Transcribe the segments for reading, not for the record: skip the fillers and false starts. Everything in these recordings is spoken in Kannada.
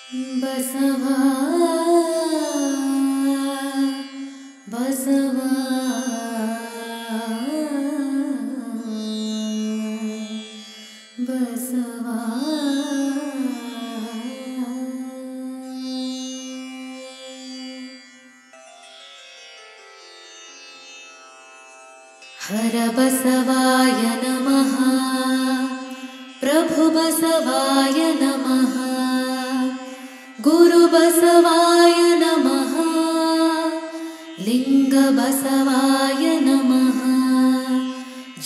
ಬಸವಾ ಬಸವಾ ಬಸವಾ ಹರ ಬಸವಾಯ ನಮಃ ಪ್ರಭು ಬಸವಾಯ ನಮಃ ಗುರು ಬಸವಾಯ ನಮಃ ಲಿಂಗ ಬಸವಾಯ ನಮಃ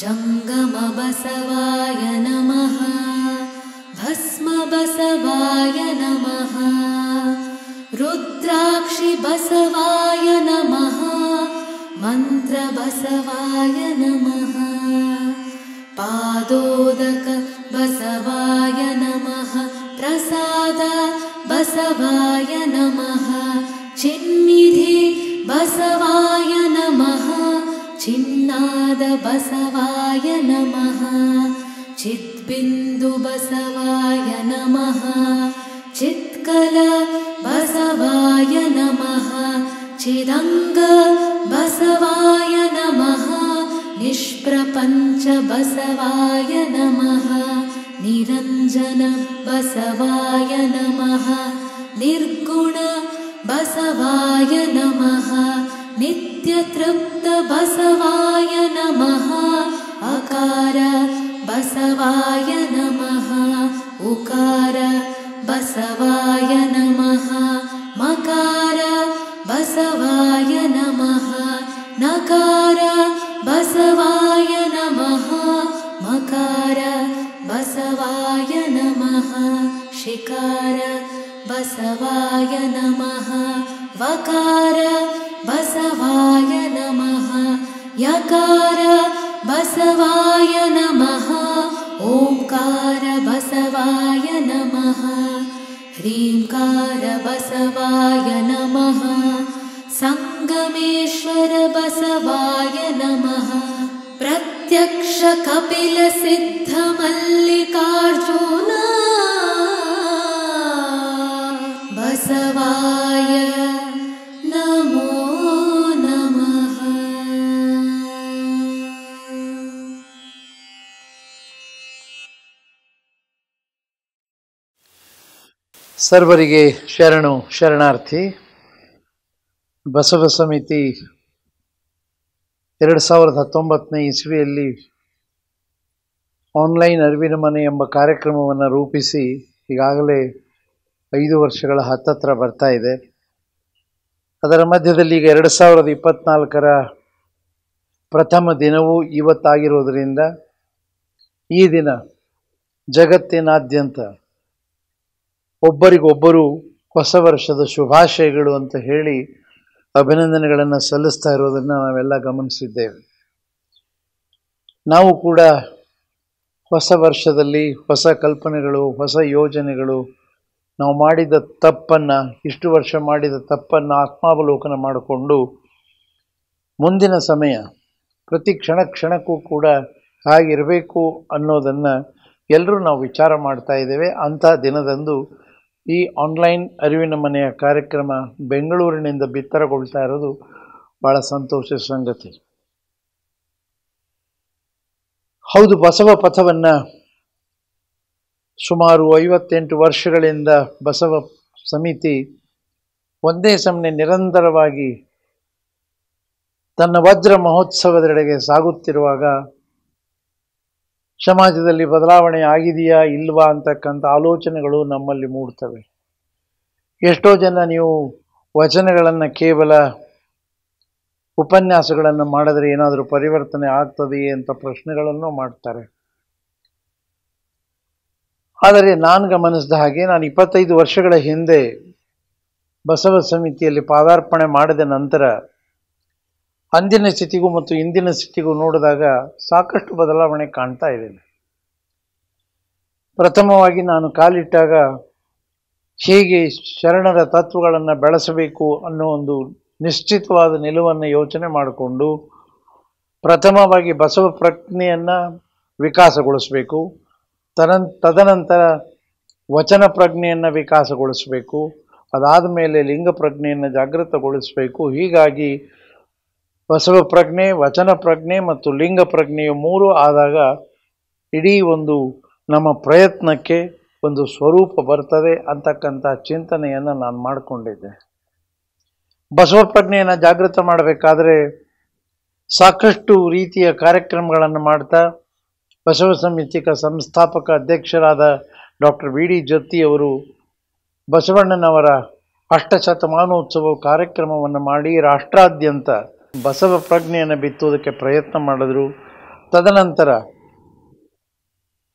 ಜಂಗಮ ಬಸವಾಯ ನಮಃ ಭಸ್ಮ ಬಸವಾಯ ನಮಃ ರುದ್ರಾಕ್ಷಿ ಬಸವಾಯ ನಮಃ ಮಂತ್ರ ಬಸವಾಯ ನಮಃ ಪಾದೋದಕ ಬಸವಾಯ ನಮಃ ಪ್ರಸಾದ ಬಸವಾಯ ನಮಃ ಚಿನ್ನಿಧಿ ಬಸವಾಯ ನಮಃ ಚಿನ್ನಾದ ಬಸವಾಯ ನಮಃ ಚಿದ್ಬಿಂದು ಬಸವಾಯ ನಮಃ ಚಿತ್ಕಲ ಬಸವಾಯ ನಮಃ ಚಿದಂಗ ಬಸವಾಯ ನಮಃ ನಿಷ್ಪ್ರಪಂಚ ಬಸವಾಯ ನಮಃ ನಿರಂಜನ ಬಸವಾಯ ನಮಃ ನಿರ್ಗುಣ ಬಸವಾಯ ನಮಃ ನಿತ್ಯತೃಪ್ತ ಬಸವಾಯ ನಮಃ ಅಕಾರ ಬಸವಾಯ ನಮಃ ಉಕಾರ ಬಸವಾಯ ನಮಃ ಮಕಾರ ಬಸವಾಯ ನಮಃ ನಕಾರ ಬಸವಾಯ ನಮಃ ಮಕಾರ ಬಸವಾಯ ನಮಃ ಶಿಕಾರ ಬಸವಾಯ ನಮಃ ವಕಾರ ಬಸವಾಯ ನಮಃ ಯಕಾರ ಬಸವಾಯ ನಮಃ ಓಂಕಾರ ಬಸವಾಯ ನಮಃ ಹ್ರೀಂಕಾರ ಬಸವಾಯ ನಮಃ ಸಂಗಮೇಶ್ವರ ಬಸವಾಯ ನಮಃ ಪ್ರತ್ಯಕ್ಷ ಕಪಿಲ ಸಿದ್ಧ ಮಲ್ಲಿಕಾರ್ಜುನ ಬಸವಾಯ ನಮೋ ನಮಃ. ಸರ್ವರಿಗೆ ಶರಣು ಶರಣಾರ್ಥಿ. ಬಸವ ಸಮಿತಿ 2019ನೇ ಇಸ್ವಿಯಲ್ಲಿ ಆನ್ಲೈನ್ ಅರಿವಿನ ಮನೆ ಎಂಬ ಕಾರ್ಯಕ್ರಮವನ್ನು ರೂಪಿಸಿ ಈಗಾಗಲೇ 5 ವರ್ಷಗಳ ಹತ್ತತ್ರ ಬರ್ತಾ ಇದೆ. ಅದರ ಮಧ್ಯದಲ್ಲಿ ಈಗ 2024ರ ಪ್ರಥಮ ದಿನವೂ ಇವತ್ತಾಗಿರೋದರಿಂದ ಈ ದಿನ ಜಗತ್ತಿನಾದ್ಯಂತ ಒಬ್ಬರಿಗೊಬ್ಬರು ಹೊಸ ವರ್ಷದ ಶುಭಾಶಯಗಳು ಅಂತ ಹೇಳಿ ಅಭಿನಂದನೆಗಳನ್ನು ಸಲ್ಲಿಸ್ತಾ ಇರೋದನ್ನು ನಾವೆಲ್ಲ ಗಮನಿಸಿದ್ದೇವೆ. ನಾವು ಕೂಡ ಹೊಸ ವರ್ಷದಲ್ಲಿ ಹೊಸ ಕಲ್ಪನೆಗಳು, ಹೊಸ ಯೋಜನೆಗಳು, ನಾವು ಮಾಡಿದ ತಪ್ಪನ್ನು, ಇಷ್ಟು ವರ್ಷ ಮಾಡಿದ ತಪ್ಪನ್ನು ಆತ್ಮಾವಲೋಕನ ಮಾಡಿಕೊಂಡು ಮುಂದಿನ ಸಮಯ ಪ್ರತಿ ಕ್ಷಣಕ್ಕೂ ಕೂಡ ಹಾಗಿರಬೇಕು ಅನ್ನೋದನ್ನು ಎಲ್ಲರೂ ನಾವು ವಿಚಾರ ಮಾಡ್ತಾ ಇದ್ದೇವೆ. ಅಂಥ ದಿನದಂದು ಈ ಆನ್ಲೈನ್ ಅರಿವಿನ ಮನೆಯ ಕಾರ್ಯಕ್ರಮ ಬೆಂಗಳೂರಿನಿಂದ ಬಿತ್ತರಗೊಳ್ತಾ ಇರೋದು ಭಾಳ ಸಂತೋಷದ ಸಂಗತಿ. ಹೌದು, ಬಸವ ಪಥವನ್ನು ಸುಮಾರು 58 ವರ್ಷಗಳಿಂದ ಬಸವ ಸಮಿತಿ ಒಂದೇ ಸಮನೆ ನಿರಂತರವಾಗಿ ತನ್ನ ವಜ್ರ ಮಹೋತ್ಸವದೆಡೆಗೆ ಸಾಗುತ್ತಿರುವಾಗ ಸಮಾಜದಲ್ಲಿ ಬದಲಾವಣೆ ಆಗಿದೆಯಾ ಇಲ್ವಾ ಅಂತಕ್ಕಂಥ ಆಲೋಚನೆಗಳು ನಮ್ಮಲ್ಲಿ ಮೂಡ್ತವೆ. ಎಷ್ಟೋ ಜನ ನೀವು ವಚನಗಳನ್ನು ಕೇವಲ ಉಪನ್ಯಾಸಗಳನ್ನು ಮಾಡಿದ್ರೆ ಏನಾದರೂ ಪರಿವರ್ತನೆ ಆಗ್ತದೆಯೇ ಅಂತ ಪ್ರಶ್ನೆಗಳನ್ನು ಮಾಡ್ತಾರೆ. ಆದರೆ ನಾನು ಗಮನಿಸಿದ ಹಾಗೆ, ನಾನು 25 ವರ್ಷಗಳ ಹಿಂದೆ ಬಸವ ಸಮಿತಿಯಲ್ಲಿ ಪಾದಾರ್ಪಣೆ ಮಾಡಿದ ನಂತರ ಅಂದಿನ ಸ್ಥಿತಿಗೂ ಮತ್ತು ಇಂದಿನ ಸ್ಥಿತಿಗೂ ನೋಡಿದಾಗ ಸಾಕಷ್ಟು ಬದಲಾವಣೆ ಕಾಣ್ತಾ ಇದ್ದೇನೆ. ಪ್ರಥಮವಾಗಿ ನಾನು ಕಾಲಿಟ್ಟಾಗ ಹೇಗೆ ಶರಣರ ತತ್ವಗಳನ್ನು ಬೆಳೆಸಬೇಕು ಅನ್ನೋ ಒಂದು ನಿಶ್ಚಿತವಾದ ನಿಲುವನ್ನು ಯೋಚನೆ ಮಾಡಿಕೊಂಡು ಪ್ರಥಮವಾಗಿ ಬಸವ ಪ್ರಜ್ಞೆಯನ್ನು ವಿಕಾಸಗೊಳಿಸಬೇಕು. ತದನಂತರ ವಚನ ಪ್ರಜ್ಞೆಯನ್ನು ವಿಕಾಸಗೊಳಿಸಬೇಕು. ಅದಾದ ಮೇಲೆ ಲಿಂಗ ಪ್ರಜ್ಞೆಯನ್ನು ಜಾಗೃತಗೊಳಿಸಬೇಕು. ಹೀಗಾಗಿ ಬಸವ ಪ್ರಜ್ಞೆ, ವಚನ ಪ್ರಜ್ಞೆ ಮತ್ತು ಲಿಂಗ ಪ್ರಜ್ಞೆಯು ಮೂರು ಆದಾಗ ಇಡೀ ಒಂದು ನಮ್ಮ ಪ್ರಯತ್ನಕ್ಕೆ ಒಂದು ಸ್ವರೂಪ ಬರ್ತದೆ ಅಂತಕ್ಕಂಥ ಚಿಂತನೆಯನ್ನು ನಾನು ಮಾಡಿಕೊಂಡಿದ್ದೆ. ಬಸವ ಪ್ರಜ್ಞೆಯನ್ನು ಜಾಗೃತ ಮಾಡಬೇಕಾದ್ರೆ ಸಾಕಷ್ಟು ರೀತಿಯ ಕಾರ್ಯಕ್ರಮಗಳನ್ನು ಮಾಡ್ತಾ ಬಸವ ಸಮಿತಿಕ ಸಂಸ್ಥಾಪಕ ಅಧ್ಯಕ್ಷರಾದ ಡಾಕ್ಟರ್ ವಿ ಡಿ ಜತ್ತಿಯವರು ಬಸವಣ್ಣನವರ ಅಷ್ಟಶತಮಾನೋತ್ಸವ ಕಾರ್ಯಕ್ರಮವನ್ನು ಮಾಡಿ ರಾಷ್ಟ್ರಾದ್ಯಂತ ಬಸವ ಪ್ರಜ್ಞೆಯನ್ನು ಬಿತ್ತುವುದಕ್ಕೆ ಪ್ರಯತ್ನ ಮಾಡಿದ್ರು. ತದನಂತರ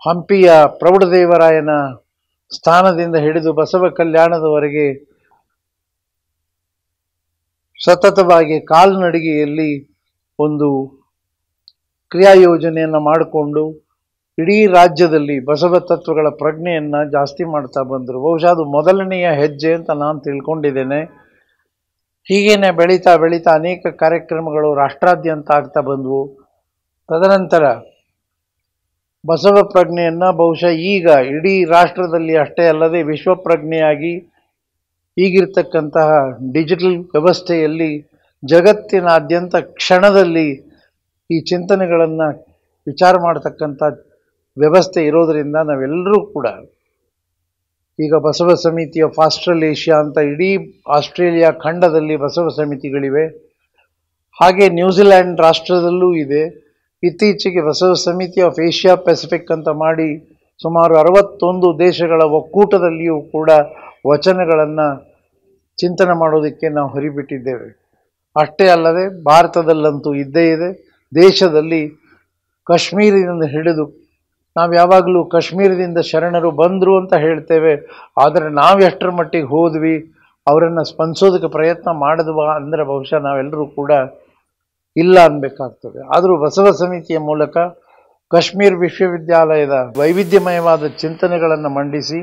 ಹಂಪಿಯ ಪ್ರೌಢದೇವರಾಯನ ಸ್ಥಾನದಿಂದ ಹಿಡಿದು ಬಸವ ಕಲ್ಯಾಣದವರೆಗೆ ಸತತವಾಗಿ ಕಾಲ್ನಡಿಗೆಯಲ್ಲಿ ಒಂದು ಕ್ರಿಯಾಯೋಜನೆಯನ್ನು ಮಾಡಿಕೊಂಡು ಇಡೀ ರಾಜ್ಯದಲ್ಲಿ ಬಸವ ತತ್ವಗಳ ಪ್ರಜ್ಞೆಯನ್ನು ಜಾಸ್ತಿ ಮಾಡ್ತಾ ಬಂದರು. ಬಹುಶಃ ಅದು ಮೊದಲನೆಯ ಹೆಜ್ಜೆ ಅಂತ ನಾನು ತಿಳ್ಕೊಂಡಿದ್ದೇನೆ. ಹೀಗೇನೆ ಬೆಳೀತಾ ಬೆಳೀತಾ ಅನೇಕ ಕಾರ್ಯಕ್ರಮಗಳು ರಾಷ್ಟ್ರಾದ್ಯಂತ ಆಗ್ತಾ ಬಂದವು. ತದನಂತರ ಬಸವ ಪ್ರಜ್ಞೆಯನ್ನು ಬಹುಶಃ ಈಗ ಇಡೀ ರಾಷ್ಟ್ರದಲ್ಲಿ ಅಷ್ಟೇ ಅಲ್ಲದೆ ವಿಶ್ವ ಪ್ರಜ್ಞೆಯಾಗಿ ಈಗಿರ್ತಕ್ಕಂತಹ ಡಿಜಿಟಲ್ ವ್ಯವಸ್ಥೆಯಲ್ಲಿ ಜಗತ್ತಿನಾದ್ಯಂತ ಕ್ಷಣದಲ್ಲಿ ಈ ಚಿಂತನೆಗಳನ್ನು ವಿಚಾರ ಮಾಡತಕ್ಕಂಥ ವ್ಯವಸ್ಥೆ ಇರೋದರಿಂದ ನಾವೆಲ್ಲರೂ ಕೂಡ ಈಗ ಬಸವ ಸಮಿತಿ ಆಫ್ ಆಸ್ಟ್ರೇಲೇಷಿಯಾ ಅಂತ ಇಡೀ ಆಸ್ಟ್ರೇಲಿಯಾ ಖಂಡದಲ್ಲಿ ಬಸವ ಸಮಿತಿಗಳಿವೆ. ಹಾಗೆ ನ್ಯೂಜಿಲ್ಯಾಂಡ್ ರಾಷ್ಟ್ರದಲ್ಲೂ ಇದೆ. ಇತ್ತೀಚೆಗೆ ಬಸವ ಸಮಿತಿ ಆಫ್ ಏಷ್ಯಾ ಪೆಸಿಫಿಕ್ ಅಂತ ಮಾಡಿ ಸುಮಾರು 61 ದೇಶಗಳ ಒಕ್ಕೂಟದಲ್ಲಿಯೂ ಕೂಡ ವಚನಗಳನ್ನು ಚಿಂತನೆ ಮಾಡೋದಕ್ಕೆ ನಾವು ಹರಿಬಿಟ್ಟಿದ್ದೇವೆ. ಅಷ್ಟೇ ಅಲ್ಲದೆ ಭಾರತದಲ್ಲಂತೂ ಇದ್ದೇ ಇದೆ. ದೇಶದಲ್ಲಿ ಕಾಶ್ಮೀರದಿಂದ ಹಿಡಿದು ನಾವು ಯಾವಾಗಲೂ ಕಾಶ್ಮೀರದಿಂದ ಶರಣರು ಬಂದರು ಅಂತ ಹೇಳ್ತೇವೆ, ಆದರೆ ನಾವು ಎಷ್ಟರ ಮಟ್ಟಿಗೆ ಹೋದ್ವಿ, ಅವರನ್ನು ಸ್ಪಂದಿಸೋದಕ್ಕೆ ಪ್ರಯತ್ನ ಮಾಡಿದ್ವಾ ಅಂದರೆ ಬಹುಶಃ ನಾವೆಲ್ಲರೂ ಕೂಡ ಇಲ್ಲ ಅನ್ಬೇಕಾಗ್ತದೆ. ಆದರೂ ಬಸವ ಸಮಿತಿಯ ಮೂಲಕ ಕಾಶ್ಮೀರ ವಿಶ್ವವಿದ್ಯಾಲಯದ ವೈವಿಧ್ಯಮಯವಾದ ಚಿಂತನೆಗಳನ್ನು ಮಂಡಿಸಿ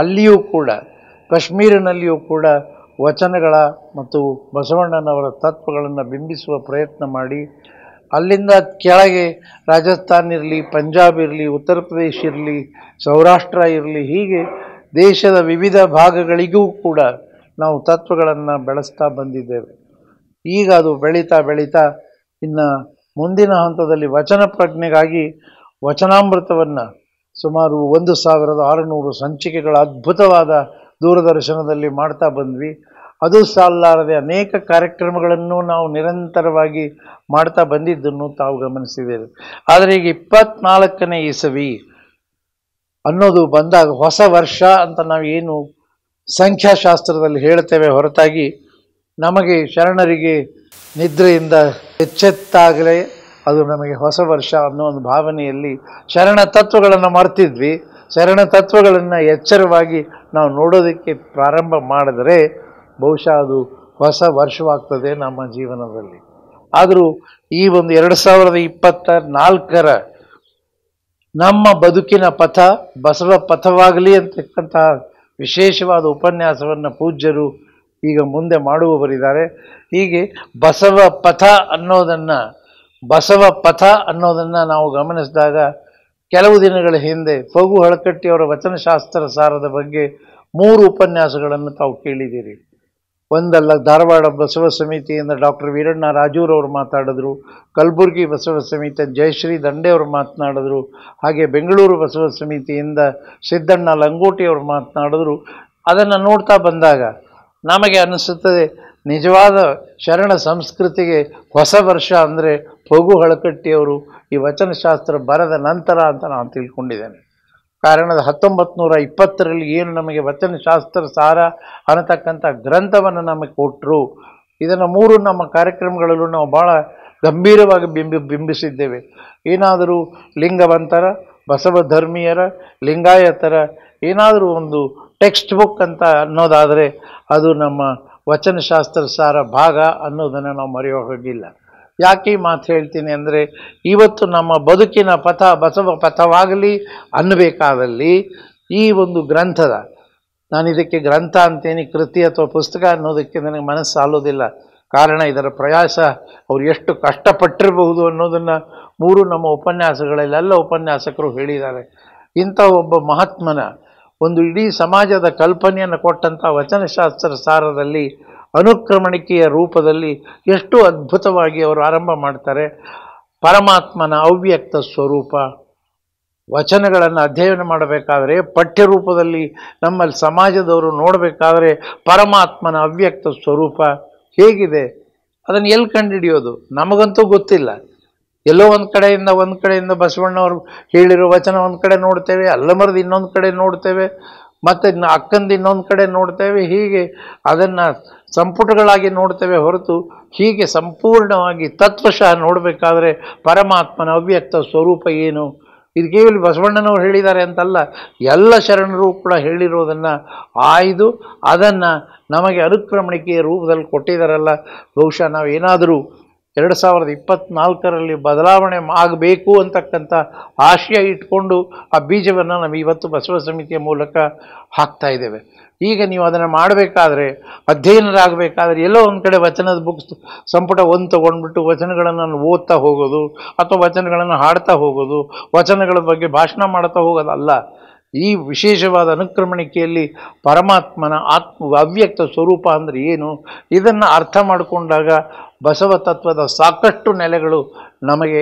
ಅಲ್ಲಿಯೂ ಕೂಡ ಕಾಶ್ಮೀರಿನಲ್ಲಿಯೂ ಕೂಡ ವಚನಗಳ ಮತ್ತು ಬಸವಣ್ಣನವರ ತತ್ವಗಳನ್ನು ಬಿಂಬಿಸುವ ಪ್ರಯತ್ನ ಮಾಡಿ ಅಲ್ಲಿಂದ ಕೆಳಗೆ ರಾಜಸ್ಥಾನ ಇರಲಿ, ಪಂಜಾಬ್ ಇರಲಿ, ಉತ್ತರ ಪ್ರದೇಶ ಇರಲಿ, ಸೌರಾಷ್ಟ್ರ ಇರಲಿ, ಹೀಗೆ ದೇಶದ ವಿವಿಧ ಭಾಗಗಳಿಗೂ ಕೂಡ ನಾವು ತತ್ವಗಳನ್ನು ಬೆಳೆಸ್ತಾ ಬಂದಿದ್ದೇವೆ. ಈಗ ಅದು ಬೆಳೀತಾ ಬೆಳೀತಾ ಇನ್ನು ಮುಂದಿನ ಹಂತದಲ್ಲಿ ವಚನ ಪ್ರಜ್ಞೆಗಾಗಿ ವಚನಾಮೃತವನ್ನು ಸುಮಾರು 1600 ಸಂಚಿಕೆಗಳ ಅದ್ಭುತವಾದ ದೂರದರ್ಶನದಲ್ಲಿ ಮಾಡ್ತಾ ಬಂದ್ವಿ. ಅದು ಸಾಲಾರದೆ ಅನೇಕ ಕಾರ್ಯಕ್ರಮಗಳನ್ನು ನಾವು ನಿರಂತರವಾಗಿ ಮಾಡ್ತಾ ಬಂದಿದ್ದನ್ನು ತಾವು ಗಮನಿಸಿದ್ದೇವೆ. ಆದರೆ ಈಗ 24ನೇ ಇಸವಿ ಅನ್ನೋದು ಬಂದಾಗ ಹೊಸ ವರ್ಷ ಅಂತ ನಾವು ಏನು ಸಂಖ್ಯಾಶಾಸ್ತ್ರದಲ್ಲಿ ಹೇಳ್ತೇವೆ ಹೊರತಾಗಿ ನಮಗೆ ಶರಣರಿಗೆ ನಿದ್ರೆಯಿಂದ ಎಚ್ಚೆತ್ತಾಗಲೇ ಅದು ನಮಗೆ ಹೊಸ ವರ್ಷ ಅನ್ನೋ ಒಂದು ಭಾವನೆಯಲ್ಲಿ ಶರಣ ತತ್ವಗಳನ್ನು ಮರ್ತಿದ್ವಿ. ಶರಣ ತತ್ವಗಳನ್ನು ಎಚ್ಚರವಾಗಿ ನಾವು ನೋಡೋದಕ್ಕೆ ಪ್ರಾರಂಭ ಮಾಡಿದರೆ ಬಹುಶಃ ಅದು ಹೊಸ ವರ್ಷವಾಗ್ತದೆ ನಮ್ಮ ಜೀವನದಲ್ಲಿ. ಆದರೂ ಈ ಒಂದು 2024ರ ನಮ್ಮ ಬದುಕಿನ ಪಥ ಬಸವ ಪಥವಾಗಲಿ ಅಂತಕ್ಕಂತಹ ವಿಶೇಷವಾದ ಉಪನ್ಯಾಸವನ್ನು ಪೂಜ್ಯರು ಈಗ ಮುಂದೆ ಮಾಡುವವರಿದ್ದಾರೆ. ಹೀಗೆ ಬಸವ ಪಥ ಅನ್ನೋದನ್ನು ನಾವು ಗಮನಿಸಿದಾಗ ಕೆಲವು ದಿನಗಳ ಹಿಂದೆ ಫಗು ಹಳಕಟ್ಟಿಯವರ ವಚನಶಾಸ್ತ್ರ ಸಾರದ ಬಗ್ಗೆ 3 ಉಪನ್ಯಾಸಗಳನ್ನು ತಾವು ಕೇಳಿದ್ದೀರಿ. ಒಂದಲ್ಲ, ಧಾರವಾಡ ಬಸವ ಸಮಿತಿಯಿಂದ ಡಾಕ್ಟರ್ ವೀರಣ್ಣ ರಾಜೂರವರು ಮಾತಾಡಿದ್ರು, ಕಲಬುರಗಿ ಬಸವ ಸಮಿತಿಯ ಜಯಶ್ರೀ ದಂಡೆಯವರು ಮಾತನಾಡಿದ್ರು, ಹಾಗೆ ಬೆಂಗಳೂರು ಬಸವ ಸಮಿತಿಯಿಂದ ಸಿದ್ದಣ್ಣ ಲಂಗೋಟಿಯವರು ಮಾತನಾಡಿದ್ರು. ಅದನ್ನು ನೋಡ್ತಾ ಬಂದಾಗ ನಮಗೆ ಅನಿಸುತ್ತದೆ ನಿಜವಾದ ಶರಣ ಸಂಸ್ಕೃತಿಗೆ ಹೊಸ ವರ್ಷ ಅಂದರೆ ಫಗು ಹಳಕಟ್ಟಿಯವರು ಈ ವಚನಶಾಸ್ತ್ರ ಬರೆದ ನಂತರ ಅಂತ ನಾನು ತಿಳ್ಕೊಂಡಿದ್ದೇನೆ. ಕಾರಣ 1920ರಲ್ಲಿ ಏನು ನಮಗೆ ವಚನಶಾಸ್ತ್ರ ಸಾರ ಅನ್ನತಕ್ಕಂಥ ಗ್ರಂಥವನ್ನು ನಮಗೆ ಕೊಟ್ಟರು. ಇದನ್ನು 3 ನಮ್ಮ ಕಾರ್ಯಕ್ರಮಗಳಲ್ಲೂ ನಾವು ಭಾಳ ಗಂಭೀರವಾಗಿ ಬಿಂಬಿಸಿದ್ದೇವೆ. ಏನಾದರೂ ಲಿಂಗವಂತರ, ಬಸವ ಧರ್ಮೀಯರ, ಲಿಂಗಾಯತರ ಏನಾದರೂ ಒಂದು ಟೆಕ್ಸ್ಟ್ ಬುಕ್ ಅಂತ ಅನ್ನೋದಾದರೆ ಅದು ನಮ್ಮ ವಚನಶಾಸ್ತ್ರ ಸಾರ ಭಾಗ ಅನ್ನೋದನ್ನು ನಾವು ಮರೆಯೋ ಹೋಗಿಲ್ಲ. ಯಾಕೆ ಈ ಮಾತು ಹೇಳ್ತೀನಿ ಅಂದರೆ, ಇವತ್ತು ನಮ್ಮ ಬದುಕಿನ ಪಥ ಬಸವ ಪಥವಾಗಲಿ ಅನ್ನಬೇಕಾದಲ್ಲಿ ಈ ಒಂದು ಗ್ರಂಥದ, ನಾನು ಇದಕ್ಕೆ ಗ್ರಂಥ ಅಂತೇನಿ, ಕೃತಿ ಅಥವಾ ಪುಸ್ತಕ ಅನ್ನೋದಕ್ಕೆ ನನಗೆ ಮನಸ್ಸು ಸಾಲೋದಿಲ್ಲ. ಕಾರಣ ಇದರ ಪ್ರಯಾಸ ಅವ್ರು ಎಷ್ಟು ಕಷ್ಟಪಟ್ಟಿರಬಹುದು ಅನ್ನೋದನ್ನು 3 ನಮ್ಮ ಉಪನ್ಯಾಸಗಳಲ್ಲೆಲ್ಲ ಉಪನ್ಯಾಸಕರು ಹೇಳಿದ್ದಾರೆ. ಇಂಥ ಒಬ್ಬ ಮಹಾತ್ಮನ ಒಂದು ಇಡೀ ಸಮಾಜದ ಕಲ್ಪನೆಯನ್ನು ಕೊಟ್ಟಂಥ ವಚನಶಾಸ್ತ್ರ ಸಾರದಲ್ಲಿ ಅನುಕ್ರಮಣಿಕೆಯ ರೂಪದಲ್ಲಿ ಎಷ್ಟು ಅದ್ಭುತವಾಗಿ ಅವರು ಆರಂಭ ಮಾಡ್ತಾರೆ. ಪರಮಾತ್ಮನ ಅವ್ಯಕ್ತ ಸ್ವರೂಪ ವಚನಗಳನ್ನು ಅಧ್ಯಯನ ಮಾಡಬೇಕಾದರೆ, ಪಠ್ಯರೂಪದಲ್ಲಿ ನಮ್ಮಲ್ಲಿ ಸಮಾಜದವರು ನೋಡಬೇಕಾದರೆ ಪರಮಾತ್ಮನ ಅವ್ಯಕ್ತ ಸ್ವರೂಪ ಹೇಗಿದೆ, ಅದನ್ನು ಎಲ್ಲಿ ಕಂಡುಹಿಡಿಯೋದು ನಮಗಂತೂ ಗೊತ್ತಿಲ್ಲ. ಎಲ್ಲೋ ಒಂದು ಕಡೆಯಿಂದ ಬಸವಣ್ಣವರು ಹೇಳಿರೋ ವಚನ ಒಂದು ಕಡೆ ನೋಡ್ತೇವೆ, ಅಲ್ಲಮರದ ಇನ್ನೊಂದು ಕಡೆ ನೋಡ್ತೇವೆ, ಮತ್ತು ಅಕ್ಕಂದು ಇನ್ನೊಂದು ಕಡೆ ನೋಡ್ತೇವೆ. ಹೀಗೆ ಅದನ್ನು ಸಂಪುಟಗಳಾಗಿ ನೋಡ್ತೇವೆ ಹೊರತು ಹೀಗೆ ಸಂಪೂರ್ಣವಾಗಿ ತತ್ವಶಃ ನೋಡಬೇಕಾದ್ರೆ ಪರಮಾತ್ಮನ ಅವ್ಯಕ್ತ ಸ್ವರೂಪ ಏನು, ಇದು ಕೇವಲ ಬಸವಣ್ಣನವರು ಹೇಳಿದ್ದಾರೆ ಅಂತಲ್ಲ, ಎಲ್ಲ ಶರಣರು ಕೂಡ ಹೇಳಿರೋದನ್ನು ಆಯ್ದು ಅದನ್ನು ನಮಗೆ ಅನುಕ್ರಮಣಿಕೆಯ ರೂಪದಲ್ಲಿ ಕೊಟ್ಟಿದ್ದಾರಲ್ಲ. ಬಹುಶಃ ನಾವು ಏನಾದರೂ 2024ರಲ್ಲಿ ಬದಲಾವಣೆ ಆಗಬೇಕು ಅಂತಕ್ಕಂಥ ಆಶಯ ಇಟ್ಕೊಂಡು ಆ ಬೀಜವನ್ನು ನಾವು ಇವತ್ತು ಬಸವ ಸಮಿತಿಯ ಮೂಲಕ ಹಾಕ್ತಾ ಇದ್ದೇವೆ. ಈಗ ನೀವು ಅದನ್ನು ಮಾಡಬೇಕಾದ್ರೆ, ಅಧ್ಯಯನರಾಗಬೇಕಾದ್ರೆ ಎಲ್ಲೋ ಒಂದು ಕಡೆ ವಚನದ ಬುಕ್ಸ್ ಸಂಪುಟ 1 ತೊಗೊಂಡ್ಬಿಟ್ಟು ವಚನಗಳನ್ನು ಓದ್ತಾ ಹೋಗೋದು ಅಥವಾ ವಚನಗಳನ್ನು ಹಾಡ್ತಾ ಹೋಗೋದು, ವಚನಗಳ ಬಗ್ಗೆ ಭಾಷಣ ಮಾಡ್ತಾ ಹೋಗೋದಲ್ಲ. ಈ ವಿಶೇಷವಾದ ಅನುಕ್ರಮಣಿಕೆಯಲ್ಲಿ ಪರಮಾತ್ಮನ ಅವ್ಯಕ್ತ ಸ್ವರೂಪ ಅಂದರೆ ಏನು, ಇದನ್ನು ಅರ್ಥ ಮಾಡಿಕೊಂಡಾಗ ಬಸವ ತತ್ವದ ಸಾಕಷ್ಟು ನೆಲೆಗಳು ನಮಗೆ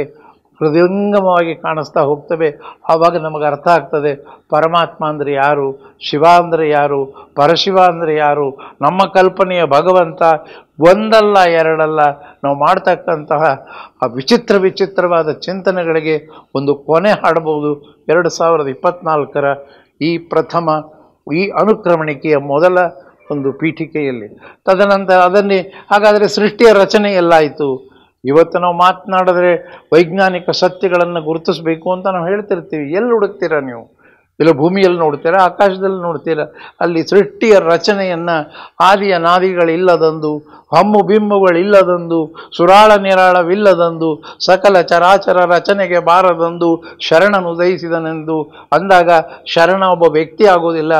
ಹೃದಯಂಗಮವಾಗಿ ಕಾಣಿಸ್ತಾ ಹೋಗ್ತವೆ. ಆವಾಗ ನಮಗೆ ಅರ್ಥ ಆಗ್ತದೆ ಪರಮಾತ್ಮ ಅಂದರೆ ಯಾರು, ಶಿವ ಅಂದರೆ ಯಾರು, ಪರಶಿವ ಅಂದರೆ ಯಾರು, ನಮ್ಮ ಕಲ್ಪನೆಯ ಭಗವಂತ ಒಂದಲ್ಲ ಎರಡಲ್ಲ. ನಾವು ಮಾಡ್ತಕ್ಕಂತಹ ಆ ವಿಚಿತ್ರವಾದ ಚಿಂತನೆಗಳಿಗೆ ಒಂದು ಕೊನೆ ಹಾಡಬಹುದು 2024ರ ಈ ಪ್ರಥಮ ಈ ಅನುಕ್ರಮಣಿಕೆಯ ಮೊದಲ ಒಂದು ಪೀಠಿಕೆಯಲ್ಲಿ. ತದನಂತರ ಅದನ್ನೇ ಹಾಗಾದರೆ ಸೃಷ್ಟಿಯ ರಚನೆ ಎಲ್ಲಾಯಿತು. ಇವತ್ತು ನಾವು ಮಾತನಾಡಿದ್ರೆ ವೈಜ್ಞಾನಿಕ ಸತ್ಯಗಳನ್ನು ಗುರುತಿಸಬೇಕು ಅಂತ ನಾವು ಹೇಳ್ತಿರ್ತೀವಿ. ಎಲ್ಲಿ ಹುಡುಕ್ತೀರಾ ನೀವು? ಇಲ್ಲ ಭೂಮಿಯಲ್ಲಿ ನೋಡ್ತೀರಾ, ಆಕಾಶದಲ್ಲಿ ನೋಡ್ತೀರಾ? ಅಲ್ಲಿ ಸೃಷ್ಟಿಯ ರಚನೆಯನ್ನು ಆದಿಯ ನಾದಿಗಳಿಲ್ಲದಂದು, ಹಮ್ಮು ಬಿಮ್ಮುಗಳಿಲ್ಲದಂದು, ಸುರಾಳ ನಿರಾಳವಿಲ್ಲದಂದು, ಸಕಲ ಚರಾಚರ ರಚನೆಗೆ ಬಾರದಂದು ಶರಣನು ಉದಯಿಸಿದನೆಂದು ಅಂದಾಗ ಶರಣ ಒಬ್ಬ ವ್ಯಕ್ತಿ ಆಗೋದಿಲ್ಲ,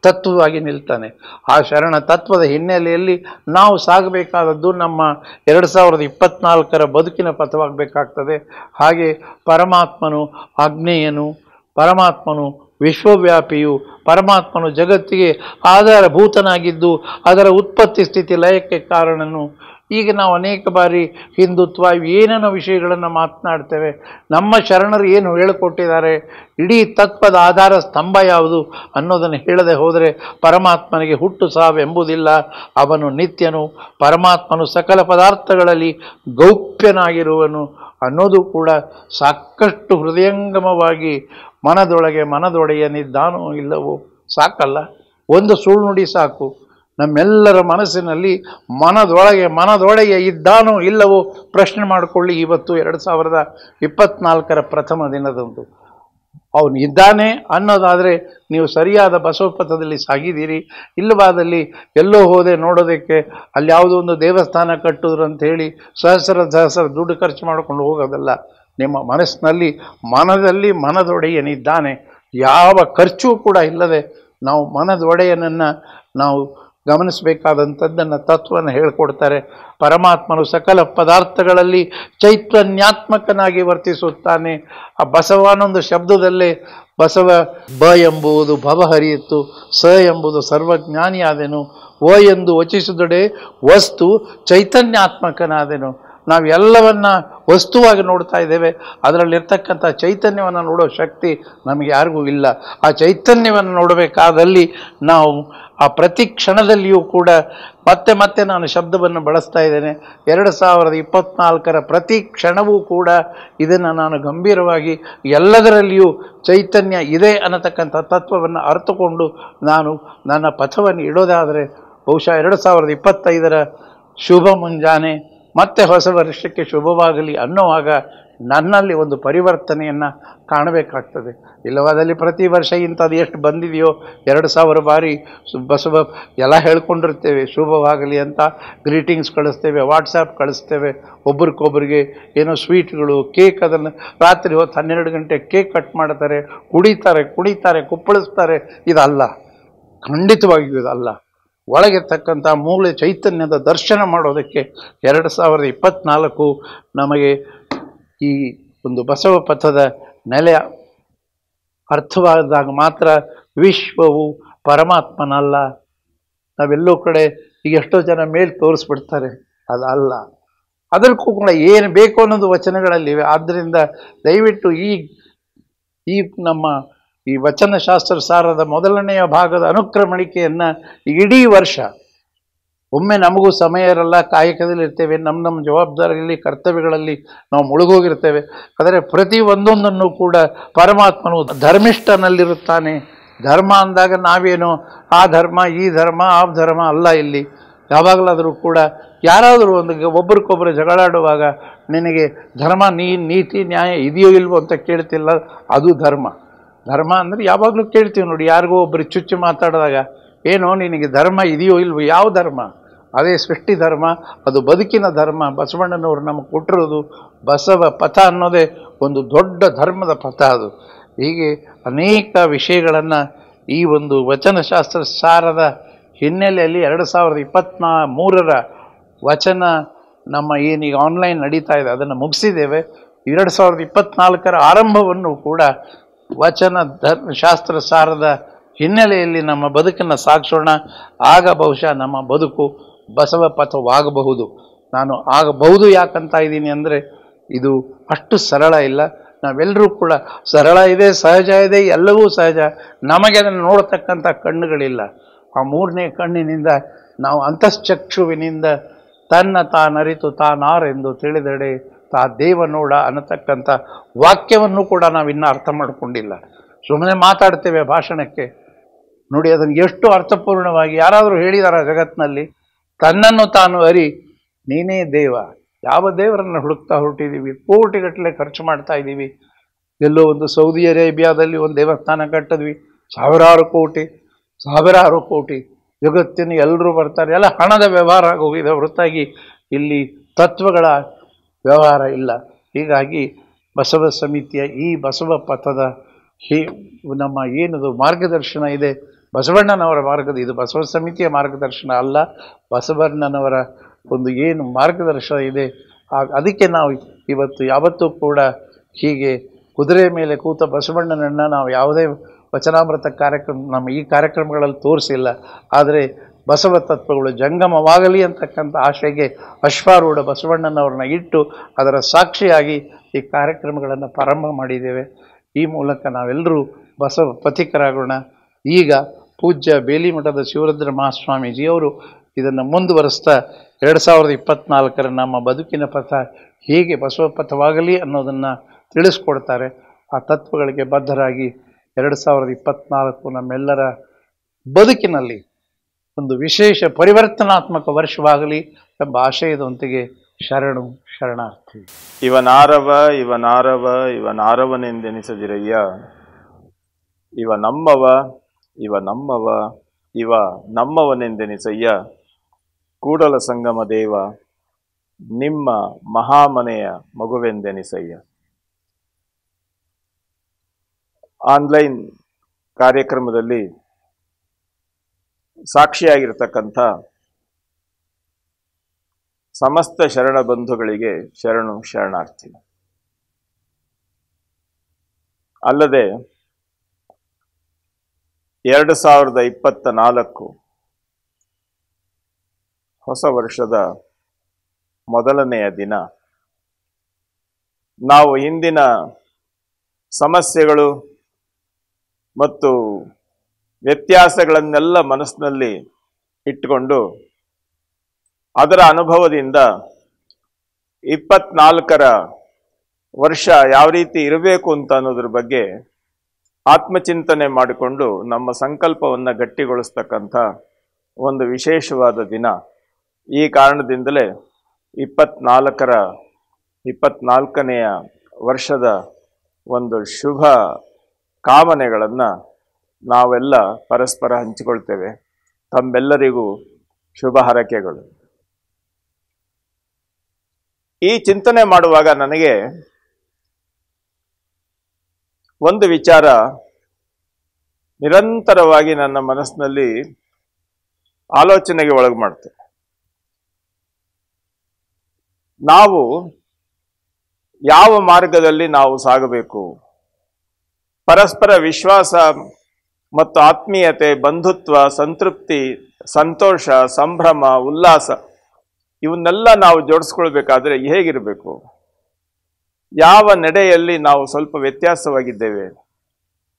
ತತ್ವವಾಗಿ ನಿಲ್ತಾನೆ. ಆ ಶರಣ ತತ್ವದ ಹಿನ್ನೆಲೆಯಲ್ಲಿ ನಾವು ಸಾಗಬೇಕಾದದ್ದು ನಮ್ಮ 2024ರ ಬದುಕಿನ ಪಥವಾಗಬೇಕಾಗ್ತದೆ. ಹಾಗೆ ಪರಮಾತ್ಮನು ಅಗ್ನೇಯನು, ಪರಮಾತ್ಮನು ವಿಶ್ವವ್ಯಾಪಿಯು, ಪರಮಾತ್ಮನು ಜಗತ್ತಿಗೆ ಆಧಾರಭೂತನಾಗಿದ್ದು ಅದರ ಉತ್ಪತ್ತಿ ಸ್ಥಿತಿ ಲಯಕ್ಕೆ ಕಾರಣನು. ಈಗ ನಾವು ಅನೇಕ ಬಾರಿ ಹಿಂದುತ್ವ ಏನೇನೋ ವಿಷಯಗಳನ್ನು ಮಾತನಾಡ್ತೇವೆ. ನಮ್ಮ ಶರಣರು ಏನು ಹೇಳಿಕೊಟ್ಟಿದ್ದಾರೆ, ಇಡೀ ತತ್ವದ ಆಧಾರ ಸ್ತಂಭ ಯಾವುದು ಅನ್ನೋದನ್ನು ಹೇಳದೆ ಹೋದರೆ ಪರಮಾತ್ಮನಿಗೆ ಹುಟ್ಟು ಸಾವು ಎಂಬುದಿಲ್ಲ. ಅವನು ನಿತ್ಯನು, ಪರಮಾತ್ಮನು ಸಕಲ ಪದಾರ್ಥಗಳಲ್ಲಿ ಗೌಪ್ಯನಾಗಿರುವನು ಅನ್ನೋದು ಕೂಡ ಸಾಕಷ್ಟು ಹೃದಯಂಗಮವಾಗಿ ಮನದೊಡೆಯನಿದ್ದಾನೋ ಇಲ್ಲವೋ ಸಾಕಲ್ಲ. ಒಂದು ಸುಳ್ಳು ನುಡಿ ಸಾಕು. ನಮ್ಮೆಲ್ಲರ ಮನಸ್ಸಿನಲ್ಲಿ ಮನದೊಳಗೆ ಇದ್ದಾನೋ ಇಲ್ಲವೋ ಪ್ರಶ್ನೆ ಮಾಡಿಕೊಳ್ಳಿ. ಇವತ್ತು 2024ರ ಪ್ರಥಮ ದಿನದಂದು ಅವನು ಇದ್ದಾನೆ ಅನ್ನೋದಾದರೆ ನೀವು ಸರಿಯಾದ ಬಸವಪಥದಲ್ಲಿ ಸಾಗಿದ್ದೀರಿ. ಇಲ್ಲವಾದಲ್ಲಿ ಎಲ್ಲೋ ಹೋದೆ ನೋಡೋದಕ್ಕೆ, ಅಲ್ಲಿ ಯಾವುದೋ ಒಂದು ದೇವಸ್ಥಾನ ಕಟ್ಟಿದ್ರು ಅಂತ ಹೇಳಿ ಸಹಸ್ರ ದುಡ್ಡು ಖರ್ಚು ಮಾಡಿಕೊಂಡು ಹೋಗೋದಲ್ಲ. ನಿಮ್ಮ ಮನದಲ್ಲಿ ಮನದೊಡೆಯನಿದ್ದಾನೆ. ಯಾವ ಖರ್ಚು ಕೂಡ ಇಲ್ಲದೆ ನಾವು ಮನದೊಡೆಯನನ್ನು ನಾವು ಗಮನಿಸಬೇಕಾದಂಥದ್ದನ್ನು ತತ್ವವನ್ನು ಹೇಳಿಕೊಡ್ತಾರೆ. ಪರಮಾತ್ಮನು ಸಕಲ ಪದಾರ್ಥಗಳಲ್ಲಿ ಚೈತನ್ಯಾತ್ಮಕನಾಗಿ ವರ್ತಿಸುತ್ತಾನೆ. ಆ ಬಸವನೊಂದು ಶಬ್ದದಲ್ಲೇ ಬಸವ ಬ ಎಂಬುದು ಭವ ಹರಿಯಿತು, ಸ ಎಂಬುದು ಸರ್ವಜ್ಞಾನಿಯಾದೆನು, ಓ ಎಂದು ವಚಿಸಿದೊಡೆ ವಸ್ತು ಚೈತನ್ಯಾತ್ಮಕನಾದೆನು. ನಾವೆಲ್ಲವನ್ನ ವಸ್ತುವಾಗಿ ನೋಡ್ತಾ ಇದ್ದೇವೆ, ಅದರಲ್ಲಿರ್ತಕ್ಕಂಥ ಚೈತನ್ಯವನ್ನು ನೋಡೋ ಶಕ್ತಿ ನಮಗೆ ಯಾರಿಗೂ ಇಲ್ಲ. ಆ ಚೈತನ್ಯವನ್ನು ನೋಡಬೇಕಾದಲ್ಲಿ ನಾವು ಆ ಪ್ರತಿ ಕ್ಷಣದಲ್ಲಿಯೂ ಕೂಡ ಮತ್ತೆ ನಾನು ಶಬ್ದವನ್ನು ಬಳಸ್ತಾ ಇದ್ದೇನೆ. 2024ರ ಪ್ರತಿ ಕ್ಷಣವೂ ಕೂಡ ಇದನ್ನು ನಾನು ಗಂಭೀರವಾಗಿ ಎಲ್ಲದರಲ್ಲಿಯೂ ಚೈತನ್ಯ ಇದೆ ಅನ್ನತಕ್ಕಂಥ ತತ್ವವನ್ನು ಅರ್ಥಕೊಂಡು ನಾನು ನನ್ನ ಪಥವನ್ನು ಇಡೋದಾದರೆ ಬಹುಶಃ 2025ರ ಶುಭ ಮುಂಜಾನೆ ಮತ್ತೆ ಹೊಸ ವರ್ಷಕ್ಕೆ ಶುಭವಾಗಲಿ ಅನ್ನುವಾಗ ನನ್ನಲ್ಲಿ ಒಂದು ಪರಿವರ್ತನೆಯನ್ನು ಕಾಣಬೇಕಾಗ್ತದೆ. ಇಲ್ಲವಾದಲ್ಲಿ ಪ್ರತಿ ವರ್ಷ ಇಂಥದ್ದು ಎಷ್ಟು ಬಂದಿದೆಯೋ 2000 ಬಾರಿ ಬಸವ ಎಲ್ಲ ಹೇಳ್ಕೊಂಡಿರ್ತೇವೆ, ಶುಭವಾಗಲಿ ಅಂತ ಗ್ರೀಟಿಂಗ್ಸ್ ಕಳಿಸ್ತೇವೆ, ವಾಟ್ಸಾಪ್ ಕಳಿಸ್ತೇವೆ, ಒಬ್ರಿಗೊಬ್ರಿಗೆ ಏನೋ ಸ್ವೀಟ್ಗಳು, ಕೇಕ್, ಅದನ್ನು ರಾತ್ರಿ ಹೊತ್ತು 12 ಗಂಟೆ ಕೇಕ್ ಕಟ್ ಮಾಡ್ತಾರೆ, ಕುಡಿತಾರೆ, ಕುಪ್ಪಳಿಸ್ತಾರೆ. ಇದಲ್ಲ, ಖಂಡಿತವಾಗಿಯೂ ಇದಲ್ಲ. ಒಳಗಿರ್ತಕ್ಕಂಥ ಮೂಲ ಚೈತನ್ಯದ ದರ್ಶನ ಮಾಡೋದಕ್ಕೆ 2024 ನಮಗೆ ಈ ಒಂದು ಬಸವ ಪಥದ ನೆಲೆ ಅರ್ಥವಾದಾಗ ಮಾತ್ರ ವಿಶ್ವವು ಪರಮಾತ್ಮನಲ್ಲ. ನಾವೆಲ್ಲೋ ಕಡೆ ಈಗ ಎಷ್ಟೋ ಜನ ಮೇಲೆ ತೋರಿಸ್ಬಿಡ್ತಾರೆ, ಅದಲ್ಲ. ಅದಕ್ಕೂ ಕೂಡ ಏನು ಬೇಕು ಅನ್ನೋದು ವಚನಗಳಲ್ಲಿವೆ. ಆದ್ದರಿಂದ ದಯವಿಟ್ಟು ಈ ನಮ್ಮ ಈ ವಚನಶಾಸ್ತ್ರ ಸಾರದ ಮೊದಲನೆಯ ಭಾಗದ ಅನುಕ್ರಮಣಿಕೆಯನ್ನು ಇಡೀ ವರ್ಷ, ಒಮ್ಮೆ ನಮಗೂ ಸಮಯ ಇರಲ್ಲ, ಕಾಯಕದಲ್ಲಿ ಇರ್ತೇವೆ, ನಮ್ಮ ಜವಾಬ್ದಾರಿಯಲ್ಲಿ ಕರ್ತವ್ಯಗಳಲ್ಲಿ ನಾವು ಮುಳುಗೋಗಿರ್ತೇವೆ. ಆದರೆ ಪ್ರತಿ ಒಂದೊಂದನ್ನು ಕೂಡ ಪರಮಾತ್ಮನು ಧರ್ಮಿಷ್ಠನಲ್ಲಿರುತ್ತಾನೆ. ಧರ್ಮ ಅಂದಾಗ ನಾವೇನು ಆ ಧರ್ಮ ಈ ಧರ್ಮ ಆ ಧರ್ಮ ಅಲ್ಲ. ಇಲ್ಲಿ ಯಾವಾಗಲಾದರೂ ಕೂಡ ಯಾರಾದರೂ ಒಬ್ರಿಗೊಬ್ಬರು ಜಗಳಾಡುವಾಗ ನಿನಗೆ ಧರ್ಮ ನೀತಿ ನ್ಯಾಯ ಇದೆಯೋ ಇಲ್ವೋ ಅಂತ ಕೇಳ್ತಿಲ್ಲ, ಅದು ಧರ್ಮ. ಧರ್ಮ ಅಂದರೆ ಯಾವಾಗಲೂ ಕೇಳ್ತೀವಿ ನೋಡಿ, ಯಾರಿಗೋ ಒಬ್ಬರು ಚುಚ್ಚು ಮಾತಾಡಿದಾಗ, ಏನೋ ನಿನಗೆ ಧರ್ಮ ಇದೆಯೋ ಇಲ್ವೋ? ಯಾವ ಧರ್ಮ? ಅದೇ ಸೃಷ್ಟಿ ಧರ್ಮ, ಅದು ಬದುಕಿನ ಧರ್ಮ. ಬಸವಣ್ಣನವರು ನಮಗೆ ಕೊಟ್ಟಿರೋದು ಬಸವ ಪಥ ಅನ್ನೋದೇ ಒಂದು ದೊಡ್ಡ ಧರ್ಮದ ಪಥ ಅದು. ಹೀಗೆ ಅನೇಕ ವಿಷಯಗಳನ್ನು ಈ ಒಂದು ವಚನಶಾಸ್ತ್ರ ಸಾರದ ಹಿನ್ನೆಲೆಯಲ್ಲಿ 2023ರ ವಚನ ನಮ್ಮ ಏನೀಗ ಆನ್ಲೈನ್ ನಡೀತಾ ಇದೆ ಅದನ್ನು ಮುಗಿಸಿದ್ದೇವೆ. 2024ರ ಆರಂಭವನ್ನು ಕೂಡ ವಚನ ಶಾಸ್ತ್ರ ಸಾರದ ಹಿನ್ನೆಲೆಯಲ್ಲಿ ನಮ್ಮ ಬದುಕನ್ನು ಸಾಗಿಸೋಣ. ಆಗ ಬಹುಶಃ ನಮ್ಮ ಬದುಕು ಬಸವ ಪಥವಾಗಬಹುದು. ನಾನು ಆಗಬಹುದು ಯಾಕಂತ ಇದ್ದೀನಿ ಅಂದರೆ ಇದು ಅಷ್ಟು ಸರಳ ಇಲ್ಲ. ನಾವೆಲ್ಲರೂ ಕೂಡ ಸರಳ ಇದೆ, ಸಹಜ ಇದೆ, ಎಲ್ಲವೂ ಸಹಜ. ನಮಗೆ ಅದನ್ನು ನೋಡ್ತಕ್ಕಂಥ ಕಣ್ಣುಗಳಿಲ್ಲ. ಆ ಮೂರನೇ ಕಣ್ಣಿನಿಂದ ನಾವು ಅಂತಶ್ಚಕ್ಷುವಿನಿಂದ ತನ್ನ ತಾನರಿತು ತಾನಾರೆಂದು ತಿಳಿದಡೆ ತಾ ದೇವ ನೋಡ ಅನ್ನತಕ್ಕಂಥ ವಾಕ್ಯವನ್ನು ಕೂಡ ನಾವಿನ್ನೂ ಅರ್ಥ ಮಾಡಿಕೊಂಡಿಲ್ಲ. ಸುಮ್ಮನೆ ಮಾತಾಡ್ತೇವೆ ಭಾಷಣಕ್ಕೆ. ನೋಡಿ ಅದನ್ನು ಎಷ್ಟು ಅರ್ಥಪೂರ್ಣವಾಗಿ ಯಾರಾದರೂ ಹೇಳಿದಾರ ಜಗತ್ತಿನಲ್ಲಿ? ತನ್ನನ್ನು ತಾನು ಅರಿ, ನೀನೇ ದೇವ. ಯಾವ ದೇವರನ್ನು ಹುಡುಕ್ತಾ ಹೊರಟಿದ್ದೀವಿ? ಕೋಟಿಗಟ್ಟಲೆ ಖರ್ಚು ಮಾಡ್ತಾ ಇದ್ದೀವಿ. ಎಲ್ಲೋ ಒಂದು ಸೌದಿ ಅರೇಬಿಯಾದಲ್ಲಿ ಒಂದು ದೇವಸ್ಥಾನ ಕಟ್ಟಿದ್ವಿ, ಸಾವಿರಾರು ಕೋಟಿ. ಜಗತ್ತಿನ ಎಲ್ಲರೂ ಬರ್ತಾರೆ, ಎಲ್ಲ ಹಣದ ವ್ಯವಹಾರ ಆಗೋಗಿದೆ ಹೊರತಾಗಿ ಇಲ್ಲಿ ತತ್ವಗಳ ವ್ಯವಹಾರ ಇಲ್ಲ. ಹೀಗಾಗಿ ಬಸವ ಸಮಿತಿಯ ಈ ಬಸವ ಪಥದ ನಮ್ಮ ಏನದು ಮಾರ್ಗದರ್ಶನ ಇದೆ, ಬಸವಣ್ಣನವರ ಇದು ಬಸವ ಸಮಿತಿಯ ಮಾರ್ಗದರ್ಶನ ಅಲ್ಲ, ಬಸವಣ್ಣನವರ ಒಂದು ಏನು ಮಾರ್ಗದರ್ಶನ ಇದೆ ಅದಕ್ಕೆ ನಾವು ಇವತ್ತು ಯಾವತ್ತೂ ಕೂಡ ಹೀಗೆ ಕುದುರೆ ಮೇಲೆ ಕೂತ ಬಸವಣ್ಣನನ್ನು ನಾವು ಯಾವುದೇ ವಚನಾಮೃತ ನಮ್ಮ ಈ ಕಾರ್ಯಕ್ರಮಗಳಲ್ಲಿ ತೋರಿಸಿಲ್ಲ. ಆದರೆ ಬಸವ ತತ್ವಗಳು ಜಂಗಮವಾಗಲಿ ಅಂತಕ್ಕಂಥ ಆಶೆಗೆ ಅಶ್ವಾರೂಢ ಬಸವಣ್ಣನವ್ರನ್ನ ಇಟ್ಟು ಅದರ ಸಾಕ್ಷಿಯಾಗಿ ಈ ಕಾರ್ಯಕ್ರಮಗಳನ್ನು ಪ್ರಾರಂಭ ಮಾಡಿದ್ದೇವೆ. ಈ ಮೂಲಕ ನಾವೆಲ್ಲರೂ ಬಸವ ಪಥಿಕರಾಗೋಣ. ಈಗ ಪೂಜ್ಯ ಬೇಲಿಮಠದ ಶಿವರುದ್ರ ಮಹಾಸ್ವಾಮೀಜಿಯವರು ಇದನ್ನು ಮುಂದುವರಿಸ್ತಾ 2024ರ ನಮ್ಮ ಬದುಕಿನ ಪಥ ಹೇಗೆ ಬಸವ ಪಥವಾಗಲಿ ಅನ್ನೋದನ್ನು ತಿಳಿಸ್ಕೊಡ್ತಾರೆ. ಆ ತತ್ವಗಳಿಗೆ ಬದ್ಧರಾಗಿ 2024 ನಮ್ಮೆಲ್ಲರ ಬದುಕಿನಲ್ಲಿ ಒಂದು ವಿಶೇಷ ಪರಿವರ್ತನಾತ್ಮಕ ವರ್ಷವಾಗಲಿ ಎಂಬ ಆಶಯದೊಂದಿಗೆ ಶರಣಾರ್ಥಿ. ಇವನಾರವನೆಂದೆನಿಸದಿರಯ್ಯ, ಇವ ನಮ್ಮವನೆಂದೆನಿಸಯ್ಯ. ಕೂಡಲ ಸಂಗಮ ದೇವ, ನಿಮ್ಮ ಮಹಾಮನೆಯ ಮಗುವೆಂದೆನಿಸಯ್ಯ. ಆನ್ಲೈನ್ ಕಾರ್ಯಕ್ರಮದಲ್ಲಿ ಸಾಕ್ಷಿಯಾಗಿರ್ತಕ್ಕಂಥ ಸಮಸ್ತ ಶರಣ ಬಂಧುಗಳಿಗೆ ಶರಣಾರ್ಥಿ. ಅಲ್ಲದೆ 2024 ಹೊಸ ವರ್ಷದ ಮೊದಲನೆಯ ದಿನ. ನಾವು ಹಿಂದಿನ ಸಮಸ್ಯೆಗಳು ಮತ್ತು ವ್ಯತ್ಯಾಸಗಳನ್ನೆಲ್ಲ ಮನಸ್ಸಿನಲ್ಲಿ ಇಟ್ಟುಕೊಂಡು ಅದರ ಅನುಭವದಿಂದ 24ರ ವರ್ಷ ಯಾವ ರೀತಿ ಇರಬೇಕು ಅಂತ ಅನ್ನೋದ್ರ ಬಗ್ಗೆ ಆತ್ಮಚಿಂತನೆ ಮಾಡಿಕೊಂಡು ನಮ್ಮ ಸಂಕಲ್ಪವನ್ನು ಗಟ್ಟಿಗೊಳಿಸ್ತಕ್ಕಂಥ ಒಂದು ವಿಶೇಷವಾದ ದಿನ. ಈ ಕಾರಣದಿಂದಲೇ 24ನೆಯ ವರ್ಷದ ಒಂದು ಶುಭ ಕಾಮನೆಗಳನ್ನು ನಾವೆಲ್ಲ ಪರಸ್ಪರ ಹಂಚಿಕೊಳ್ತೇವೆ. ತಮ್ಮೆಲ್ಲರಿಗೂ ಶುಭ ಹರಕೆಗಳು. ಈ ಚಿಂತನೆ ಮಾಡುವಾಗ ನನಗೆ ಒಂದು ವಿಚಾರ ನಿರಂತರವಾಗಿ ನನ್ನ ಮನಸ್ಸಿನಲ್ಲಿ ಆಲೋಚನೆಗೆ ಒಳಗೆ ಮಾಡ್ತೇವೆ. ನಾವು ಯಾವ ಮಾರ್ಗದಲ್ಲಿ ನಾವು ಸಾಗಬೇಕು ಪರಸ್ಪರ ವಿಶ್ವಾಸ ಮತ್ತು ಆತ್ಮೀಯತೆ, ಬಂಧುತ್ವ, ಸಂತೃಪ್ತಿ, ಸಂತೋಷ, ಸಂಭ್ರಮ, ಉಲ್ಲಾಸ ಇವನ್ನೆಲ್ಲ ನಾವು ಜೋಡಿಸ್ಕೊಳ್ಬೇಕಾದ್ರೆ ಹೇಗಿರಬೇಕು? ಯಾವ ನಡೆಯಲ್ಲಿ ನಾವು ಸ್ವಲ್ಪ ವ್ಯತ್ಯಾಸವಾಗಿದ್ದೇವೆ?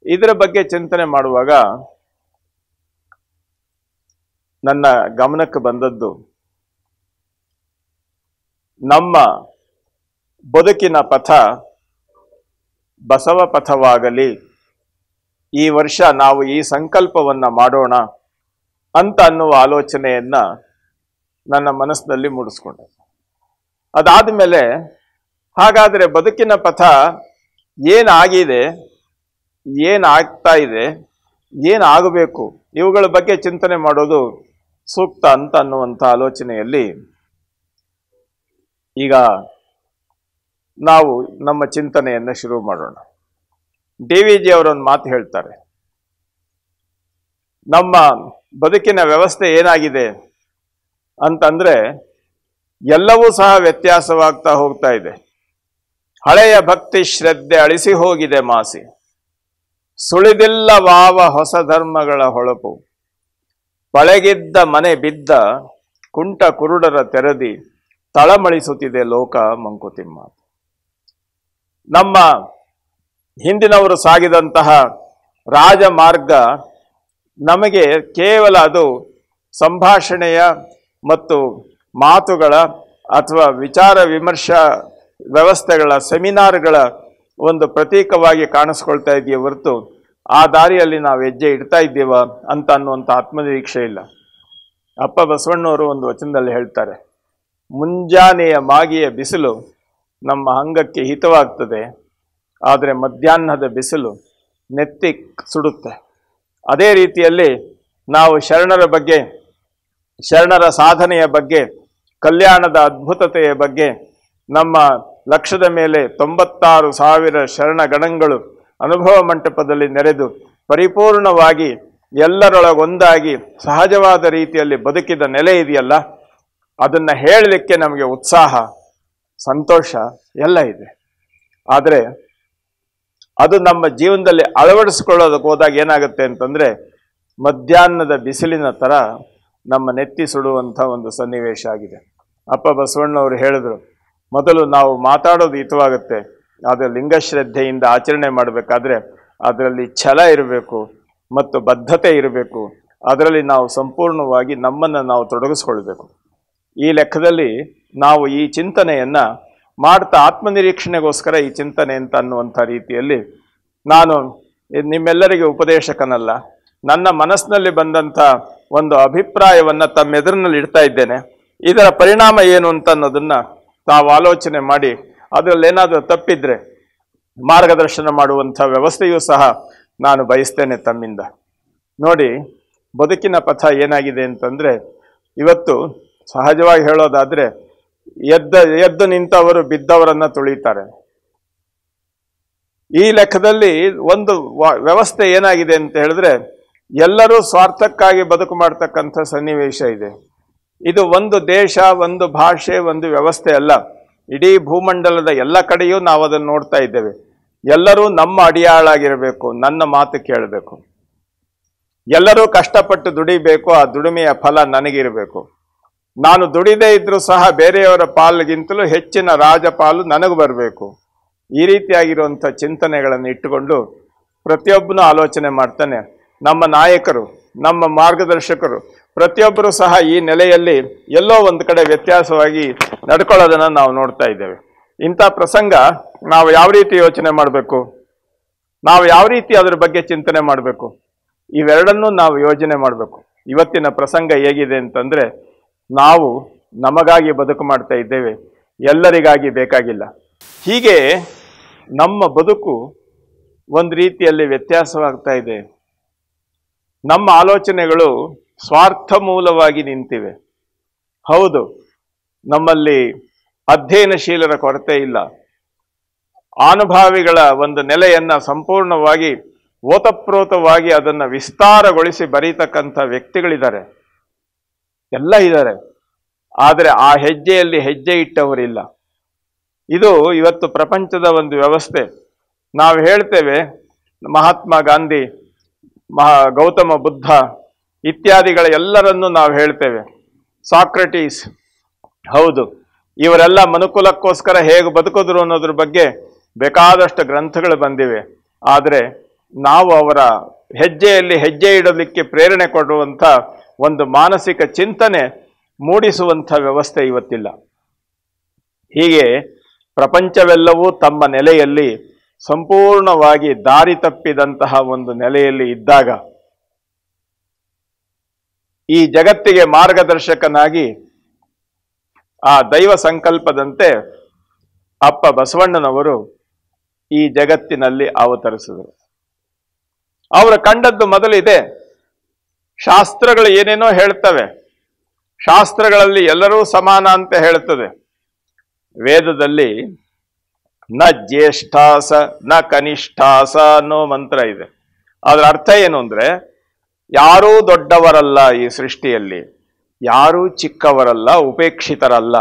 ಇದರ ಬಗ್ಗೆ ಚಿಂತನೆ ಮಾಡುವಾಗ ನನ್ನ ಗಮನಕ್ಕೆ ಬಂದದ್ದು, ನಮ್ಮ ಬದುಕಿನ ಪಥ ಬಸವ ಪಥವಾಗಲಿ, ಈ ವರ್ಷ ನಾವು ಈ ಸಂಕಲ್ಪವನ್ನ ಮಾಡೋಣ ಅಂತ ಅನ್ನುವ ಆಲೋಚನೆಯನ್ನ ನನ್ನ ಮನಸ್ಸಿನಲ್ಲಿ ಮೂಡಿಸ್ಕೊಂಡೆ. ಅದಾದ ಮೇಲೆ ಹಾಗಾದರೆ ಬದುಕಿನ ಪಥ ಏನಾಗಿದೆ, ಏನಾಗ್ತಾ ಇದೆ, ಏನಾಗಬೇಕು, ಇವುಗಳ ಬಗ್ಗೆ ಚಿಂತನೆ ಮಾಡೋದು ಸೂಕ್ತ ಅಂತ ಅನ್ನುವಂಥ ಆಲೋಚನೆಯಲ್ಲಿ ಈಗ ನಾವು ನಮ್ಮ ಚಿಂತನೆಯನ್ನು ಶುರು ಮಾಡೋಣ. DVG ಅವರೊಂದು ಮಾತು ಹೇಳ್ತಾರೆ, ನಮ್ಮ ಬದುಕಿನ ವ್ಯವಸ್ಥೆ ಏನಾಗಿದೆ ಅಂತಂದ್ರೆ ಎಲ್ಲವೂ ಸಹ ವ್ಯತ್ಯಾಸವಾಗ್ತಾ ಹೋಗ್ತಾ ಇದೆ. ಹಳೆಯ ಭಕ್ತಿ ಶ್ರದ್ಧೆ ಅಳಿಸಿ ಹೋಗಿದೆ ಮಾಸಿ, ಸುಳಿದಿಲ್ಲವಾವ ಹೊಸ ಧರ್ಮಗಳ ಹೊಳಪು, ಪಳೆಗಿದ್ದ ಮನೆ ಬಿದ್ದ ಕುಂಟ ಕುರುಡರ ತೆರದಿ ತಳಮಳಿಸುತ್ತಿದೆ ಲೋಕ ಮಂಕುತಿಮ್ಮ. ನಮ್ಮ ಹಿಂದಿನವರು ಸಾಗಿದಂತಹ ರಾಜಮಾರ್ಗ ನಮಗೆ ಕೇವಲ ಅದು ಸಂಭಾಷಣೆಯ ಮತ್ತು ಮಾತುಗಳ ಅಥವಾ ವಿಚಾರ ವಿಮರ್ಶಾ ವ್ಯವಸ್ಥೆಗಳ ಸೆಮಿನಾರ್ಗಳ ಒಂದು ಪ್ರತೀಕವಾಗಿ ಕಾಣಿಸ್ಕೊಳ್ತಾ ಇದೆಯೇ ಹೊರತು ಆ ದಾರಿಯಲ್ಲಿ ನಾವು ಹೆಜ್ಜೆ ಇಡ್ತಾ ಇದ್ದೀವ ಅಂತ ಅನ್ನುವಂಥ ಆತ್ಮನಿರೀಕ್ಷೆ ಇಲ್ಲ. ಅಪ್ಪ ಬಸವಣ್ಣವರು ಒಂದು ವಚನದಲ್ಲಿ ಹೇಳ್ತಾರೆ, ಮುಂಜಾನೆಯ ಮಾಗಿಯ ಬಿಸಿಲು ನಮ್ಮ ಅಂಗಕ್ಕೆ ಹಿತವಾಗ್ತದೆ, ಆದರೆ ಮಧ್ಯಾಹ್ನದ ಬಿಸಿಲು ನೆತ್ತಿ ಸುಡುತ್ತೆ. ಅದೇ ರೀತಿಯಲ್ಲಿ ನಾವು ಶರಣರ ಬಗ್ಗೆ, ಶರಣರ ಸಾಧನೆಯ ಬಗ್ಗೆ, ಕಲ್ಯಾಣದ ಅದ್ಭುತತೆಯ ಬಗ್ಗೆ, ನಮ್ಮ ಲಕ್ಷದ ಮೇಲೆ 96,000 ಶರಣ ಗಣಗಳು ಅನುಭವ ಮಂಟಪದಲ್ಲಿ ನೆರೆದು ಪರಿಪೂರ್ಣವಾಗಿ ಎಲ್ಲರೊಳಗೊಂದಾಗಿ ಸಹಜವಾದ ರೀತಿಯಲ್ಲಿ ಬದುಕಿದ ನೆಲೆ ಇದೆಯಲ್ಲ, ಅದನ್ನು ಹೇಳಲಿಕ್ಕೆ ನಮಗೆ ಉತ್ಸಾಹ, ಸಂತೋಷ ಎಲ್ಲ ಇದೆ. ಆದರೆ ಅದು ನಮ್ಮ ಜೀವನದಲ್ಲಿ ಅಳವಡಿಸ್ಕೊಳ್ಳೋದಕ್ಕೆ ಹೋದಾಗ ಏನಾಗುತ್ತೆ ಅಂತಂದರೆ ಮಧ್ಯಾಹ್ನದ ಬಿಸಿಲಿನ ಥರ ನಮ್ಮ ನೆತ್ತಿ ಸುಡುವಂಥ ಒಂದು ಸನ್ನಿವೇಶ ಆಗಿದೆ. ಅಪ್ಪ ಬಸವಣ್ಣವರು ಹೇಳಿದ್ರು, ಮೊದಲು ನಾವು ಮಾತಾಡೋದು ಹಿತವಾಗುತ್ತೆ, ಆದರೆ ಲಿಂಗಶ್ರದ್ಧೆಯಿಂದ ಆಚರಣೆ ಮಾಡಬೇಕಾದ್ರೆ ಅದರಲ್ಲಿ ಛಲ ಇರಬೇಕು ಮತ್ತು ಬದ್ಧತೆ ಇರಬೇಕು. ಅದರಲ್ಲಿ ನಾವು ಸಂಪೂರ್ಣವಾಗಿ ನಮ್ಮನ್ನು ನಾವು ತೊಡಗಿಸ್ಕೊಳ್ಬೇಕು. ಈ ಲೆಕ್ಕದಲ್ಲಿ ನಾವು ಈ ಚಿಂತನೆಯನ್ನು ಮಾಡ್ತಾ ಆತ್ಮನಿರೀಕ್ಷಣೆಗೋಸ್ಕರ ಈ ಚಿಂತನೆ ಅಂತ ಅನ್ನುವಂಥ ರೀತಿಯಲ್ಲಿ ನಾನು ನಿಮ್ಮೆಲ್ಲರಿಗೆ ಉಪದೇಶಕನಲ್ಲ, ನನ್ನ ಮನಸ್ಸಿನಲ್ಲಿ ಬಂದಂಥ ಒಂದು ಅಭಿಪ್ರಾಯವನ್ನು ತಮ್ಮೆದುರಿನಲ್ಲಿ ಇಡ್ತಾ ಇದ್ದೇನೆ. ಇದರ ಪರಿಣಾಮ ಏನು ಅಂತ ಅನ್ನೋದನ್ನು ತಾವು ಆಲೋಚನೆ ಮಾಡಿ ಅದರಲ್ಲೇನಾದರೂ ತಪ್ಪಿದ್ರೆ ಮಾರ್ಗದರ್ಶನ ಮಾಡುವಂಥ ವ್ಯವಸ್ಥೆಯೂ ಸಹ ನಾನು ಬಯಸ್ತೇನೆ ತಮ್ಮಿಂದ. ನೋಡಿ, ಬದುಕಿನ ಪಥ ಏನಾಗಿದೆ ಅಂತಂದರೆ ಇವತ್ತು ಸಹಜವಾಗಿ ಹೇಳೋದಾದರೆ ಎದ್ದು ನಿಂತವರು ಬಿದ್ದವರನ್ನು ತುಳಿತಾರೆ. ಈ ಲೆಕ್ಕದಲ್ಲಿ ಒಂದು ವ್ಯವಸ್ಥೆ ಏನಾಗಿದೆ ಅಂತ ಹೇಳಿದ್ರೆ ಎಲ್ಲರೂ ಸ್ವಾರ್ಥಕ್ಕಾಗಿ ಬದುಕು ಮಾಡ್ತಕ್ಕಂಥ ಸನ್ನಿವೇಶ ಇದೆ. ಇದು ಒಂದು ದೇಶ, ಒಂದು ಭಾಷೆ, ಒಂದು ವ್ಯವಸ್ಥೆ ಅಲ್ಲ. ಇಡೀ ಭೂಮಂಡಲದ ಎಲ್ಲ ಕಡೆಯೂ ನಾವು ಅದನ್ನು ನೋಡ್ತಾ ಇದ್ದೇವೆ. ಎಲ್ಲರೂ ನಮ್ಮ ಅಡಿಯಾಳಾಗಿರಬೇಕು, ನನ್ನ ಮಾತು ಕೇಳಬೇಕು, ಎಲ್ಲರೂ ಕಷ್ಟಪಟ್ಟು ದುಡಿಬೇಕು, ಆ ದುಡಿಮೆಯ ಫಲ ನನಗಿರಬೇಕು, ನಾನು ದುಡಿದೇ ಇದ್ರೂ ಸಹ ಬೇರೆಯವರ ಪಾಲಿಗಿಂತಲೂ ಹೆಚ್ಚಿನ ರಾಜಪಾಲು ನನಗೆ ಬರಬೇಕು. ಈ ರೀತಿಯಾಗಿರುವಂಥ ಚಿಂತನೆಗಳನ್ನು ಇಟ್ಟುಕೊಂಡು ಪ್ರತಿಯೊಬ್ಬನೂ ಆಲೋಚನೆ ಮಾಡ್ತಾನೆ. ನಮ್ಮ ನಾಯಕರು, ನಮ್ಮ ಮಾರ್ಗದರ್ಶಕರು ಪ್ರತಿಯೊಬ್ಬರೂ ಸಹ ಈ ನೆಲೆಯಲ್ಲಿ ಎಲ್ಲೋ ಒಂದು ಕಡೆ ವ್ಯತ್ಯಾಸವಾಗಿ ನಡ್ಕೊಳ್ಳೋದನ್ನು ನಾವು ನೋಡ್ತಾ ಇದ್ದೇವೆ. ಇಂಥ ಪ್ರಸಂಗ ನಾವು ಯಾವ ರೀತಿ ಯೋಚನೆ ಮಾಡಬೇಕು, ನಾವು ಯಾವ ರೀತಿ ಅದರ ಬಗ್ಗೆ ಚಿಂತನೆ ಮಾಡಬೇಕು, ಇವೆರಡನ್ನೂ ನಾವು ಯೋಜನೆ ಮಾಡಬೇಕು. ಇವತ್ತಿನ ಪ್ರಸಂಗ ಹೇಗಿದೆ ಅಂತಂದರೆ ನಾವು ನಮಗಾಗಿ ಬದುಕು ಮಾಡ್ತಾ ಇದ್ದೇವೆ, ಎಲ್ಲರಿಗಾಗಿ ಬೇಕಾಗಿಲ್ಲ. ಹೀಗೆ ನಮ್ಮ ಬದುಕು ಒಂದು ರೀತಿಯಲ್ಲಿ ವ್ಯತ್ಯಾಸವಾಗ್ತಾ ಇದೆ. ನಮ್ಮ ಆಲೋಚನೆಗಳು ಸ್ವಾರ್ಥ ಮೂಲವಾಗಿ ನಿಂತಿವೆ. ಹೌದು, ನಮ್ಮಲ್ಲಿ ಅಧ್ಯಯನಶೀಲರ ಕೊರತೆ ಇಲ್ಲ. ಅನುಭಾವಿಗಳ ಒಂದು ನೆಲೆಯನ್ನು ಸಂಪೂರ್ಣವಾಗಿ ಓತಪ್ರೋತವಾಗಿ ಅದನ್ನು ವಿಸ್ತಾರಗೊಳಿಸಿ ಬರೀತಕ್ಕಂಥ ವ್ಯಕ್ತಿಗಳಿದ್ದಾರೆ, ಎಲ್ಲ ಇದ್ದಾರೆ. ಆದರೆ ಆ ಹೆಜ್ಜೆಯಲ್ಲಿ ಹೆಜ್ಜೆ ಇಟ್ಟವರಿಲ್ಲ. ಇದು ಇವತ್ತು ಪ್ರಪಂಚದ ಒಂದು ವ್ಯವಸ್ಥೆ. ನಾವು ಹೇಳ್ತೇವೆ ಮಹಾತ್ಮ ಗಾಂಧಿ, ಗೌತಮ ಬುದ್ಧ ಇತ್ಯಾದಿಗಳ ಎಲ್ಲರನ್ನೂ ನಾವು ಹೇಳ್ತೇವೆ. ಸಾಕ್ರೆಟೀಸ್, ಹೌದು, ಇವರೆಲ್ಲ ಮನುಕುಲಕ್ಕೋಸ್ಕರ ಹೇಗೆ ಬದುಕಿದ್ರು ಅನ್ನೋದ್ರ ಬಗ್ಗೆ ಬೇಕಾದಷ್ಟು ಗ್ರಂಥಗಳು ಬಂದಿವೆ. ಆದರೆ ನಾವು ಅವರ ಹೆಜ್ಜೆಯಲ್ಲಿ ಹೆಜ್ಜೆ ಇಡಲಿಕ್ಕೆ ಪ್ರೇರಣೆ ಕೊಡುವಂಥ ಒಂದು ಮಾನಸಿಕ ಚಿಂತನೆ ಮೂಡಿಸುವಂಥ ವ್ಯವಸ್ಥೆ ಇವತ್ತಿಲ್ಲ. ಹೀಗೆ ಪ್ರಪಂಚವೆಲ್ಲವೂ ತಮ್ಮ ನೆಲೆಯಲ್ಲಿ ಸಂಪೂರ್ಣವಾಗಿ ದಾರಿ ತಪ್ಪಿದಂತಹ ಒಂದು ನೆಲೆಯಲ್ಲಿ ಇದ್ದಾಗ ಈ ಜಗತ್ತಿಗೆ ಮಾರ್ಗದರ್ಶಕನಾಗಿ ಆ ದೈವ ಸಂಕಲ್ಪದಂತೆ ಅಪ್ಪ ಬಸವಣ್ಣನವರು ಈ ಜಗತ್ತಿನಲ್ಲಿ ಅವತರಿಸಿದರು. ಅವರು ಕಂಡದ್ದು ಮೊದಲಿದೆ. ಶಾಸ್ತ್ರಗಳು ಏನೇನೋ ಹೇಳ್ತವೆ, ಶಾಸ್ತ್ರಗಳಲ್ಲಿ ಎಲ್ಲರೂ ಸಮಾನ ಅಂತ ಹೇಳ್ತದೆ. ವೇದದಲ್ಲಿ ನ ಜ್ಯೇಷ್ಠಾಸ ನ ಕನಿಷ್ಠಾಸ ಅನ್ನೋ ಮಂತ್ರ ಇದೆ. ಅದರ ಅರ್ಥ ಏನು ಅಂದ್ರೆ, ಯಾರೂ ದೊಡ್ಡವರಲ್ಲ ಈ ಸೃಷ್ಟಿಯಲ್ಲಿ, ಯಾರೂ ಚಿಕ್ಕವರಲ್ಲ, ಉಪೇಕ್ಷಿತರಲ್ಲ.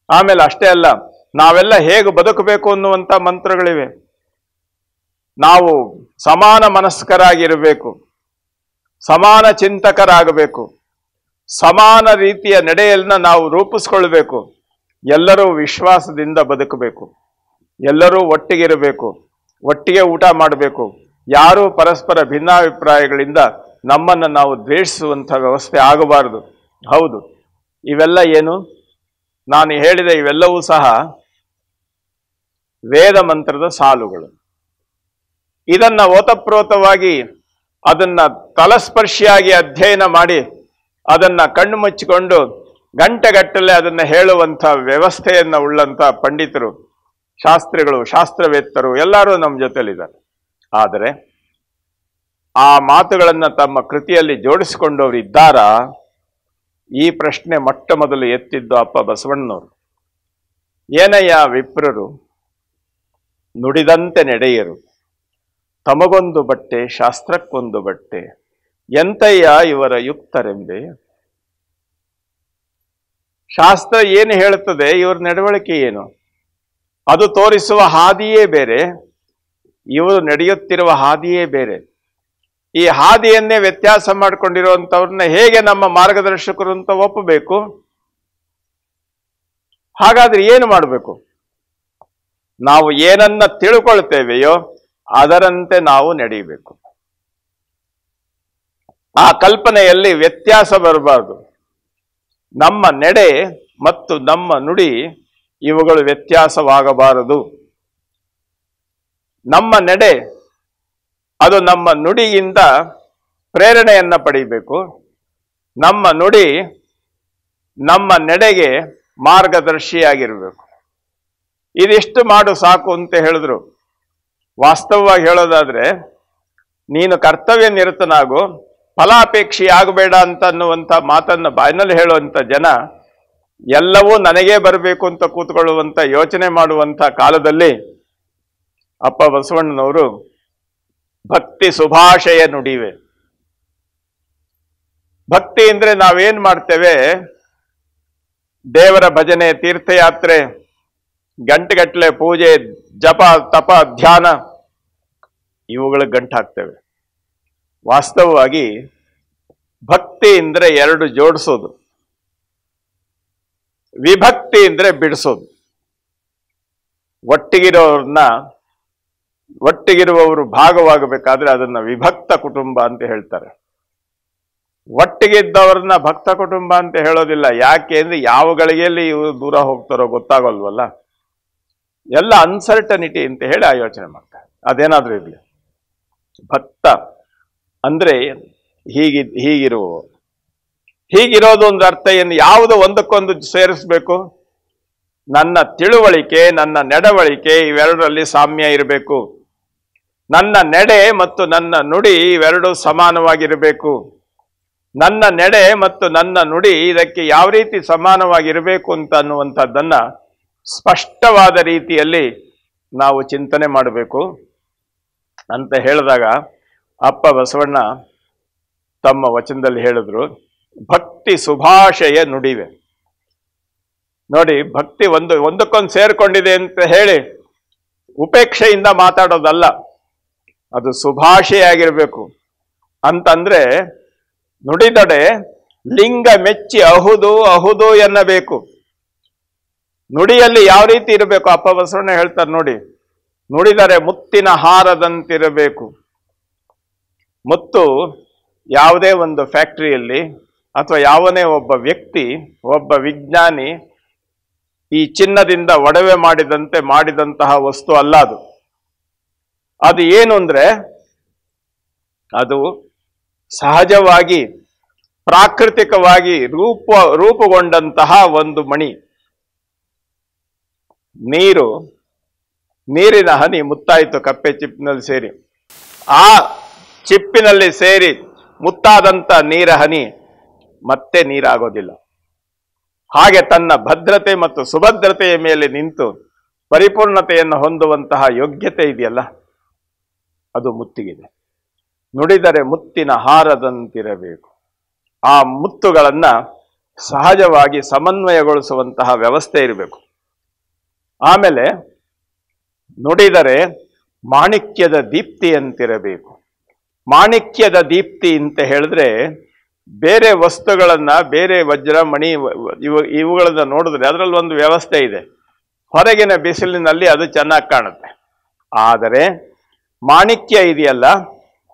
ಆಮೇಲೆ ಅಷ್ಟೇ ಅಲ್ಲ, ನಾವೆಲ್ಲ ಹೇಗೆ ಬದುಕಬೇಕು ಅನ್ನುವಂಥ ಮಂತ್ರಗಳಿವೆ. ನಾವು ಸಮಾನ ಮನಸ್ಕರಾಗಿರಬೇಕು, ಸಮಾನ ಚಿಂತಕರಾಗಬೇಕು, ಸಮಾನ ರೀತಿಯ ನಡೆಯನ್ನ ನಾವು ರೂಪಿಸ್ಕೊಳ್ಬೇಕು, ಎಲ್ಲರೂ ವಿಶ್ವಾಸದಿಂದ ಬದುಕಬೇಕು, ಎಲ್ಲರೂ ಒಟ್ಟಿಗಿರಬೇಕು, ಒಟ್ಟಿಗೆ ಊಟ ಮಾಡಬೇಕು, ಯಾರೂ ಪರಸ್ಪರ ಭಿನ್ನಾಭಿಪ್ರಾಯಗಳಿಂದ ನಮ್ಮನ್ನು ನಾವು ದ್ವೇಷಿಸುವಂಥ ವ್ಯವಸ್ಥೆ ಆಗಬಾರದು. ಹೌದು, ಇವೆಲ್ಲ ಏನು ನಾನು ಹೇಳಿದ ಇವೆಲ್ಲವೂ ಸಹ ವೇದ ಮಂತ್ರದ ಸಾಲುಗಳು. ಇದನ್ನ ಓತಪ್ರೋತವಾಗಿ ಅದನ್ನ ತಲಸ್ಪರ್ಶಿಯಾಗಿ ಅಧ್ಯಯನ ಮಾಡಿ ಅದನ್ನ ಕಣ್ಣು ಮುಚ್ಚಿಕೊಂಡು ಗಂಟೆಗಟ್ಟಲೆ ಅದನ್ನ ಹೇಳುವಂಥ ವ್ಯವಸ್ಥೆಯನ್ನ ಉಳ್ಳಂಥ ಪಂಡಿತರು, ಶಾಸ್ತ್ರಿಗಳು, ಶಾಸ್ತ್ರವೇತ್ತರು ಎಲ್ಲರೂ ನಮ್ಮ ಜೊತೆಲಿದ್ದಾರೆ. ಆದರೆ ಆ ಮಾತುಗಳನ್ನು ತಮ್ಮ ಕೃತಿಯಲ್ಲಿ ಜೋಡಿಸಿಕೊಂಡವರು ಇದ್ದಾರಾ? ಈ ಪ್ರಶ್ನೆ ಮೊಟ್ಟ ಮೊದಲು ಎತ್ತಿದ್ದು ಅಪ್ಪ ಬಸವಣ್ಣನವರು. ಏನಯ್ಯ ವಿಪ್ರರು ನುಡಿದಂತೆ ನಡೆಯರು, ತಮಗೊಂದು ಬಟ್ಟೆ ಶಾಸ್ತ್ರಕ್ಕೊಂದು ಬಟ್ಟೆ, ಎಂತಯ್ಯ ಇವರ ಯುಕ್ತರೆಂಬೆ. ಶಾಸ್ತ್ರ ಏನು ಹೇಳುತ್ತದೆ, ಇವರ ನಡವಳಿಕೆ ಏನು, ಅದು ತೋರಿಸುವ ಹಾದಿಯೇ ಬೇರೆ, ಇವರು ನಡೆಯುತ್ತಿರುವ ಹಾದಿಯೇ ಬೇರೆ. ಈ ಹಾದಿಯನ್ನೇ ವ್ಯತ್ಯಾಸ ಮಾಡಿಕೊಂಡಿರುವಂಥವ್ರನ್ನ ಹೇಗೆ ನಮ್ಮ ಮಾರ್ಗದರ್ಶಕರು ಅಂತ ಒಪ್ಪಬೇಕು? ಹಾಗಾದ್ರೆ ಏನು ಮಾಡಬೇಕು? ನಾವು ಏನನ್ನ ತಿಳ್ಕೊಳ್ತೇವೆಯೋ ಅದರಂತೆ ನಾವು ನಡೆಯಬೇಕು. ಆ ಕಲ್ಪನೆಯಲ್ಲಿ ವ್ಯತ್ಯಾಸ ಬರಬಾರದು. ನಮ್ಮ ನಡೆ ಮತ್ತು ನಮ್ಮ ನುಡಿ ಇವುಗಳು ವ್ಯತ್ಯಾಸವಾಗಬಾರದು. ನಮ್ಮ ನಡೆ ಅದು ನಮ್ಮ ನುಡಿಯಿಂದ ಪ್ರೇರಣೆಯನ್ನ ಪಡೆಯಬೇಕು, ನಮ್ಮ ನುಡಿ ನಮ್ಮ ನಡೆಗೆ ಮಾರ್ಗದರ್ಶಿಯಾಗಿರಬೇಕು. ಇದಿಷ್ಟು ಮಾಡು ಸಾಕು ಅಂತ ಹೇಳಿದ್ರು. ವಾಸ್ತವವಾಗಿ ಹೇಳೋದಾದ್ರೆ, ನೀನು ಕರ್ತವ್ಯ ನಿರತನಾಗು, ಫಲಾಪೇಕ್ಷಿ ಆಗಬೇಡ ಅಂತ ಅನ್ನುವಂಥ ಮಾತನ್ನ ಬಾಯಿನಲ್ಲಿ ಹೇಳುವಂಥ ಜನ ಎಲ್ಲವೂ ನನಗೇ ಬರಬೇಕು ಅಂತ ಕೂತ್ಕೊಳ್ಳುವಂಥ ಯೋಚನೆ ಮಾಡುವಂಥ ಕಾಲದಲ್ಲಿ ಅಪ್ಪ ಬಸವಣ್ಣನವರು ಭಕ್ತಿ ಸುಭಾಷೆಯ ನುಡಿವೆ. ಭಕ್ತಿ ಅಂದ್ರೆ ನಾವೇನ್ ಮಾಡ್ತೇವೆ, ದೇವರ ಭಜನೆ, ತೀರ್ಥಯಾತ್ರೆ, ಗಂಟೆಗಟ್ಟಲೆ ಪೂಜೆ, ಜಪ, ತಪ, ಧ್ಯಾನ ಇವುಗಳಿಗೆ ಗಂಟು ಹಾಕ್ತೇವೆ. ವಾಸ್ತವವಾಗಿ ಭಕ್ತಿ ಅಂದ್ರೆ ಎರಡು ಜೋಡಿಸೋದು, ವಿಭಕ್ತಿ ಅಂದ್ರೆ ಬಿಡಿಸೋದು. ಒಟ್ಟಿಗಿರುವವರು ಭಾಗವಾಗಬೇಕಾದ್ರೆ ಅದನ್ನ ವಿಭಕ್ತ ಕುಟುಂಬ ಅಂತ ಹೇಳ್ತಾರೆ. ಒಟ್ಟಿಗಿದ್ದವ್ರನ್ನ ಭಕ್ತ ಕುಟುಂಬ ಅಂತ ಹೇಳೋದಿಲ್ಲ. ಯಾಕೆ ಅಂದ್ರೆ ಯಾವ ಗಳಿಗೆಯಲ್ಲಿ ಇವರು ದೂರ ಹೋಗ್ತಾರೋ ಗೊತ್ತಾಗಲ್ವಲ್ಲ. ಎಲ್ಲ ಅನ್ಸರ್ಟನಿಟಿ ಅಂತ ಹೇಳಿ ಆ ಯೋಚನೆ ಮಾಡ್ತಾರೆ. ಅದೇನಾದ್ರೂ ಇರಲಿ, ಭಕ್ತ ಅಂದ್ರೆ ಹೀಗಿರೋದು ಒಂದು ಅರ್ಥ ಏನು? ಯಾವುದು ಒಂದಕ್ಕೊಂದು ಸೇರಿಸ್ಬೇಕು? ನನ್ನ ತಿಳುವಳಿಕೆ, ನನ್ನ ನಡವಳಿಕೆ ಇವೆರಡರಲ್ಲಿ ಸಾಮ್ಯ ಇರಬೇಕು. ನನ್ನ ನಡೆ ಮತ್ತು ನನ್ನ ನುಡಿ ಇವೆರಡು ಸಮಾನವಾಗಿರಬೇಕು. ನನ್ನ ನಡೆ ಮತ್ತು ನನ್ನ ನುಡಿ ಇದಕ್ಕೆ ಯಾವ ರೀತಿ ಸಮಾನವಾಗಿರಬೇಕು ಅಂತ ಅನ್ನುವಂಥದ್ದನ್ನ ಸ್ಪಷ್ಟವಾದ ರೀತಿಯಲ್ಲಿ ನಾವು ಚಿಂತನೆ ಮಾಡಬೇಕು ಅಂತ ಹೇಳಿದಾಗ ಅಪ್ಪ ಬಸವಣ್ಣ ತಮ್ಮ ವಚನದಲ್ಲಿ ಹೇಳಿದ್ರು, ಭಕ್ತಿ ಸುಭಾಷೆಯ ನುಡಿವೆ. ನೋಡಿ, ಭಕ್ತಿ ಒಂದಕ್ಕೊಂದು ಸೇರ್ಕೊಂಡಿದೆ ಅಂತ ಹೇಳಿ ಉಪೇಕ್ಷೆಯಿಂದ ಮಾತಾಡೋದಲ್ಲ. ಅದು ಸುಭಾಷೆಯಾಗಿರ್ಬೇಕು. ಅಂತಂದ್ರೆ ನುಡಿದೊಡೆ ಲಿಂಗ ಮೆಚ್ಚಿ ಅಹುದು ಅಹುದು ಎನ್ನಬೇಕು. ನುಡಿಯಲ್ಲಿ ಯಾವ ರೀತಿ ಇರಬೇಕು? ಅಪ್ಪ ಬಸವಣ್ಣ ಹೇಳ್ತಾರೆ ನೋಡಿ, ನುಡಿದರೆ ಮುತ್ತಿನ ಹಾರದಂತಿರಬೇಕು. ಮುತ್ತು ಯಾವುದೇ ಒಂದು ಫ್ಯಾಕ್ಟರಿಯಲ್ಲಿ ಅಥವಾ ಯಾವನೇ ಒಬ್ಬ ವ್ಯಕ್ತಿ, ಒಬ್ಬ ವಿಜ್ಞಾನಿ ಈ ಚಿನ್ನದಿಂದ ಒಡವೆ ಮಾಡಿದಂತಹ ವಸ್ತು ಅಲ್ಲ ಅದು. ಅದು ಏನು ಅಂದ್ರೆ ಅದು ಸಹಜವಾಗಿ ಪ್ರಾಕೃತಿಕವಾಗಿ ರೂಪುಗೊಂಡಂತಹ ಒಂದು ಮಣಿ. ನೀರಿನ ಹನಿ ಮುತ್ತಾಯಿತು ಕಪ್ಪೆ ಚಿಪ್ಪಿನಲ್ಲಿ ಸೇರಿ, ಆ ಚಿಪ್ಪಿನಲ್ಲಿ ಸೇರಿ ಮುತ್ತಾದಂತ ನೀರ ಹನಿ ಮತ್ತೆ ನೀರಾಗೋದಿಲ್ಲ. ಹಾಗೆ ತನ್ನ ಭದ್ರತೆ ಮತ್ತು ಸುಭದ್ರತೆಯ ಮೇಲೆ ನಿಂತು ಪರಿಪೂರ್ಣತೆಯನ್ನು ಹೊಂದುವಂತಹ ಯೋಗ್ಯತೆ ಇದೆಯಲ್ಲ, ಅದು ಮುತ್ತಿಗಿದೆ. ನುಡಿದರೆ ಮುತ್ತಿನ ಹಾರದಂತಿರಬೇಕು. ಆ ಮುತ್ತುಗಳನ್ನ ಸಹಜವಾಗಿ ಸಮನ್ವಯಗೊಳಿಸುವಂತಹ ವ್ಯವಸ್ಥೆ ಇರಬೇಕು. ಆಮೇಲೆ ನುಡಿದರೆ ಮಾಣಿಕ್ಯದ ದೀಪ್ತಿಯಂತಿರಬೇಕು. ಮಾಣಿಕ್ಯದ ದೀಪ್ತಿ ಅಂತ ಹೇಳಿದ್ರೆ ಬೇರೆ ವಸ್ತುಗಳನ್ನ, ಬೇರೆ ವಜ್ರ ಮಣಿ ಇವುಗಳನ್ನ ನೋಡಿದ್ರೆ ಅದರಲ್ಲಿ ಒಂದು ವ್ಯವಸ್ಥೆ ಇದೆ. ಹೊರಗಿನ ಬಿಸಿಲಿನಲ್ಲಿ ಅದು ಚೆನ್ನಾಗಿ ಕಾಣುತ್ತೆ. ಆದರೆ ಮಾಣಿಕ್ಯ ಇದೆಯಲ್ಲ,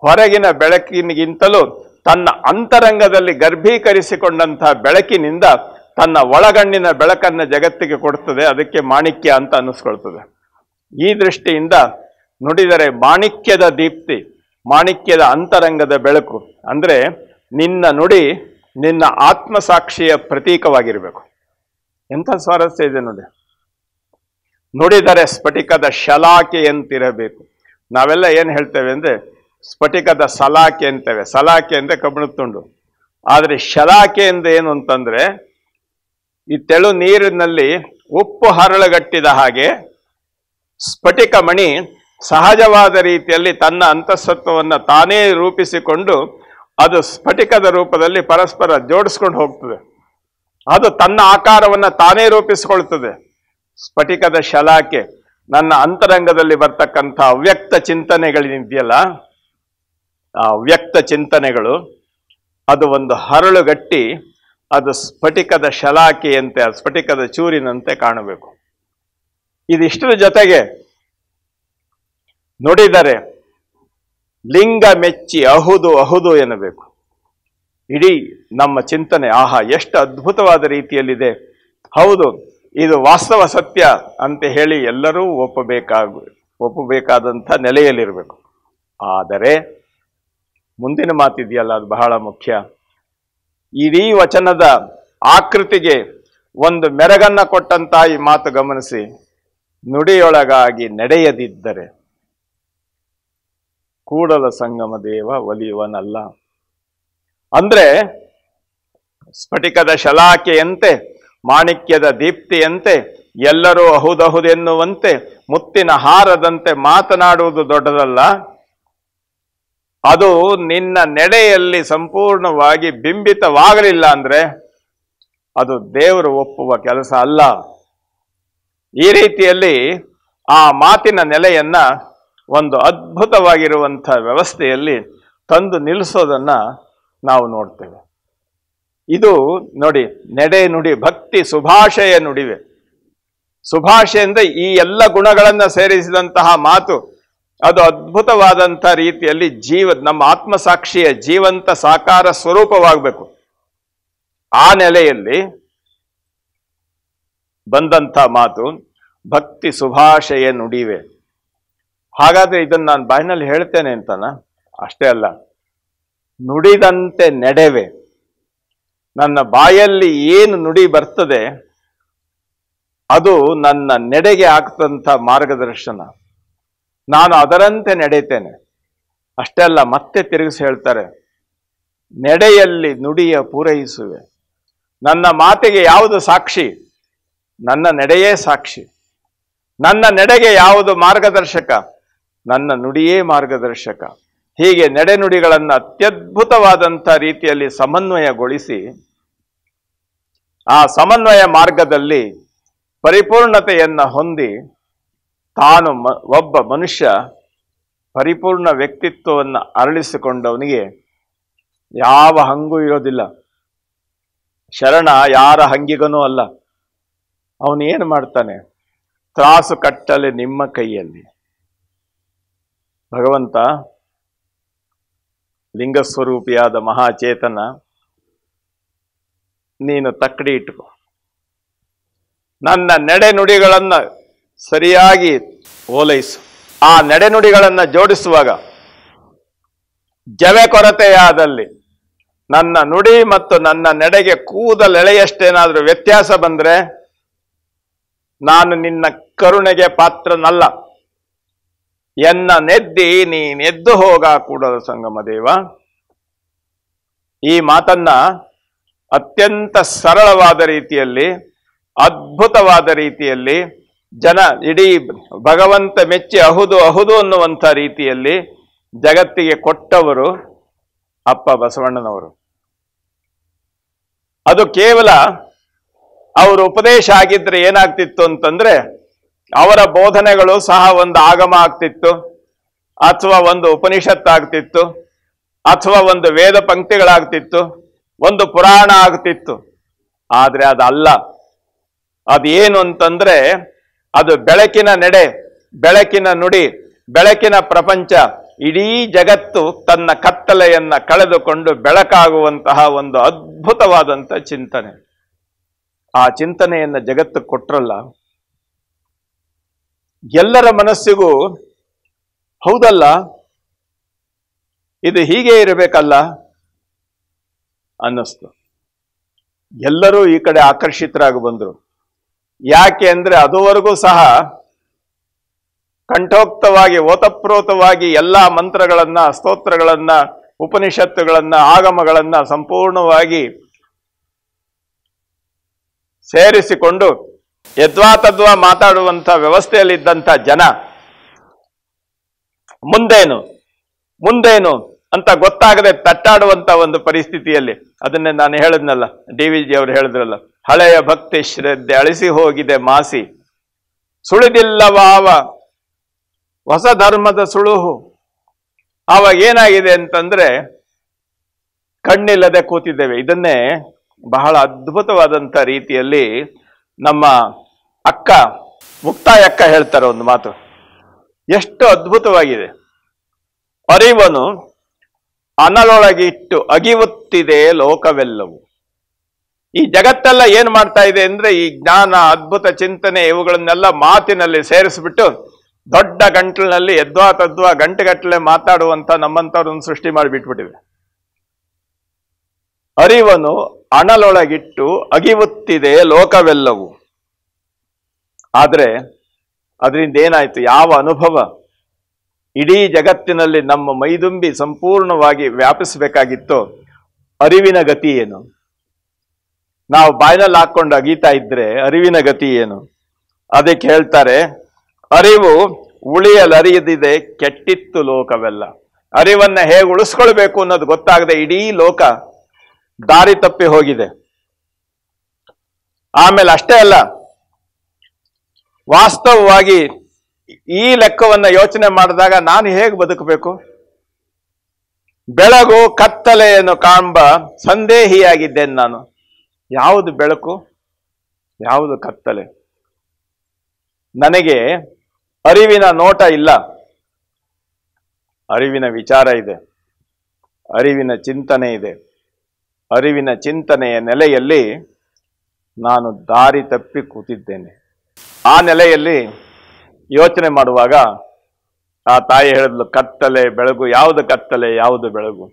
ಹೊರಗಿನ ಬೆಳಕಿನಿಗಿಂತಲೂ ತನ್ನ ಅಂತರಂಗದಲ್ಲಿ ಗರ್ಭೀಕರಿಸಿಕೊಂಡಂತಹ ಬೆಳಕಿನಿಂದ ತನ್ನ ಒಳಗಣ್ಣಿನ ಬೆಳಕನ್ನ ಜಗತ್ತಿಗೆ ಕೊಡ್ತದೆ. ಅದಕ್ಕೆ ಮಾಣಿಕ್ಯ ಅಂತ ಅನ್ನಿಸ್ಕೊಳ್ತದೆ. ಈ ದೃಷ್ಟಿಯಿಂದ ನುಡಿದರೆ ಮಾಣಿಕ್ಯದ ದೀಪ್ತಿ, ಮಾಣಿಕ್ಯದ ಅಂತರಂಗದ ಬೆಳಕು. ಅಂದ್ರೆ ನಿನ್ನ ನುಡಿ ನಿನ್ನ ಆತ್ಮಸಾಕ್ಷಿಯ ಪ್ರತೀಕವಾಗಿರ್ಬೇಕು. ಎಂಥ ಸ್ವಾರಸ್ಯ ಇದೆ ನೋಡಿ. ನುಡಿದರೆ ಸ್ಫಟಿಕದ ಶಲಾಕೆಯಂತಿರಬೇಕು. ನಾವೆಲ್ಲ ಏನ್ ಹೇಳ್ತೇವೆ ಅಂದ್ರೆ ಸ್ಫಟಿಕದ ಸಲಾಕೆ ಅಂತೇವೆ. ಸಲಾಕೆ ಅಂದ್ರೆ ಕಬ್ಬಿಣದ ತುಂಡು. ಆದ್ರೆ ಶಲಾಕೆ ಅಂದ್ರೆ ಏನು ಅಂತಂದ್ರೆ ಈ ತೆಳು ನೀರಿನಲ್ಲಿ ಉಪ್ಪು ಹರಳುಗಟ್ಟಿದ ಹಾಗೆ ಸ್ಫಟಿಕ ಮಣಿ ಸಹಜವಾದ ರೀತಿಯಲ್ಲಿ ತನ್ನ ಅಂತಃಸತ್ವವನ್ನು ತಾನೇ ರೂಪಿಸಿಕೊಂಡು ಅದು ಸ್ಫಟಿಕದ ರೂಪದಲ್ಲಿ ಪರಸ್ಪರ ಜೋಡಿಸ್ಕೊಂಡು ಹೋಗ್ತದೆ. ಅದು ತನ್ನ ಆಕಾರವನ್ನು ತಾನೇ ರೂಪಿಸಿಕೊಳ್ತದೆ. ಸ್ಫಟಿಕದ ಶಲಾಕೆ ನನ್ನ ಅಂತರಂಗದಲ್ಲಿ ಬರ್ತಕ್ಕಂಥ ಅವ್ಯಕ್ತ ಚಿಂತನೆಗಳಿದೆಯಲ್ಲ, ಆ ಅವ್ಯಕ್ತ ಚಿಂತನೆಗಳು ಅದು ಒಂದು ಹರಳುಗಟ್ಟಿ ಅದು ಸ್ಫಟಿಕದ ಶಲಾಕೆಯಂತೆ, ಸ್ಫಟಿಕದ ಚೂರಿನಂತೆ ಕಾಣಬೇಕು. ಇದಿಷ್ಟರ ಜೊತೆಗೆ ನುಡಿದರೆ ಲಿಂಗ ಮೆಚ್ಚಿ ಅಹುದು ಅಹುದು ಎನ್ನಬೇಕು. ಇಡೀ ನಮ್ಮ ಚಿಂತನೆ ಆಹಾ ಎಷ್ಟು ಅದ್ಭುತವಾದ ರೀತಿಯಲ್ಲಿದೆ, ಹೌದು ಇದು ವಾಸ್ತವ ಸತ್ಯ ಅಂತ ಹೇಳಿ ಎಲ್ಲರೂ ಒಪ್ಪಬೇಕಾದಂಥ ನೆಲೆಯಲ್ಲಿರಬೇಕು. ಆದರೆ ಮುಂದಿನ ಮಾತಿದೆಯಲ್ಲ, ಅದು ಬಹಳ ಮುಖ್ಯ. ಇಡೀ ವಚನದ ಆಕೃತಿಗೆ ಒಂದು ಮೆರಗನ್ನ ಕೊಟ್ಟಂತ ಈ ಮಾತು ಗಮನಿಸಿ. ನುಡಿಯೊಳಗಾಗಿ ನಡೆಯದಿದ್ದರೆ ಕೂಡಲ ಸಂಗಮ ದೇವ ಒಲಿಯುವನಲ್ಲ. ಅಂದ್ರೆ ಸ್ಫಟಿಕದ ಶಲಾಕೆಯಂತೆ, ಮಾಣಿಕ್ಯದ ದೀಪ್ತಿಯಂತೆ, ಎಲ್ಲರೂ ಅಹುದಹುದೆನ್ನುವಂತೆ, ಮುತ್ತಿನ ಹಾರದಂತೆ ಮಾತನಾಡುವುದು ದೊಡ್ಡದಲ್ಲ. ಅದು ನಿನ್ನ ನಡೆಯಲ್ಲಿ ಸಂಪೂರ್ಣವಾಗಿ ಬಿಂಬಿತವಾಗಲಿಲ್ಲ ಅಂದ್ರೆ ಅದು ದೇವರು ಒಪ್ಪುವ ಕೆಲಸ ಅಲ್ಲ. ಈ ರೀತಿಯಲ್ಲಿ ಆ ಮಾತಿನ ನೆಲೆಯನ್ನ ಒಂದು ಅದ್ಭುತವಾಗಿರುವಂಥ ವ್ಯವಸ್ಥೆಯಲ್ಲಿ ತಂದು ನಿಲ್ಲಿಸೋದನ್ನ ನಾವು ನೋಡ್ತೇವೆ. ಇದು ನೋಡಿ, ನಡೆ ನುಡಿ ಭಕ್ತಿ ಸುಭಾಷೆಯ ನುಡಿವೆ. ಸುಭಾಷೆ ಅಂದ್ರೆ ಈ ಎಲ್ಲ ಗುಣಗಳನ್ನ ಸೇರಿಸಿದಂತಹ ಮಾತು. ಅದು ಅದ್ಭುತವಾದಂಥ ರೀತಿಯಲ್ಲಿ ನಮ್ಮ ಆತ್ಮಸಾಕ್ಷಿಯ ಜೀವಂತ ಸಾಕಾರ ಸ್ವರೂಪವಾಗಬೇಕು. ಆ ನೆಲೆಯಲ್ಲಿ ಬಂದಂಥ ಮಾತು ಭಕ್ತಿ ಸುಭಾಷೆಯ ನುಡಿವೆ. ಹಾಗಾದ್ರೆ ಇದನ್ನು ನಾನು ಬಾಯಿನಲ್ಲಿ ಹೇಳ್ತೇನೆ ಅಂತನ ಅಷ್ಟೇ ಅಲ್ಲ, ನುಡಿದಂತೆ ನಡೆವೆ. ನನ್ನ ಬಾಯಲ್ಲಿ ಏನು ನುಡಿ ಬರ್ತದೆ ಅದು ನನ್ನ ನಡೆಗೆ ಆಗ್ತಂಥ ಮಾರ್ಗದರ್ಶನ. ನಾನು ಅದರಂತೆ ನಡೆಯುತ್ತೇನೆ. ಅಷ್ಟೇ ಅಲ್ಲ, ಮತ್ತೆ ತಿರುಗಿಸಿ ಹೇಳ್ತಾರೆ, ನಡೆಯಲ್ಲಿ ನುಡಿಯ ಪೂರೈಸುವೆ. ನನ್ನ ಮಾತಿಗೆ ಯಾವುದು ಸಾಕ್ಷಿ? ನನ್ನ ನಡೆಯೇ ಸಾಕ್ಷಿ. ನನ್ನ ನಡೆಗೆ ಯಾವುದು ಮಾರ್ಗದರ್ಶಕ? ನನ್ನ ನುಡಿಯೇ ಮಾರ್ಗದರ್ಶಕ. ಹೀಗೆ ನಡೆನುಡಿಗಳನ್ನು ಅತ್ಯದ್ಭುತವಾದಂಥ ರೀತಿಯಲ್ಲಿ ಸಮನ್ವಯಗೊಳಿಸಿ ಆ ಸಮನ್ವಯ ಮಾರ್ಗದಲ್ಲಿ ಪರಿಪೂರ್ಣತೆಯನ್ನು ಹೊಂದಿ ತಾನು ಒಬ್ಬ ಮನುಷ್ಯ ಪರಿಪೂರ್ಣ ವ್ಯಕ್ತಿತ್ವವನ್ನು ಅರಳಿಸಿಕೊಂಡವನಿಗೆ ಯಾವ ಹಂಗೂ ಇರೋದಿಲ್ಲ. ಶರಣ ಯಾರ ಹಂಗಿಗನೂ ಅಲ್ಲ. ಅವನು ಏನು ಮಾಡ್ತಾನೆ? ತ್ರಾಸು ಕಟ್ಟಲೆ ನಿಮ್ಮ ಕೈಯಲ್ಲಿ. ಭಗವಂತ ಲಿಂಗಸ್ವರೂಪಿಯಾದ ಮಹಾಚೇತನ, ನೀನು ತಕ್ಕಡಿ ಇಟ್ಟುಕೋ. ನನ್ನ ನಡೆನುಡಿಗಳನ್ನು ಸರಿಯಾಗಿ ಓಲೈಸು. ಆ ನಡೆನುಡಿಗಳನ್ನು ಜೋಡಿಸುವಾಗ ಜವೆ ಕೊರತೆಯಾದಲ್ಲಿ ನನ್ನ ನುಡಿ ಮತ್ತು ನನ್ನ ನಡೆಗೆ ಕೂದಲೆಳೆಯಷ್ಟೇನಾದರೂ ವ್ಯತ್ಯಾಸ ಬಂದ್ರೆ ನಾನು ನಿನ್ನ ಕರುಣೆಗೆ ಪಾತ್ರನಲ್ಲ. ಎನ್ನ ನೆದ್ದಿ ನೀನೆದ್ದು ಹೋಗ ಕೂಡಲ ಸಂಗಮ ದೇವ. ಈ ಮಾತನ್ನ ಅತ್ಯಂತ ಸರಳವಾದ ರೀತಿಯಲ್ಲಿ, ಅದ್ಭುತವಾದ ರೀತಿಯಲ್ಲಿ, ಜನ ಇಡೀ ಭಗವಂತ ಮೆಚ್ಚಿ ಅಹುದು ಅಹುದು ಅನ್ನುವಂಥ ರೀತಿಯಲ್ಲಿ ಜಗತ್ತಿಗೆ ಕೊಟ್ಟವರು ಅಪ್ಪ ಬಸವಣ್ಣನವರು. ಅದು ಕೇವಲ ಅವರ ಉಪದೇಶ ಆಗಿದ್ರೆ ಏನಾಗ್ತಿತ್ತು ಅಂತಂದ್ರೆ, ಅವರ ಬೋಧನೆಗಳು ಸಹ ಒಂದು ಆಗಮ ಆಗ್ತಿತ್ತು, ಅಥವಾ ಒಂದು ಉಪನಿಷತ್ ಆಗ್ತಿತ್ತು, ಅಥವಾ ಒಂದು ವೇದ ಪಂಕ್ತಿಗಳಾಗ್ತಿತ್ತು, ಒಂದು ಪುರಾಣ ಆಗ್ತಿತ್ತು. ಆದ್ರೆ ಅದಲ್ಲ. ಅದೇನು ಅಂತಂದ್ರೆ, ಅದು ಬೆಳಕಿನ ನಡೆ, ಬೆಳಕಿನ ನುಡಿ, ಬೆಳಕಿನ ಪ್ರಪಂಚ. ಇಡೀ ಜಗತ್ತು ತನ್ನ ಕತ್ತಲೆಯನ್ನ ಕಳೆದುಕೊಂಡು ಬೆಳಕಾಗುವಂತಹ ಒಂದು ಅದ್ಭುತವಾದಂಥ ಚಿಂತನೆ. ಆ ಚಿಂತನೆಯನ್ನ ಜಗತ್ತು ಕೊಟ್ರಲ್ಲ, ಎಲ್ಲರ ಮನಸ್ಸಿಗೂ ಹೌದಲ್ಲ, ಇದು ಹೀಗೆ ಇರಬೇಕಲ್ಲ ಅನ್ನಿಸ್ತು. ಎಲ್ಲರೂ ಈ ಕಡೆ ಆಕರ್ಷಿತರಾಗಿ ಬಂದರು. ಯಾಕೆ ಅಂದ್ರೆ ಅದುವರೆಗೂ ಸಹ ಕಂಠೋಕ್ತವಾಗಿ ಓತಪ್ರೋತವಾಗಿ ಎಲ್ಲ ಮಂತ್ರಗಳನ್ನ, ಸ್ತೋತ್ರಗಳನ್ನ, ಉಪನಿಷತ್ತುಗಳನ್ನ, ಆಗಮಗಳನ್ನ ಸಂಪೂರ್ಣವಾಗಿ ಸೇರಿಸಿಕೊಂಡು ಯದ್ವಾ ತದ್ವಾ ಮಾತಾಡುವಂಥ ವ್ಯವಸ್ಥೆಯಲ್ಲಿದ್ದಂಥ ಜನ ಮುಂದೇನು ಅಂತ ಗೊತ್ತಾಗದೆ ತಟ್ಟಾಡುವಂತ ಒಂದು ಪರಿಸ್ಥಿತಿಯಲ್ಲಿ, ಅದನ್ನೇ ನಾನು ಹೇಳಿದ್ನಲ್ಲ, DVG ಅವರು ಹೇಳಿದ್ರಲ್ಲ, ಹಳೆಯ ಭಕ್ತಿ ಶ್ರದ್ಧೆ ಅಳಿಸಿ ಹೋಗಿದೆ ಮಾಸಿ, ಸುಳಿದಿಲ್ಲವಾವ ಹೊಸ ಧರ್ಮದ ಸುಳುಹು. ಆವಾಗ ಏನಾಗಿದೆ ಅಂತಂದ್ರೆ, ಕಣ್ಣಿಲ್ಲದೆ ಕೂತಿದ್ದೇವೆ. ಇದನ್ನೇ ಬಹಳ ಅದ್ಭುತವಾದಂಥ ರೀತಿಯಲ್ಲಿ ನಮ್ಮ ಅಕ್ಕ ಮುಕ್ತಾಯ ಅಕ್ಕ ಹೇಳ್ತಾರೆ ಒಂದು ಮಾತು, ಎಷ್ಟು ಅದ್ಭುತವಾಗಿದೆ. ಅರಿವನು ಅನಲೊಳಗಿಟ್ಟು ಅಗಿವುತ್ತಿದೆ ಲೋಕವೆಲ್ಲವೂ. ಈ ಜಗತ್ತೆಲ್ಲ ಏನ್ ಮಾಡ್ತಾ ಇದೆ ಅಂದ್ರೆ, ಈ ಜ್ಞಾನ, ಅದ್ಭುತ ಚಿಂತನೆ ಇವುಗಳನ್ನೆಲ್ಲ ಮಾತಿನಲ್ಲಿ ಸೇರಿಸ್ಬಿಟ್ಟು ದೊಡ್ಡ ಗಂಟಲಿನಲ್ಲಿ ಯದ್ವಾ ತದ್ವಾ ಗಂಟೆಗಟ್ಟಲೆ ಮಾತಾಡುವಂತ ನಮ್ಮಂತವ್ರನ್ನ ಸೃಷ್ಟಿ ಮಾಡಿಬಿಟ್ಬಿಟ್ಟಿವೆ. ಅರಿವನು ಅಣಲೊಳಗಿಟ್ಟು ಅಗಿವುತ್ತಿದೆ ಲೋಕವೆಲ್ಲವೂ. ಆದ್ರೆ ಅದರಿಂದ ಏನಾಯ್ತು? ಯಾವ ಅನುಭವ? ಇಡೀ ಜಗತ್ತಿನಲ್ಲಿ ನಮ್ಮ ಮೈದುಂಬಿ ಸಂಪೂರ್ಣವಾಗಿ ವ್ಯಾಪಿಸಬೇಕಾಗಿತ್ತು. ಅರಿವಿನ ಗತಿ ಏನು? ನಾವು ಬಾಯಿನಲ್ಲಿ ಹಾಕೊಂಡು ಅಗೀತಾ ಇದ್ರೆ ಅರಿವಿನ ಗತಿ ಏನು? ಅದಕ್ಕೆ ಹೇಳ್ತಾರೆ, ಅರಿವು ಉಳಿಯಲರಿಯದಿದೆ ಕೆಟ್ಟಿತ್ತು ಲೋಕವೆಲ್ಲ. ಅರಿವನ್ನ ಹೇಗೆ ಉಳಿಸ್ಕೊಳ್ಬೇಕು ಅನ್ನೋದು ಗೊತ್ತಾಗದೆ ಇಡೀ ಲೋಕ ದಾರಿ ತಪ್ಪಿ ಹೋಗಿದೆ. ಆಮೇಲೆ ಅಷ್ಟೇ ಅಲ್ಲ, ವಾಸ್ತವವಾಗಿ ಈ ಲೆಕ್ಕವನ್ನ ಯೋಚನೆ ಮಾಡಿದಾಗ ನಾನು ಹೇಗೆ ಬದುಕಬೇಕು? ಬೆಳಗು ಕತ್ತಲೆಯನ್ನು ಕಾಂಬ ಸಂದೇಹಿಯಾಗಿದ್ದೇನೆ ನಾನು. ಯಾವುದು ಬೆಳಕು, ಯಾವುದು ಕತ್ತಲೆ? ನನಗೆ ಅರಿವಿನ ನೋಟ ಇಲ್ಲ, ಅರಿವಿನ ವಿಚಾರ ಇದೆ, ಅರಿವಿನ ಚಿಂತನೆ ಇದೆ. ಅರಿವಿನ ಚಿಂತನೆಯ ನೆಲೆಯಲ್ಲಿ ನಾನು ದಾರಿ ತಪ್ಪಿ ಕೂತಿದ್ದೇನೆ. ಆ ನೆಲೆಯಲ್ಲಿ ಯೋಚನೆ ಮಾಡುವಾಗ ಆ ತಾಯಿ ಹೇಳಿದ್ಲು, ಕತ್ತಲೆ ಬೆಳಗು, ಯಾವುದು ಕತ್ತಲೆ ಯಾವುದು ಬೆಳಗು?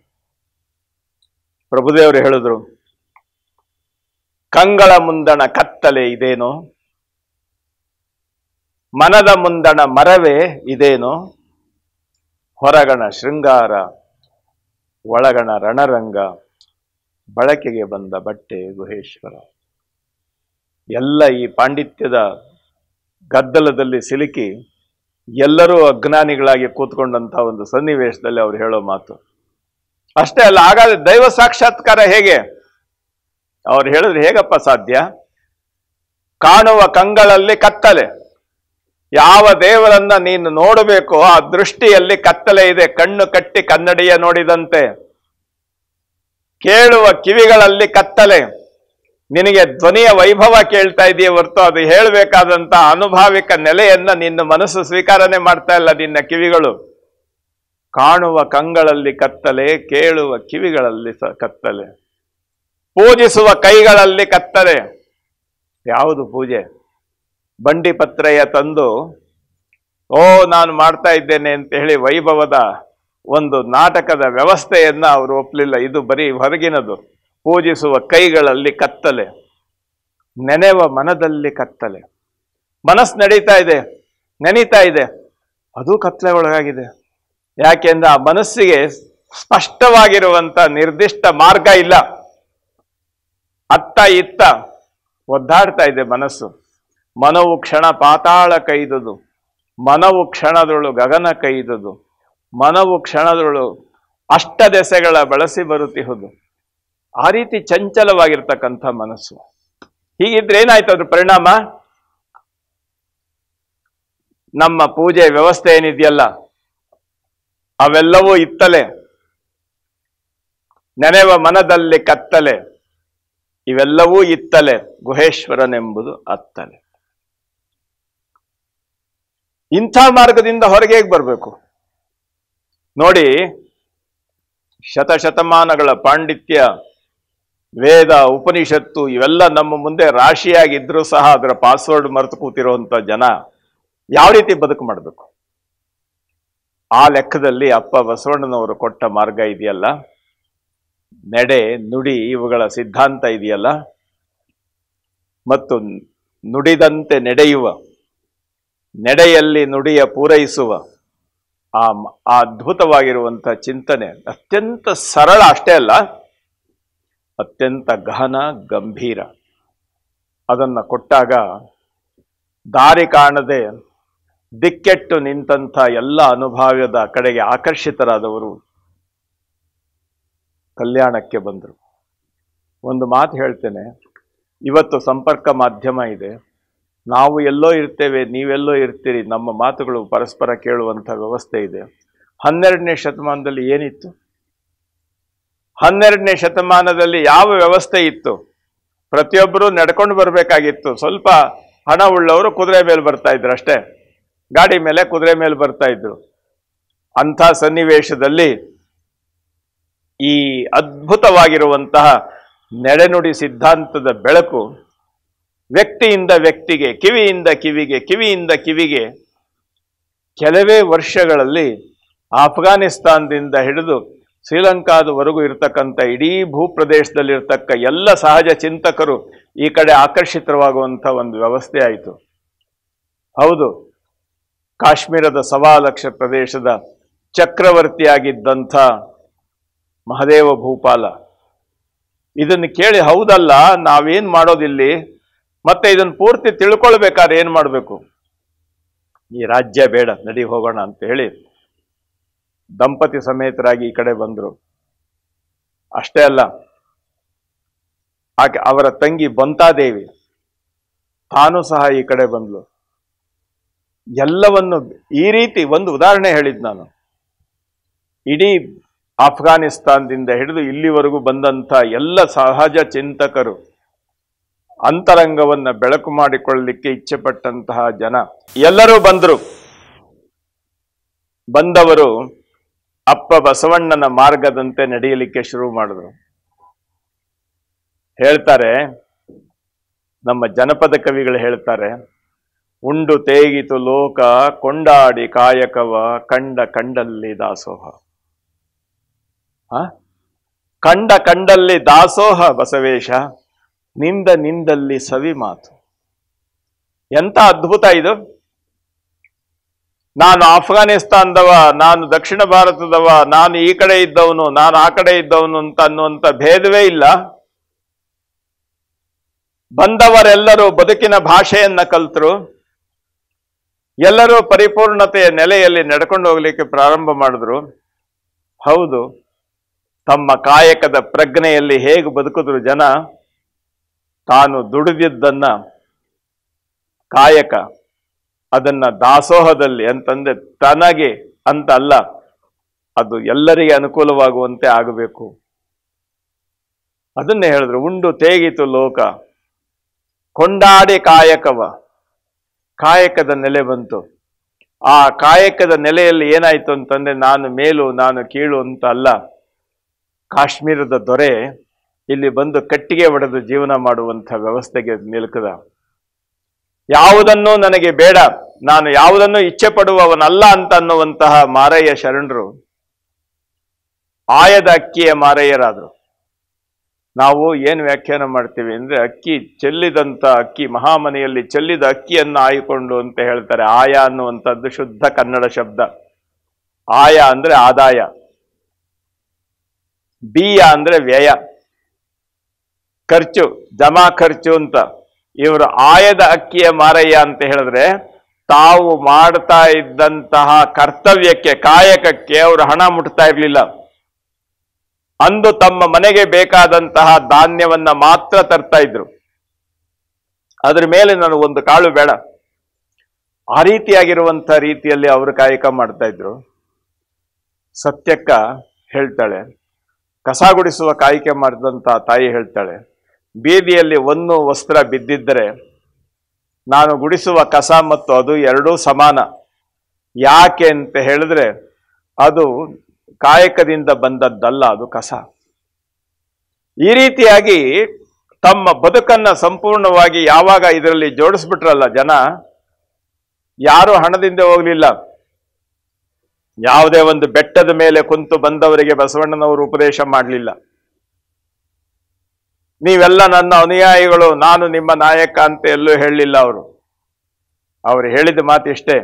ಪ್ರಭುದೇವರು ಹೇಳಿದ್ರು, ಕಂಗಳ ಮುಂದಣ ಕತ್ತಲೆ ಇದೇನೋ, ಮನದ ಮುಂದಣ ಮರವೇ ಇದೇನೋ, ಹೊರಗಣ ಶೃಂಗಾರ ಒಳಗಣ ರಣರಂಗ, ಬಳಕೆಗೆ ಬಂದ ಬಟ್ಟೆ ಗುಹೇಶ್ವರ. ಎಲ್ಲ ಈ ಪಾಂಡಿತ್ಯದ ಗದ್ದಲದಲ್ಲಿ ಸಿಲುಕಿ ಎಲ್ಲರೂ ಅಜ್ಞಾನಿಗಳಾಗಿ ಕೂತ್ಕೊಂಡಂತ ಒಂದು ಸನ್ನಿವೇಶದಲ್ಲಿ ಅವ್ರು ಹೇಳೋ ಮಾತು ಅಷ್ಟೇ ಅಲ್ಲ. ಹಾಗಾದ್ರೆ ದೈವ ಸಾಕ್ಷಾತ್ಕಾರ ಹೇಗೆ? ಅವ್ರು ಹೇಳಿದ್ರೆ ಹೇಗಪ್ಪ ಸಾಧ್ಯ? ಕಾಣುವ ಕಂಗಳಲ್ಲಿ ಕತ್ತಲೆ, ಯಾವ ದೇವರನ್ನ ನೀನು ನೋಡಬೇಕೋ ಆ ದೃಷ್ಟಿಯಲ್ಲಿ ಕತ್ತಲೆ ಇದೆ. ಕಣ್ಣು ಕಟ್ಟಿ ಕನ್ನಡಿಯ ನೋಡಿದಂತೆ. ಕೇಳುವ ಕಿವಿಗಳಲ್ಲಿ ಕತ್ತಲೆ. ನಿನಗೆ ಧ್ವನಿಯ ವೈಭವ ಕೇಳ್ತಾ ಇದೆಯೇ ಹೊರತು ಅದು ಹೇಳಬೇಕಾದಂತ ಅನುಭಾವಿಕ ನೆಲೆಯನ್ನ ನಿನ್ನ ಮನಸ್ಸು ಸ್ವೀಕಾರನೆ ಮಾಡ್ತಾ ಇಲ್ಲ. ನಿನ್ನ ಕಿವಿಗಳು ಕಾಣುವ ಕಂಗಳಲ್ಲಿ ಕತ್ತಲೆ, ಕೇಳುವ ಕಿವಿಗಳಲ್ಲಿ ಕತ್ತಲೆ, ಪೂಜಿಸುವ ಕೈಗಳಲ್ಲಿ ಕತ್ತಲೆ. ಯಾವುದು ಪೂಜೆ? ಬಂಡಿ ಪತ್ರೆಯ ತಂದು ನಾನು ಮಾಡ್ತಾ ಇದ್ದೇನೆ ಅಂತ ಹೇಳಿ ವೈಭವದ ಒಂದು ನಾಟಕದ ವ್ಯವಸ್ಥೆಯನ್ನ ಅವರು ಒಪ್ಪಲಿಲ್ಲ. ಇದು ಬರೀ ಹೊರಗಿನದು. ಪೂಜಿಸುವ ಕೈಗಳಲ್ಲಿ ಕತ್ತಲೆ, ನೆನೆವ ಮನದಲ್ಲಿ ಕತ್ತಲೆ. ಮನಸ್ಸು ನಡೀತಾ ಇದೆ, ನೆನೀತಾ ಇದೆ, ಅದು ಕತ್ತಲೆ ಒಳಗಾಗಿದೆ. ಯಾಕೆಂದ್ರೆ ಆ ಮನಸ್ಸಿಗೆ ಸ್ಪಷ್ಟವಾಗಿರುವಂತ ನಿರ್ದಿಷ್ಟ ಮಾರ್ಗ ಇಲ್ಲ. ಅತ್ತ ಇತ್ತ ಒದ್ದಾಡ್ತಾ ಇದೆ ಮನಸ್ಸು. ಮನವು ಕ್ಷಣ ಪಾತಾಳ ಕೈದುದು, ಮನವು ಕ್ಷಣದೊಳು ಗಗನ ಕೈದುದು, ಮನವು ಕ್ಷಣದೊಳು ಅಷ್ಟ ದೆಸೆಗಳ ಬಳಸಿ ಬರುತ್ತಿಹುದು. ಆ ರೀತಿ ಚಂಚಲವಾಗಿರ್ತಕ್ಕಂಥ ಮನಸ್ಸು. ಹೀಗಿದ್ರೆ ಏನಾಯ್ತು ಅದ್ರ ಪರಿಣಾಮ? ನಮ್ಮ ಪೂಜೆ ವ್ಯವಸ್ಥೆ ಏನಿದೆಯಲ್ಲ ಅವೆಲ್ಲವೂ ಇತ್ತಲೆ, ನೆನೆವ ಮನದಲ್ಲಿ ಕತ್ತಲೆ, ಇವೆಲ್ಲವೂ ಇತ್ತಲೆ, ಗುಹೇಶ್ವರನೆಂಬುದು ಅತ್ತಲೆ. ಇಂಥ ಮಾರ್ಗದಿಂದ ಹೊರಗೆ ಹೇಗೆ ಬರಬೇಕು ನೋಡಿ. ಶತಶತಮಾನಗಳ ಪಾಂಡಿತ್ಯ, ವೇದ, ಉಪನಿಷತ್ತು ಇವೆಲ್ಲ ನಮ್ಮ ಮುಂದೆ ರಾಶಿಯಾಗಿದ್ರೂ ಸಹ ಅದರ ಪಾಸ್ವರ್ಡ್ ಮರೆತು ಕೂತಿರುವಂತ ಜನ ಯಾವ ರೀತಿ ಬದುಕು ಮಾಡಬೇಕು? ಆ ಲೆಕ್ಕದಲ್ಲಿ ಅಪ್ಪ ಬಸವಣ್ಣನವರು ಕೊಟ್ಟ ಮಾರ್ಗ ಇದೆಯಲ್ಲ, ನಡೆ, ನುಡಿ ಇವುಗಳ ಸಿದ್ಧಾಂತ ಇದೆಯಲ್ಲ, ಮತ್ತು ನುಡಿದಂತೆ ನಡೆಯುವ, ನಡೆಯಲ್ಲಿ ನುಡಿಯ ಪೂರೈಸುವ ಆ ಅದ್ಭುತವಾಗಿರುವಂಥ ಚಿಂತನೆ ಅತ್ಯಂತ ಸರಳ ಅಷ್ಟೇ ಅಲ್ಲ, ಅತ್ಯಂತ ಗಹನ ಗಂಭೀರ. ಅದನ್ನ ಕೊಟ್ಟಾಗ ದಾರಿ ಕಾಣದೆ ದಿಕ್ಕೆಟ್ಟು ನಿಂತಹ ಎಲ್ಲ ಅನುಭವದ ಕಡೆಗೆ ಆಕರ್ಷಿತರಾದವರು ಕಲ್ಯಾಣಕ್ಕೆ ಬಂದರು. ಒಂದು ಮಾತು ಹೇಳ್ತೇನೆ, ಇವತ್ತು ಸಂಪರ್ಕ ಮಾಧ್ಯಮ ಇದೆ. ನಾವು ಎಲ್ಲೋ ಇರ್ತೇವೆ, ನೀವೆಲ್ಲೋ ಇರ್ತೀರಿ, ನಮ್ಮ ಮಾತುಗಳು ಪರಸ್ಪರ ಕೇಳುವಂಥ ವ್ಯವಸ್ಥೆ ಇದೆ. 12ನೇ ಶತಮಾನದಲ್ಲಿ ಏನಿತ್ತು? 12ನೇ ಶತಮಾನದಲ್ಲಿ ಯಾವ ವ್ಯವಸ್ಥೆ ಇತ್ತು? ಪ್ರತಿಯೊಬ್ಬರು ನಡ್ಕೊಂಡು ಬರಬೇಕಾಗಿತ್ತು. ಸ್ವಲ್ಪ ಹಣ ಉಳ್ಳವರು ಕುದುರೆ ಮೇಲೆ ಬರ್ತಾ ಇದ್ರು ಅಷ್ಟೇ, ಗಾಡಿ ಮೇಲೆ ಕುದುರೆ ಮೇಲೆ ಬರ್ತಾ ಇದ್ರು. ಅಂಥ ಸನ್ನಿವೇಶದಲ್ಲಿ ಈ ಅದ್ಭುತವಾಗಿರುವಂತಹ ನಡೆನುಡಿ ಸಿದ್ಧಾಂತದ ಬೆಳಕು ವ್ಯಕ್ತಿಯಿಂದ ವ್ಯಕ್ತಿಗೆ, ಕಿವಿಯಿಂದ ಕಿವಿಗೆ, ಕಿವಿಯಿಂದ ಕಿವಿಗೆ ಕೆಲವೇ ವರ್ಷಗಳಲ್ಲಿ ಆಫ್ಘಾನಿಸ್ತಾನದಿಂದ ಹಿಡಿದು ಶ್ರೀಲಂಕಾದವರೆಗೂ ಇರತಕ್ಕಂಥ ಇಡೀ ಭೂಪ್ರದೇಶದಲ್ಲಿರ್ತಕ್ಕ ಎಲ್ಲ ಸಹಜ ಚಿಂತಕರು ಈ ಕಡೆ ಆಕರ್ಷಿತವಾಗುವಂಥ ಒಂದು ವ್ಯವಸ್ಥೆ ಆಯಿತು. ಹೌದು, ಕಾಶ್ಮೀರದ 1.25 ಲಕ್ಷ ಪ್ರದೇಶದ ಚಕ್ರವರ್ತಿಯಾಗಿದ್ದಂಥ ಮಹದೇವ ಭೂಪಾಲ ಇದನ್ನು ಕೇಳಿ, ಹೌದಲ್ಲ, ನಾವೇನ್ ಮಾಡೋದಿಲ್ಲಿ, ಮತ್ತೆ ಇದನ್ನು ಪೂರ್ತಿ ತಿಳ್ಕೊಳ್ಬೇಕಾದ್ರೆ ಏನ್ ಮಾಡಬೇಕು? ಈ ರಾಜ್ಯ ಬೇಡ, ನಡಿ ಹೋಗೋಣ ಅಂತ ಹೇಳಿ ದಂಪತಿ ಸಮೇತರಾಗಿ ಈ ಕಡೆ ಬಂದರು. ಅಷ್ಟೇ ಅಲ್ಲ, ಆಕೆ ಅವರ ತಂಗಿ ಬಂತಾದೇವಿ ತಾನು ಸಹ ಈ ಕಡೆ ಬಂದ್ಲು. ಎಲ್ಲವನ್ನು ಈ ರೀತಿ ಒಂದು ಉದಾಹರಣೆ ಹೇಳಿದ್ ನಾನು. ಇಡೀ ಆಫ್ಘಾನಿಸ್ತಾನದಿಂದ ಹಿಡಿದು ಇಲ್ಲಿವರೆಗೂ ಬಂದಂಥ ಎಲ್ಲ ಸಹಜ ಚಿಂತಕರು ಅಂತರಂಗವನ್ನ ಬೆಳಕು ಮಾಡಿಕೊಳ್ಳಲಿಕ್ಕೆ ಇಚ್ಛೆ ಪಟ್ಟಂತಹ ಜನ ಎಲ್ಲರೂ ಬಂದರು. ಬಂದವರು ಅಪ್ಪ ಬಸವಣ್ಣನ ಮಾರ್ಗದಂತೆ ನಡೆಯಲಿಕ್ಕೆ ಶುರು ಮಾಡಿದ್ರು. ಹೇಳ್ತಾರೆ, ನಮ್ಮ ಜನಪದ ಕವಿಗಳು ಹೇಳ್ತಾರೆ, ಉಂಡು ತೇಗಿತು ಲೋಕ ಕೊಂಡಾಡಿ ಕಾಯಕವ ಕಂಡ ಕಂಡಲ್ಲಿ ದಾಸೋಹ. ಕಂಡ ಕಂಡಲ್ಲಿ ದಾಸೋಹ ಬಸವೇಶ, ನಿಂದ ನಿಂದಲ್ಲಿ ಸವಿ ಮಾತು. ಎಂತ ಅದ್ಭುತ ಇದು! ನಾನು ಆಫ್ಘಾನಿಸ್ತಾನದವ, ನಾನು ದಕ್ಷಿಣ ಭಾರತದವ, ನಾನು ಈ ಕಡೆ ಇದ್ದವನು, ನಾನು ಆ ಕಡೆ ಇದ್ದವನು ಅಂತ ಅನ್ನುವಂಥ ಭೇದವೇ ಇಲ್ಲ. ಬಂದವರೆಲ್ಲರೂ ಬದುಕಿನ ಭಾಷೆಯನ್ನ ಕಲ್ತರು. ಎಲ್ಲರೂ ಪರಿಪೂರ್ಣತೆಯ ನೆಲೆಯಲ್ಲಿ ನಡ್ಕೊಂಡು ಹೋಗ್ಲಿಕ್ಕೆ ಪ್ರಾರಂಭ ಮಾಡಿದ್ರು. ಹೌದು, ತಮ್ಮ ಕಾಯಕದ ಪ್ರಜ್ಞೆಯಲ್ಲಿ ಹೇಗೆ ಬದುಕಿದ್ರು ಜನ? ತಾನು ದುಡಿದಿದ್ದನ್ನ ಕಾಯಕ, ಅದನ್ನ ದಾಸೋಹದಲ್ಲಿ ಅಂತಂದ್ರೆ ತನಗೆ ಅಂತ ಅಲ್ಲ, ಅದು ಎಲ್ಲರಿಗೆ ಅನುಕೂಲವಾಗುವಂತೆ ಆಗಬೇಕು. ಅದನ್ನೇ ಹೇಳಿದ್ರು, ಉಂಡು ತೇಗಿತು ಲೋಕ ಕೊಂಡಾಡಿ ಕಾಯಕವ. ಕಾಯಕದ ನೆಲೆ ಬಂತು. ಆ ಕಾಯಕದ ನೆಲೆಯಲ್ಲಿ ಏನಾಯ್ತು ಅಂತಂದ್ರೆ, ನಾನು ಮೇಲು ನಾನು ಕೀಳು ಅಂತ ಅಲ್ಲ, ಕಾಶ್ಮೀರದ ದೊರೆ ಇಲ್ಲಿ ಬಂದು ಕಟ್ಟಿಗೆ ಒಡೆದು ಜೀವನ ಮಾಡುವಂಥ ವ್ಯವಸ್ಥೆಗೆ ನಿಲುಕದ. ಯಾವುದನ್ನೂ ನನಗೆ ಬೇಡ, ನಾನು ಯಾವುದನ್ನು ಇಚ್ಛೆ ಪಡುವವನಲ್ಲ ಅಂತ ಅನ್ನುವಂತಹ ಮಾರಯ್ಯ ಶರಣರು ಆಯದ ಅಕ್ಕಿಯ ಮಾರಯ್ಯರಾದರು. ನಾವು ಏನು ವ್ಯಾಖ್ಯಾನ ಮಾಡ್ತೀವಿ ಅಂದ್ರೆ, ಅಕ್ಕಿ ಚೆಲ್ಲಿದಂತ ಅಕ್ಕಿ, ಮಹಾಮನೆಯಲ್ಲಿ ಚೆಲ್ಲಿದ ಅಕ್ಕಿಯನ್ನು ಆಯ್ಕೊಂಡು ಅಂತ ಹೇಳ್ತಾರೆ. ಆಯ ಅನ್ನುವಂಥದ್ದು ಶುದ್ಧ ಕನ್ನಡ ಶಬ್ದ. ಆಯ ಅಂದ್ರೆ ಆದಾಯ, ಬೀಯ ಅಂದ್ರೆ ವ್ಯಯ, ಖರ್ಚು, ಜಮಾ ಖರ್ಚು ಅಂತ. ಇವರು ಆಯದ ಅಕ್ಕಿಯ ಮಾರಯ್ಯ ಅಂತ ಹೇಳಿದ್ರೆ, ತಾವು ಮಾಡ್ತಾ ಇದ್ದಂತಹ ಕರ್ತವ್ಯಕ್ಕೆ, ಕಾಯಕಕ್ಕೆ ಅವರು ಹಣ ಮುಟ್ತಾ ಇರಲಿಲ್ಲ. ಅಂದು ತಮ್ಮ ಮನೆಗೆ ಬೇಕಾದಂತಹ ಧಾನ್ಯವನ್ನ ಮಾತ್ರ ತರ್ತಾ ಇದ್ರು. ಅದ್ರ ಮೇಲೆ ನಾನು ಒಂದು ಕಾಳು ಬೇಡ, ಆ ರೀತಿಯಾಗಿರುವಂಥ ರೀತಿಯಲ್ಲಿ ಅವರು ಕಾಯಕ ಮಾಡ್ತಾ ಇದ್ರು. ಸತ್ಯಕ್ಕ ಹೇಳ್ತಾಳೆ, ಕಸ ಗುಡಿಸುವ ಕಾಯಕ ಮಾಡಿದಂಥ ತಾಯಿ ಹೇಳ್ತಾಳೆ, ಬೀದಿಯಲ್ಲಿ ಒಂದು ವಸ್ತ್ರ ಬಿದ್ದಿದ್ದರೆ ನಾನು ಗುಡಿಸುವ ಕಸ ಮತ್ತು ಅದು ಎರಡೂ ಸಮಾನ. ಯಾಕೆ ಅಂತ ಹೇಳಿದ್ರೆ, ಅದು ಕಾಯಕದಿಂದ ಬಂದದ್ದಲ್ಲ, ಅದು ಕಸ. ಈ ರೀತಿಯಾಗಿ ತಮ್ಮ ಬದುಕನ್ನ ಸಂಪೂರ್ಣವಾಗಿ ಯಾವಾಗ ಇದರಲ್ಲಿ ಜೋಡಿಸ್ಬಿಟ್ರಲ್ಲ ಜನ, ಯಾರು ಹಣದಿಂದ ಹೋಗ್ಲಿಲ್ಲ. ಯಾವುದೇ ಒಂದು ಬೆಟ್ಟದ ಮೇಲೆ ಕುಂತು ಬಂದವರಿಗೆ ಬಸವಣ್ಣನವರು ಉಪದೇಶ ಮಾಡಲಿಲ್ಲ. ನೀವೆಲ್ಲ ನನ್ನ ಅನುಯಾಯಿಗಳು, ನಾನು ನಿಮ್ಮ ನಾಯಕ ಅಂತ ಎಲ್ಲೂ ಹೇಳಲಿಲ್ಲ. ಅವರು ಹೇಳಿದ ಮಾತಿಷ್ಟೇ,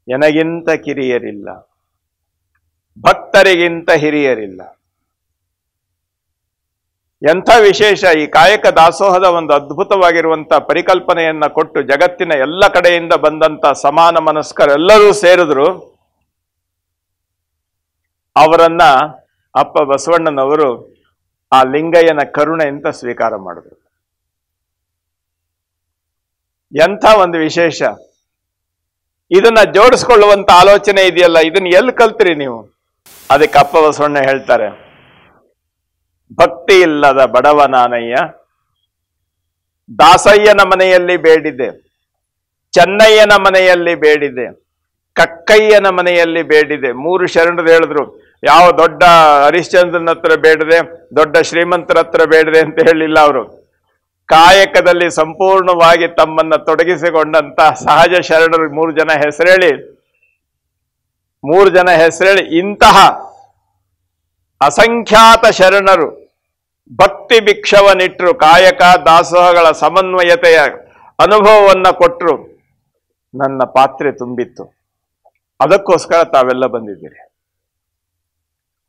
ನನಗಿಂತ ಕಿರಿಯರಿಲ್ಲ, ಭಕ್ತರಿಗಿಂತ ಹಿರಿಯರಿಲ್ಲ. ಎಂಥ ವಿಶೇಷ! ಈ ಕಾಯಕ ದಾಸೋಹದ ಒಂದು ಅದ್ಭುತವಾಗಿರುವಂಥ ಪರಿಕಲ್ಪನೆಯನ್ನ ಕೊಟ್ಟು ಜಗತ್ತಿನ ಎಲ್ಲ ಕಡೆಯಿಂದ ಬಂದಂತ ಸಮಾನ ಮನಸ್ಕರೆಲ್ಲರೂ ಸೇರಿದ್ರು. ಅವರನ್ನ ಅಪ್ಪ ಬಸವಣ್ಣನವರು ಆ ಲಿಂಗಯ್ಯನ ಕರುಣೆ ಅಂತ ಸ್ವೀಕಾರ ಮಾಡಿದ್ರು. ಎಂಥ ಒಂದು ವಿಶೇಷ! ಇದನ್ನ ಜೋಡಿಸ್ಕೊಳ್ಳುವಂತ ಆಲೋಚನೆ ಇದೆಯಲ್ಲ, ಇದನ್ನ ಎಲ್ಲಿ ಕಲ್ತ್ರಿ ನೀವು? ಅದಕ್ಕೆ ಅಪ್ಪ ಬಸವಣ್ಣ ಹೇಳ್ತಾರೆ, ಭಕ್ತಿ ಇಲ್ಲದ ಬಡವ ನಾನಯ್ಯ, ದಾಸಯ್ಯನ ಮನೆಯಲ್ಲಿ ಬೇಡಿದೆ, ಚೆನ್ನಯ್ಯನ ಮನೆಯಲ್ಲಿ ಬೇಡಿದೆ, ಕಕ್ಕಯ್ಯನ ಮನೆಯಲ್ಲಿ ಬೇಡಿದೆ. 3 ಶರಣರು ಹೇಳಿದ್ರು. ಯಾವ ದೊಡ್ಡ ಹರಿಶ್ಚಂದ್ರನ ಹತ್ರ ಬೇಡದೆ, ದೊಡ್ಡ ಶ್ರೀಮಂತರ ಹತ್ರ ಬೇಡದೆ ಅಂತ ಹೇಳಿಲ್ಲ ಅವರು. ಕಾಯಕದಲ್ಲಿ ಸಂಪೂರ್ಣವಾಗಿ ತಮ್ಮನ್ನ ತೊಡಗಿಸಿಕೊಂಡಂತ ಸಹಜ ಶರಣರು 3 ಜನ ಹೆಸರೇಳಿ ಇಂತಹ ಅಸಂಖ್ಯಾತ ಶರಣರು ಭಕ್ತಿ ಭಿಕ್ಷವನಿಟ್ರು, ಕಾಯಕ ದಾಸೋಹಗಳ ಸಮನ್ವಯತೆಯ ಅನುಭವವನ್ನ ಕೊಟ್ಟರು. ನನ್ನ ಪಾತ್ರೆ ತುಂಬಿತ್ತು. ಅದಕ್ಕೋಸ್ಕರ ತಾವೆಲ್ಲ ಬಂದಿದ್ದೀರಿ.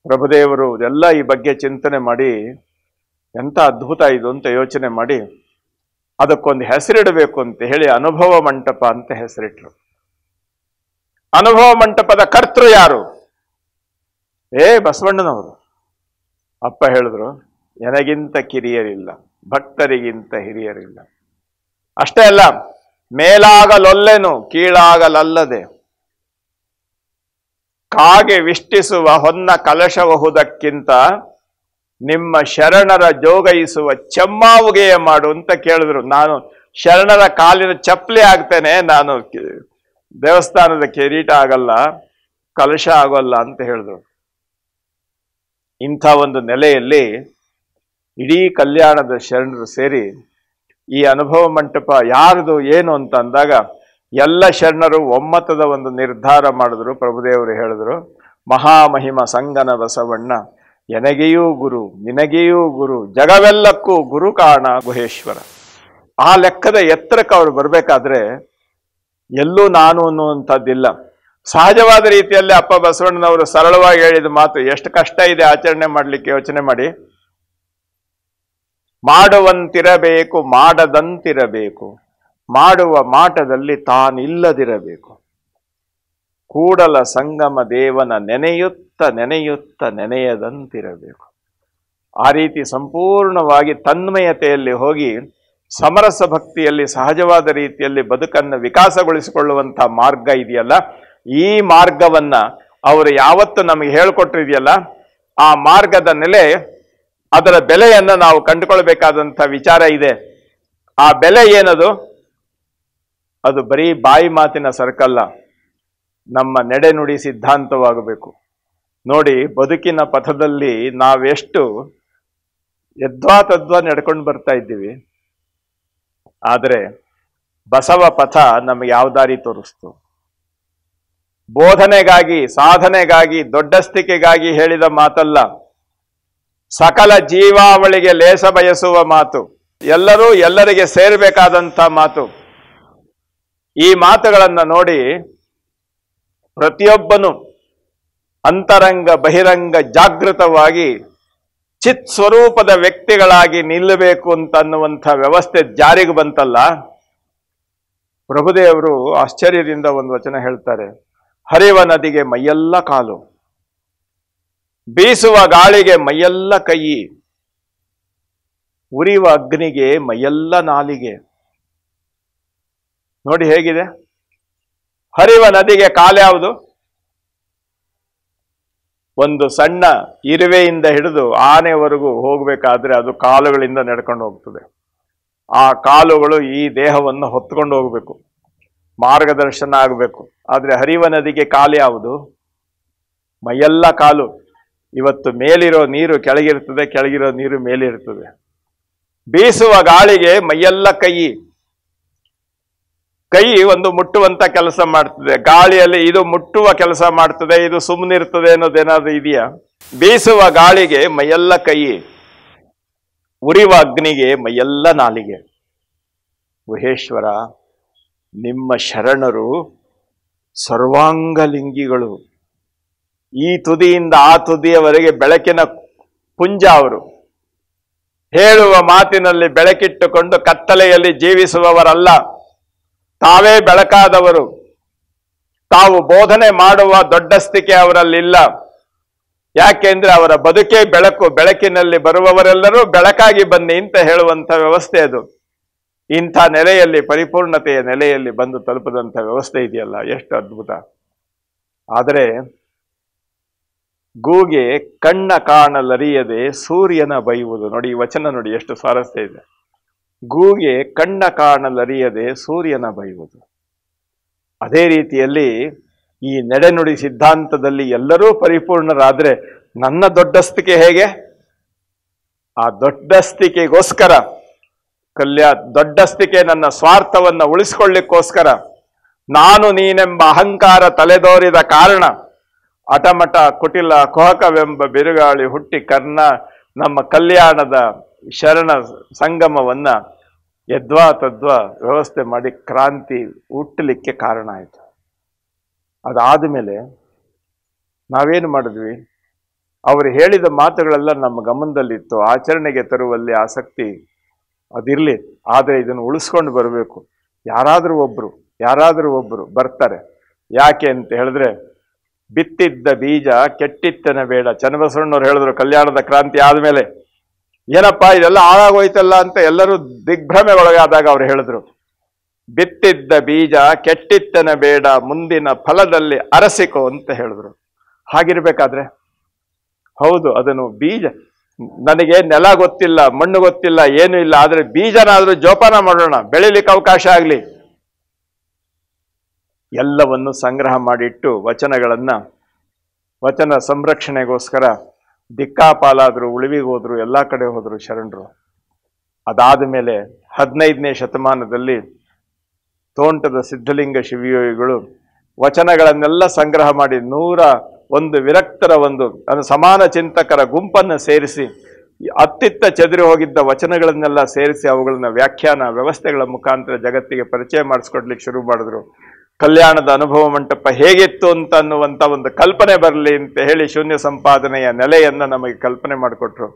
ಪ್ರಭುದೇವರು ಎಲ್ಲ ಈ ಬಗ್ಗೆ ಚಿಂತನೆ ಮಾಡಿ, ಎಂಥ ಅದ್ಭುತ ಇದು ಅಂತ ಯೋಚನೆ ಮಾಡಿ ಅದಕ್ಕೊಂದು ಹೆಸರಿಡಬೇಕು ಅಂತ ಹೇಳಿ ಅನುಭವ ಮಂಟಪ ಅಂತ ಹೆಸರಿಟ್ರು. ಅನುಭವ ಮಂಟಪದ ಕರ್ತೃ ಯಾರು? ಬಸವಣ್ಣನವರು. ಅಪ್ಪ ಹೇಳಿದ್ರು, ನನಗಿಂತ ಕಿರಿಯರಿಲ್ಲ, ಭಕ್ತರಿಗಿಂತ ಹಿರಿಯರಿಲ್ಲ. ಅಷ್ಟೇ ಅಲ್ಲ, ಮೇಲಾಗಲೊಲ್ಲೆನು ಕೀಳಾಗಲಲ್ಲದೆ, ಕಾಗೆ ವಿಷ್ಟಿಸುವ ಹೊನ್ನ ಕಲಶಬಹುದಕ್ಕಿಂತ ನಿಮ್ಮ ಶರಣರ ಜೋಗೈಸುವ ಚೆಮ್ಮಾವುಗೆಯ ಮಾಡು ಅಂತ ಕೇಳಿದ್ರು. ನಾನು ಶರಣರ ಕಾಲಿನ ಚಪ್ಪಲಿ ಆಗ್ತೇನೆ, ನಾನು ದೇವಸ್ಥಾನದ ಕಿರೀಟ ಆಗಲ್ಲ, ಕಲಶ ಆಗೋಲ್ಲ ಅಂತ ಹೇಳಿದ್ರು. ಇಂಥ ಒಂದು ನೆಲೆಯಲ್ಲಿ ಇಡೀ ಕಲ್ಯಾಣದ ಶರಣರು ಸೇರಿ ಈ ಅನುಭವ ಮಂಟಪ ಯಾರದು ಏನು ಅಂತ ಅಂದಾಗ ಎಲ್ಲ ಶರಣರು ಒಮ್ಮತದ ಒಂದು ನಿರ್ಧಾರ ಮಾಡಿದ್ರು. ಪ್ರಭುದೇವರು ಹೇಳಿದ್ರು, ಮಹಾಮಹಿಮ ಸಂಗನ ಬಸವಣ್ಣ ಎನಗೆಯೂ ಗುರು, ನಿನಗೆಯೂ ಗುರು, ಜಗವೆಲ್ಲಕ್ಕೂ ಗುರು ಕಾಣ ಗುಹೇಶ್ವರ. ಆ ಲೆಕ್ಕದ ಎತ್ತರಕ್ಕೆ ಅವ್ರು ಬರ್ಬೇಕಾದ್ರೆ ಎಲ್ಲೂ ನಾನು ಅನ್ನುವಂಥದ್ದಿಲ್ಲ. ಸಹಜವಾದ ರೀತಿಯಲ್ಲಿ ಅಪ್ಪ ಬಸವಣ್ಣನವರು ಸರಳವಾಗಿ ಹೇಳಿದ ಮಾತು, ಎಷ್ಟು ಕಷ್ಟ ಇದೆ ಆಚರಣೆ ಮಾಡಲಿಕ್ಕೆ ಯೋಚನೆ ಮಾಡಿ. ಮಾಡುವಂತಿರಬೇಕು, ಮಾಡದಂತಿರಬೇಕು, ಮಾಡುವ ಮಾಟದಲ್ಲಿ ತಾನಿಲ್ಲದಿರಬೇಕು, ಕೂಡಲ ಸಂಗಮ ದೇವನ ನೆನೆಯುತ್ತ ನೆನೆಯುತ್ತ ನೆನೆಯದಂತಿರಬೇಕು. ಆ ರೀತಿ ಸಂಪೂರ್ಣವಾಗಿ ತನ್ಮಯತೆಯಲ್ಲಿ ಹೋಗಿ ಸಮರಸ ಭಕ್ತಿಯಲ್ಲಿ ಸಹಜವಾದ ರೀತಿಯಲ್ಲಿ ಬದುಕನ್ನು ವಿಕಾಸಗೊಳಿಸಿಕೊಳ್ಳುವಂಥ ಮಾರ್ಗ ಇದೆಯಲ್ಲ, ಈ ಮಾರ್ಗವನ್ನ ಅವರು ಯಾವತ್ತು ನಮಗೆ ಹೇಳಿಕೊಟ್ಟಿದೆಯಲ್ಲ, ಆ ಮಾರ್ಗದ ನೆಲೆ, ಅದರ ಬೆಲೆಯನ್ನು ನಾವು ಕಂಡುಕೊಳ್ಬೇಕಾದಂಥ ವಿಚಾರ ಇದೆ. ಆ ಬೆಲೆ ಏನದು? ಅದು ಬರೀ ಬಾಯಿ ಮಾತಿನ ಸರಕಲ್ಲ, ನಮ್ಮ ನಡೆನುಡಿ ಸಿದ್ಧಾಂತವಾಗಬೇಕು. ನೋಡಿ, ಬದುಕಿನ ಪಥದಲ್ಲಿ ನಾವೆಷ್ಟು ಯದ್ವಾ ತದ್ವಾ ನಡ್ಕೊಂಡು ಬರ್ತಾ ಇದ್ದೀವಿ, ಆದರೆ ಬಸವ ಪಥ ನಮಗೆ ಯಾವ ದಾರಿ ತೋರಿಸ್ತು? ಬೋಧನೆಗಾಗಿ, ಸಾಧನೆಗಾಗಿ, ದೊಡ್ಡಸ್ತಿಕೆಗಾಗಿ ಹೇಳಿದ ಮಾತಲ್ಲ, ಸಕಲ ಜೀವಾವಳಿಗೆ ಲೇಸ ಬಯಸುವ ಮಾತು, ಎಲ್ಲರೂ ಎಲ್ಲರಿಗೆ ಸೇರಬೇಕಾದಂಥ ಮಾತು. ಈ ಮಾತುಗಳನ್ನು ನೋಡಿ ಪ್ರತಿಯೊಬ್ಬನು ಅಂತರಂಗ ಬಹಿರಂಗ ಜಾಗೃತವಾಗಿ ಚಿತ್ ಸ್ವರೂಪದ ವ್ಯಕ್ತಿಗಳಾಗಿ ನಿಲ್ಲಬೇಕು ಅಂತನ್ನುವಂಥ ವ್ಯವಸ್ಥೆ ಜಾರಿಗೆ ಬಂತಲ್ಲ. ಪ್ರಭುದೇವರು ಆಶ್ಚರ್ಯದಿಂದ ಒಂದು ವಚನ ಹೇಳ್ತಾರೆ, ಹರಿವ ನದಿಗೆ ಮೈಯೆಲ್ಲ ಕಾಲು, ಬೀಸುವ ಗಾಳಿಗೆ ಮೈಯೆಲ್ಲ ಕೈ, ಉರಿಯುವ ಅಗ್ನಿಗೆ ಮೈಯೆಲ್ಲ ನಾಲಿಗೆ. ನೋಡಿ ಹೇಗಿದೆ. ಹರಿವ ನದಿಗೆ ಕಾಲ್ಯಾವುದು? ಒಂದು ಸಣ್ಣ ಇರುವೆಯಿಂದ ಹಿಡಿದು ಆನೆವರೆಗೂ ಹೋಗ್ಬೇಕಾದ್ರೆ ಅದು ಕಾಲುಗಳಿಂದ ನಡ್ಕೊಂಡು ಹೋಗ್ತದೆ. ಆ ಕಾಲುಗಳು ಈ ದೇಹವನ್ನು ಹೊತ್ಕೊಂಡು ಹೋಗ್ಬೇಕು, ಮಾರ್ಗದರ್ಶನ ಆಗಬೇಕು. ಆದರೆ ಹರಿವ ನದಿಗೆ ಕಾಲು ಯಾವುದು? ಮೈಯೆಲ್ಲ ಕಾಲು. ಇವತ್ತು ಮೇಲಿರೋ ನೀರು ಕೆಳಗಿರ್ತದೆ, ಕೆಳಗಿರೋ ನೀರು ಮೇಲಿರ್ತದೆ. ಬೀಸುವ ಗಾಳಿಗೆ ಮೈಯೆಲ್ಲ ಕೈ. ಕೈ ಒಂದು ಮುಟ್ಟುವಂತ ಕೆಲಸ ಮಾಡ್ತದೆ, ಗಾಳಿಯಲ್ಲಿ ಇದು ಮುಟ್ಟುವ ಕೆಲಸ ಮಾಡ್ತದೆ, ಇದು ಸುಮ್ಮನಿರ್ತದೆ ಅನ್ನೋದೇನಾದ್ರು ಇದೆಯಾ? ಬೀಸುವ ಗಾಳಿಗೆ ಮೈಯೆಲ್ಲ ಕೈ, ಉರಿವ ಅಗ್ನಿಗೆ ಮೈಯೆಲ್ಲ ನಾಲಿಗೆ. ಗುಹೇಶ್ವರ, ನಿಮ್ಮ ಶರಣರು ಸರ್ವಾಂಗಲಿಂಗಿಗಳು. ಈ ತುದಿಯಿಂದ ಆ ತುದಿಯವರೆಗೆ ಬೆಳಕಿನ ಪುಂಜ ಅವರು. ಹೇಳುವ ಮಾತಿನಲ್ಲಿ ಬೆಳಕಿಟ್ಟುಕೊಂಡು ಕತ್ತಲೆಯಲ್ಲಿ ಜೀವಿಸುವವರಲ್ಲ, ತಾವೇ ಬೆಳಕಾದವರು. ತಾವು ಬೋಧನೆ ಮಾಡುವ ದೊಡ್ಡಸ್ತಿಕೆ ಅವರಲ್ಲಿಲ್ಲ. ಯಾಕೆಂದ್ರೆ ಅವರ ಬದುಕೇ ಬೆಳಕು. ಬೆಳಕಿನಲ್ಲಿ ಬರುವವರೆಲ್ಲರೂ ಬೆಳಕಾಗಿ ಬನ್ನಿ ಅಂತ ಹೇಳುವಂಥ ವ್ಯವಸ್ಥೆ ಅದು. ಇಂಥ ನೆಲೆಯಲ್ಲಿ, ಪರಿಪೂರ್ಣತೆಯ ನೆಲೆಯಲ್ಲಿ ಬಂದು ತಲುಪದಂಥ ವ್ಯವಸ್ಥೆ ಇದೆಯಲ್ಲ, ಎಷ್ಟು ಅದ್ಭುತ. ಆದರೆ ಗೂಗೆ ಕಣ್ಣ ಕಾಣಲರಿಯದೆ ಸೂರ್ಯನ ಬೈಯುವುದು. ನೋಡಿ, ಈ ವಚನ ನೋಡಿ ಎಷ್ಟು ಸ್ವಾರಸ್ಯ ಇದೆ. ಗೂಗೆ ಕಣ್ಣ ಕಾಣಲರಿಯದೆ ಸೂರ್ಯನ ಬೈಯುವುದು. ಅದೇ ರೀತಿಯಲ್ಲಿ ಈ ನಡೆನುಡಿ ಸಿದ್ಧಾಂತದಲ್ಲಿ ಎಲ್ಲರೂ ಪರಿಪೂರ್ಣರಾದ್ರೆ ನನ್ನ ದೊಡ್ಡಸ್ತಿಕೆ ಹೇಗೆ? ಆ ದೊಡ್ಡಸ್ತಿಕೆಗೋಸ್ಕರ ದೊಡ್ಡಸ್ತಿಕೆ ನನ್ನ ಸ್ವಾರ್ಥವನ್ನು ಉಳಿಸಿಕೊಳ್ಳಿಕ್ಕೋಸ್ಕರ, ನಾನು ನೀನೆಂಬ ಅಹಂಕಾರ ತಲೆದೋರಿದ ಕಾರಣ ಹಠಮಠ ಕುಟಿಲ ಕುಹಕವೆಂಬ ಬಿರುಗಾಳಿ ಹುಟ್ಟಿ ನಮ್ಮ ಕಲ್ಯಾಣದ ಶರಣ ಸಂಗಮವನ್ನ ಯದ್ವಾ ತದ್ವಾ ವ್ಯವಸ್ಥೆ ಮಾಡಿ ಕ್ರಾಂತಿ ಹುಟ್ಟಲಿಕ್ಕೆ ಕಾರಣ ಆಯಿತು. ಅದಾದ ಮೇಲೆ ನಾವೇನು ಮಾಡಿದ್ವಿ? ಅವರು ಹೇಳಿದ ಮಾತುಗಳೆಲ್ಲ ನಮ್ಮ ಗಮನದಲ್ಲಿತ್ತು. ಆಚರಣೆಗೆ ತರುವಲ್ಲಿ ಆಸಕ್ತಿ ಅದಿರಲಿ, ಆದರೆ ಇದನ್ನು ಉಳಿಸ್ಕೊಂಡು ಬರಬೇಕು. ಯಾರಾದರೂ ಒಬ್ಬರು ಬರ್ತಾರೆ. ಯಾಕೆ ಅಂತ ಹೇಳಿದ್ರೆ, ಬಿತ್ತಿದ್ದ ಬೀಜ ಕೆಟ್ಟಿತ್ತನ ಬೇಡ. ಚನ್ನಬಸವಣ್ಣವ್ರು ಹೇಳಿದ್ರು ಕಲ್ಯಾಣದ ಕ್ರಾಂತಿ ಆದಮೇಲೆ, ಏನಪ್ಪಾ ಇದೆಲ್ಲ ಹಾಳಾಗೋಯ್ತಲ್ಲ ಅಂತ ಎಲ್ಲರೂ ದಿಗ್ಭ್ರಮೆ ಒಳಗಾದಾಗ ಅವ್ರು ಹೇಳಿದ್ರು, ಬಿತ್ತಿದ್ದ ಬೀಜ ಕೆಟ್ಟಿತ್ತನ ಬೇಡ, ಮುಂದಿನ ಫಲದಲ್ಲಿ ಅರಸಿಕೋ ಅಂತ ಹೇಳಿದ್ರು. ಹಾಗಿರ್ಬೇಕಾದ್ರೆ ಹೌದು, ಅದನ್ನು ಬೀಜ, ನನಗೆ ನೆಲ ಗೊತ್ತಿಲ್ಲ, ಮಣ್ಣು ಗೊತ್ತಿಲ್ಲ, ಏನೂ ಇಲ್ಲ, ಆದರೆ ಬೀಜನಾದ್ರೂ ಜೋಪಾನ ಮಾಡೋಣ, ಬೆಳಿಲಿಕ್ಕೆ ಅವಕಾಶ ಆಗಲಿ. ಎಲ್ಲವನ್ನು ಸಂಗ್ರಹ ಮಾಡಿಟ್ಟು ವಚನ ಸಂರಕ್ಷಣೆಗೋಸ್ಕರ ದಿಕ್ಕಾಪಾಲಾದ್ರು, ಉಳಿವಿಗೆ ಹೋದ್ರು, ಎಲ್ಲ ಕಡೆ ಹೋದ್ರು ಶರಣರು. ಅದಾದ ಮೇಲೆ 15ನೇ ಶತಮಾನದಲ್ಲಿ ತೋಂಟದ ಸಿದ್ಧಲಿಂಗ ಶಿವಯೋಗಿಗಳು ವಚನಗಳನ್ನೆಲ್ಲ ಸಂಗ್ರಹ ಮಾಡಿ 101 ವಿರಕ್ತರ ಸಮಾನ ಚಿಂತಕರ ಗುಂಪನ್ನು ಸೇರಿಸಿ, ಅತ್ತಿತ್ತ ಚೆದರಿ ಹೋಗಿದ್ದ ವಚನಗಳನ್ನೆಲ್ಲ ಸೇರಿಸಿ ಅವುಗಳನ್ನ ವ್ಯಾಖ್ಯಾನ ವ್ಯವಸ್ಥೆಗಳ ಮುಖಾಂತರ ಜಗತ್ತಿಗೆ ಪರಿಚಯ ಮಾಡಿಸ್ಕೊಡ್ಲಿಕ್ಕೆ ಶುರು ಮಾಡಿದ್ರು. ಕಲ್ಯಾಣದ ಅನುಭವ ಮಂಟಪ ಹೇಗಿತ್ತು ಅಂತ ಅನ್ನುವಂಥ ಒಂದು ಕಲ್ಪನೆ ಬರಲಿ ಅಂತ ಹೇಳಿ ಶೂನ್ಯ ಸಂಪಾದನೆಯ ನೆಲೆಯನ್ನು ನಮಗೆ ಕಲ್ಪನೆ ಮಾಡಿಕೊಟ್ರು.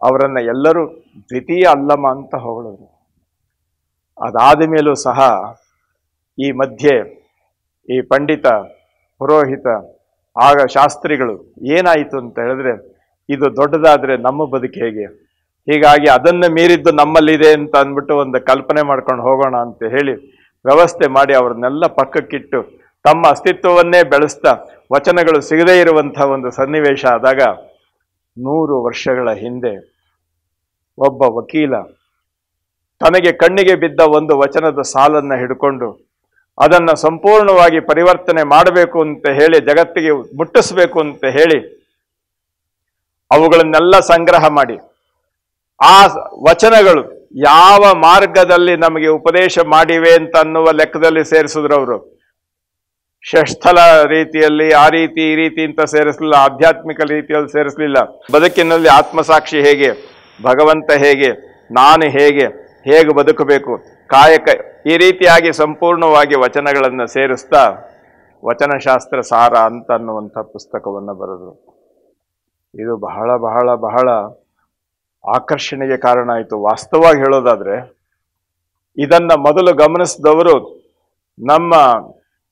ಅವರನ್ನು ಎಲ್ಲರೂ ದ್ವಿತೀಯ ಅಲ್ಲಮ ಅಂತ ಹೊಗಳಿದ್ರು. ಅದಾದ ಮೇಲೂ ಸಹ ಈ ಮಧ್ಯೆ ಈ ಪಂಡಿತ, ಪುರೋಹಿತ, ಆಗ ಶಾಸ್ತ್ರಿಗಳು ಏನಾಯಿತು ಅಂತ ಹೇಳಿದ್ರೆ, ಇದು ದೊಡ್ಡದಾದ್ರೆ ನಮ್ಮ ಬದುಕು ಹೇಗೆ, ಹೀಗಾಗಿ ಅದನ್ನು ಮೀರಿದ್ದು ನಮ್ಮಲ್ಲಿದೆ ಅಂತ ಅಂದ್ಬಿಟ್ಟು ಒಂದು ಕಲ್ಪನೆ ಮಾಡ್ಕೊಂಡು ಹೋಗೋಣ ಅಂತ ಹೇಳಿ ವ್ಯವಸ್ಥೆ ಮಾಡಿ ಅವ್ರನ್ನೆಲ್ಲ ಪಕ್ಕಕ್ಕಿಟ್ಟು ತಮ್ಮ ಅಸ್ತಿತ್ವವನ್ನೇ ಬೆಳೆಸ್ತಾ ವಚನಗಳು ಸಿಗದೇ ಇರುವಂಥ ಒಂದು ಸನ್ನಿವೇಶ ಆದಾಗ 100 ವರ್ಷಗಳ ಹಿಂದೆ ಒಬ್ಬ ವಕೀಲ ತನಗೆ ಕಣ್ಣಿಗೆ ಬಿದ್ದ ಒಂದು ವಚನದ ಸಾಲನ್ನು ಹಿಡ್ಕೊಂಡು ಅದನ್ನು ಸಂಪೂರ್ಣವಾಗಿ ಪರಿವರ್ತನೆ ಮಾಡಬೇಕು ಅಂತ ಹೇಳಿ ಜಗತ್ತಿಗೆ ಮುಟ್ಟಿಸ್ಬೇಕು ಅಂತ ಹೇಳಿ ಅವುಗಳನ್ನೆಲ್ಲ ಸಂಗ್ರಹ ಮಾಡಿ ಆ ವಚನಗಳು ಯಾವ ಮಾರ್ಗದಲ್ಲಿ ನಮಗೆ ಉಪದೇಶ ಮಾಡಿವೆ ಅಂತ ಅನ್ನುವ ಲೆಕ್ಕದಲ್ಲಿ ಸೇರಿಸಿದ್ರು ಅವರು. ಷಷ್ಠಲ ರೀತಿಯಲ್ಲಿ ಆ ರೀತಿ ಈ ರೀತಿ ಅಂತ ಸೇರಿಸಲಿಲ್ಲ, ಆಧ್ಯಾತ್ಮಿಕ ರೀತಿಯಲ್ಲಿ ಸೇರಿಸಲಿಲ್ಲ. ಬದುಕಿನಲ್ಲಿ ಆತ್ಮಸಾಕ್ಷಿ ಹೇಗೆ, ಭಗವಂತ ಹೇಗೆ, ನಾನು ಹೇಗೆ ಬದುಕಬೇಕು, ಕಾಯಕ, ಈ ರೀತಿಯಾಗಿ ಸಂಪೂರ್ಣವಾಗಿ ವಚನಗಳನ್ನು ಸೇರಿಸ್ತಾ ವಚನಶಾಸ್ತ್ರ ಸಾರ ಅಂತ ಅನ್ನುವಂಥ ಪುಸ್ತಕವನ್ನು ಬರೆದರು. ಇದು ಬಹಳ ಬಹಳ ಬಹಳ ಆಕರ್ಷಣೆಗೆ ಕಾರಣ ಆಯಿತು. ವಾಸ್ತವವಾಗಿ ಹೇಳೋದಾದ್ರೆ ಇದನ್ನ ಮೊದಲು ಗಮನಿಸಿದವರು ನಮ್ಮ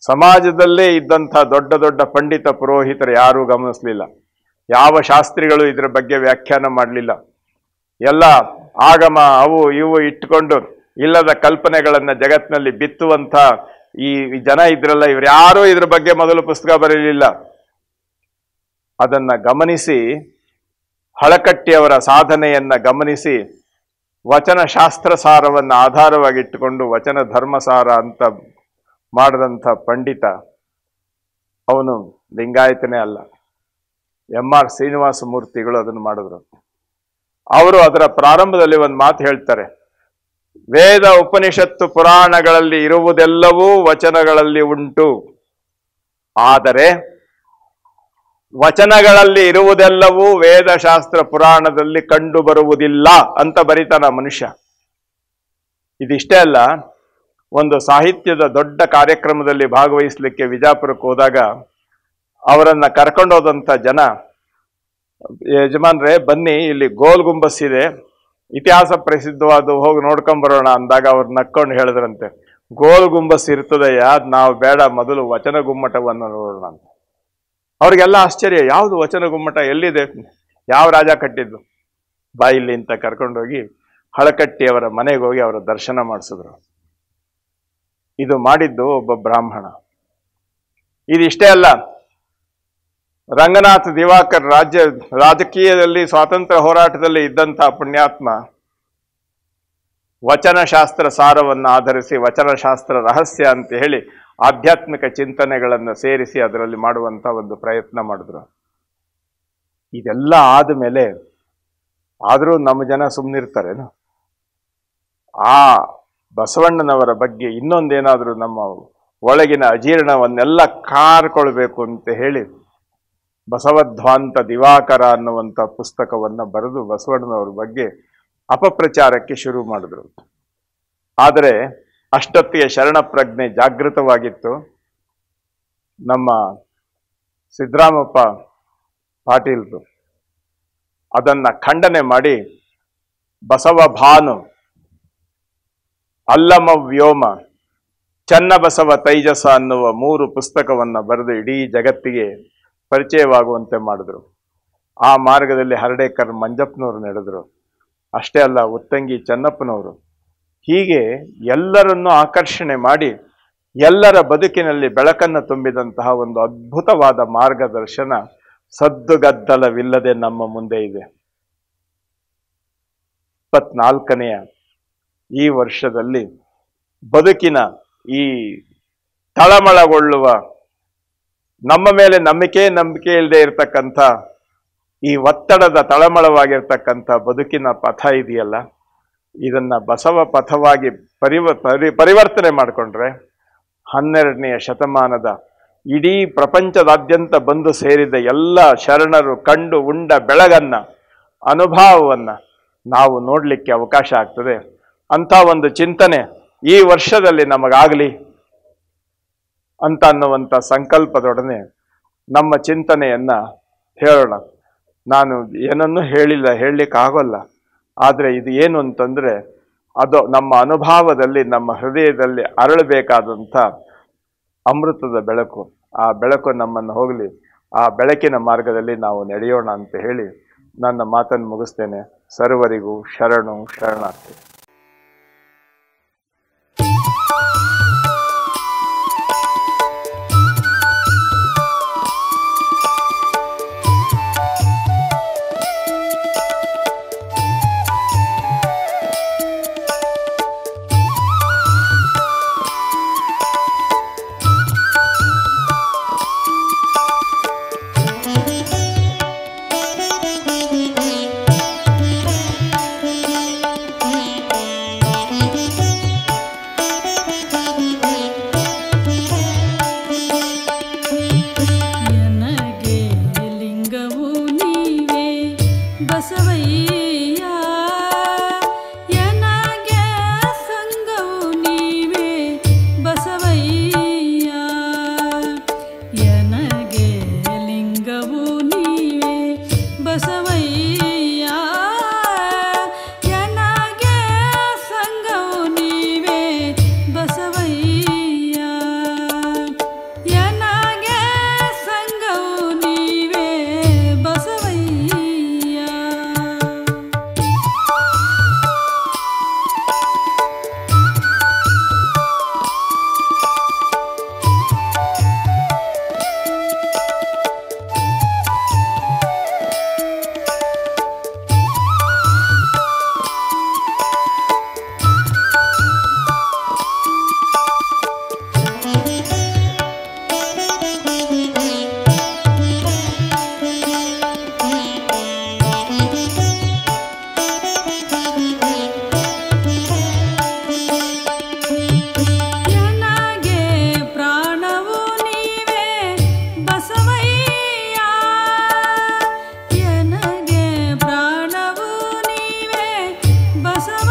ಸಮಾಜದಲ್ಲೇ ಇದ್ದಂಥ ದೊಡ್ಡ ದೊಡ್ಡ ಪಂಡಿತ ಪುರೋಹಿತರು ಯಾರೂ ಗಮನಿಸಲಿಲ್ಲ. ಯಾವ ಶಾಸ್ತ್ರಿಗಳು ಇದರ ಬಗ್ಗೆ ವ್ಯಾಖ್ಯಾನ ಮಾಡಲಿಲ್ಲ. ಎಲ್ಲ ಆಗಮ ಅವು ಇವು ಇಟ್ಕೊಂಡು ಇಲ್ಲದ ಕಲ್ಪನೆಗಳನ್ನು ಜಗತ್ತಿನಲ್ಲಿ ಬಿತ್ತುವಂಥ ಈ ಜನ ಇದ್ರಲ್ಲ, ಇವ್ರು ಯಾರೂ ಇದ್ರ ಬಗ್ಗೆ ಮೊದಲು ಪುಸ್ತಕ ಬರೀಲಿಲ್ಲ. ಅದನ್ನ ಗಮನಿಸಿ ಹಳಕಟ್ಟಿಯವರ ಸಾಧನೆಯನ್ನ ಗಮನಿಸಿ ವಚನ ಶಾಸ್ತ್ರ ಸಾರವನ್ನು ಆಧಾರವಾಗಿಟ್ಟುಕೊಂಡು ವಚನ ಧರ್ಮಸಾರ ಅಂತ ಮಾಡಿದಂಥ ಪಂಡಿತ ಅವನು ಲಿಂಗಾಯತನೇ ಅಲ್ಲ, MR ಶ್ರೀನಿವಾಸ ಮೂರ್ತಿಗಳು ಅದನ್ನು ಮಾಡಿದ್ರು. ಅವರು ಅದರ ಪ್ರಾರಂಭದಲ್ಲಿ ಒಂದು ಮಾತು ಹೇಳ್ತಾರೆ, ವೇದ ಉಪನಿಷತ್ತು ಪುರಾಣಗಳಲ್ಲಿ ಇರುವುದೆಲ್ಲವೂ ವಚನಗಳಲ್ಲಿ ಉಂಟು, ಆದರೆ ವಚನಗಳಲ್ಲಿ ಇರುವುದೆಲ್ಲವೂ ವೇದಶಾಸ್ತ್ರ ಪುರಾಣದಲ್ಲಿ ಕಂಡು ಬರುವುದಿಲ್ಲ ಅಂತ ಬರೀತಾನ ಮನುಷ್ಯ. ಇದಿಷ್ಟೇ ಅಲ್ಲ, ಒಂದು ಸಾಹಿತ್ಯದ ದೊಡ್ಡ ಕಾರ್ಯಕ್ರಮದಲ್ಲಿ ಭಾಗವಹಿಸಲಿಕ್ಕೆ ವಿಜಾಪುರಕ್ಕೆ ಹೋದಾಗ ಅವರನ್ನ ಕರ್ಕೊಂಡೋದಂಥ ಜನ, ಯಜಮಾನ್ರೆ ಬನ್ನಿ ಇಲ್ಲಿ ಗೋಲ್ ಗುಂಬಸ್ ಇದೆ, ಇತಿಹಾಸ ಪ್ರಸಿದ್ಧವಾದ, ಹೋಗಿ ನೋಡ್ಕೊಂಬರೋಣ ಅಂದಾಗ ಅವ್ರು ನಕ್ಕೊಂಡು ಹೇಳಿದ್ರಂತೆ, ಗೋಲ್ ಗುಂಬಸ್ ಇರ್ತದಯ್ಯ, ನಾವು ಬೇಡ, ಮೊದಲು ವಚನ ಗುಮ್ಮಟವನ್ನು ನೋಡೋಣ ಅಂತ. ಅವ್ರಿಗೆಲ್ಲ ಆಶ್ಚರ್ಯ, ಯಾವುದು ವಚನ ಗುಮ್ಮಟ, ಎಲ್ಲಿದೆ, ಯಾವ ರಾಜ ಕಟ್ಟಿದ್ದು, ಬಾಯಿಲ್ಲಿ ಅಂತ ಕರ್ಕೊಂಡೋಗಿ ಹಳಕಟ್ಟಿಯವರ ಮನೆಗೆ ಹೋಗಿ ಅವರ ದರ್ಶನ ಮಾಡಿಸಿದ್ರು. ಇದು ಮಾಡಿದ್ದು ಒಬ್ಬ ಬ್ರಾಹ್ಮಣ. ಇದಿಷ್ಟೇ ಅಲ್ಲ, ರಂಗನಾಥ ದಿವಾಕರ್ ರಾಜಕೀಯದಲ್ಲಿ ಸ್ವಾತಂತ್ರ್ಯ ಹೋರಾಟದಲ್ಲಿ ಇದ್ದಂಥ ಪುಣ್ಯಾತ್ಮ ವಚನಶಾಸ್ತ್ರ ಸಾರವನ್ನು ಆಧರಿಸಿ ವಚನಶಾಸ್ತ್ರ ರಹಸ್ಯ ಅಂತ ಹೇಳಿ ಆಧ್ಯಾತ್ಮಿಕ ಚಿಂತನೆಗಳನ್ನು ಸೇರಿಸಿ ಅದರಲ್ಲಿ ಮಾಡುವಂಥ ಒಂದು ಪ್ರಯತ್ನ ಮಾಡಿದ್ರು. ಇದೆಲ್ಲ ಆದಮೇಲೆ ಆದರೂ ನಮ್ಮ ಜನ ಸುಮ್ಮನಿರ್ತಾರೇನು? ಆ ಬಸವಣ್ಣನವರ ಬಗ್ಗೆ ಇನ್ನೊಂದೇನಾದರೂ ನಮ್ಮ ಒಳಗಿನ ಅಜೀರ್ಣವನ್ನೆಲ್ಲ ಕಾರ್ಕೊಳ್ಬೇಕು ಅಂತ ಹೇಳಿ ಬಸವಧ್ವಾಂತ ದಿವಾಕರ ಅನ್ನುವಂಥ ಪುಸ್ತಕವನ್ನು ಬರೆದು ಬಸವಣ್ಣನವರ ಬಗ್ಗೆ ಅಪಪ್ರಚಾರಕ್ಕೆ ಶುರು ಮಾಡಿದ್ರು. ಆದರೆ ಅಷ್ಟೊತ್ತಿಗೆ ಶರಣ ಪ್ರಜ್ಞೆ ಜಾಗೃತವಾಗಿತ್ತು. ನಮ್ಮ ಸಿದ್ದರಾಮಪ್ಪ ಪಾಟೀಲ್ರು ಅದನ್ನ ಖಂಡನೆ ಮಾಡಿ ಬಸವ ಭಾನು, ಅಲ್ಲಮ ವ್ಯೋಮ, ಚನ್ನಬಸವ ತೈಜಸ ಅನ್ನುವ 3 ಪುಸ್ತಕವನ್ನು ಬರೆದು ಇಡೀ ಜಗತ್ತಿಗೆ ಪರಿಚಯವಾಗುವಂತೆ ಮಾಡಿದ್ರು. ಆ ಮಾರ್ಗದಲ್ಲಿ ಹರ್ಡೇಕರ್ ಮಂಜಪ್ಪನವರು ನಡೆದರು. ಅಷ್ಟೇ ಅಲ್ಲ, ಉತ್ತಂಗಿ ಚೆನ್ನಪ್ಪನವರು. ಹೀಗೆ ಎಲ್ಲರನ್ನೂ ಆಕರ್ಷಣೆ ಮಾಡಿ ಎಲ್ಲರ ಬದುಕಿನಲ್ಲಿ ಬೆಳಕನ್ನು ತುಂಬಿದಂತಹ ಒಂದು ಅದ್ಭುತವಾದ ಮಾರ್ಗದರ್ಶನ ಸದ್ದುಗದ್ದಲವಿಲ್ಲದೆ ನಮ್ಮ ಮುಂದೆ ಇದೆ. 24ನೆಯ ಈ ವರ್ಷದಲ್ಲಿ ಬದುಕಿನ ಈ ತಳಮಳಗೊಳ್ಳುವ, ನಮ್ಮ ಮೇಲೆ ನಂಬಿಕೆ ಇಲ್ಲದೆ ಇರತಕ್ಕಂಥ ಈ ಒತ್ತಡದ ತಳಮಳವಾಗಿರ್ತಕ್ಕಂಥ ಬದುಕಿನ ಪಥ ಇದೆಯಲ್ಲ, ಇದನ್ನ ಬಸವ ಪಥವಾಗಿ ಪರಿವರ್ತನೆ ಮಾಡಿಕೊಂಡ್ರೆ 12ನೆಯ ಶತಮಾನದ ಇಡೀ ಪ್ರಪಂಚದಾದ್ಯಂತ ಬಂದು ಸೇರಿದ ಎಲ್ಲ ಶರಣರು ಕಂಡು ಉಂಡ ಬೆಳಗನ್ನ, ಅನುಭವವನ್ನ ನಾವು ನೋಡಲಿಕ್ಕೆ ಅವಕಾಶ ಆಗ್ತದೆ. ಅಂಥ ಒಂದು ಚಿಂತನೆ ಈ ವರ್ಷದಲ್ಲಿ ನಮಗಾಗಲಿ ಅಂತ ಅನ್ನುವಂಥ ಸಂಕಲ್ಪದೊಡನೆ ನಮ್ಮ ಚಿಂತನೆಯನ್ನ ಹೇಳೋಣ. ನಾನು ಏನನ್ನೂ ಹೇಳಲಿಕ್ಕೆ ಆಗೋಲ್ಲ. ಆದರೆ ಇದು ಏನು ಅಂತಂದರೆ, ಅದು ನಮ್ಮ ಅನುಭವದಲ್ಲಿ, ನಮ್ಮ ಹೃದಯದಲ್ಲಿ ಅರಳಬೇಕಾದಂಥ ಅಮೃತದ ಬೆಳಕು. ಆ ಬೆಳಕು ನಮ್ಮನ್ನು ಹೋಗಲಿ, ಆ ಬೆಳಕಿನ ಮಾರ್ಗದಲ್ಲಿ ನಾವು ನಡೆಯೋಣ ಅಂತ ಹೇಳಿ ನನ್ನ ಮಾತನ್ನು ಮುಗಿಸ್ತೇನೆ. ಸರ್ವರಿಗೂ ಶರಣು ಶರಣಾರ್ಥಿ. ಬಸವ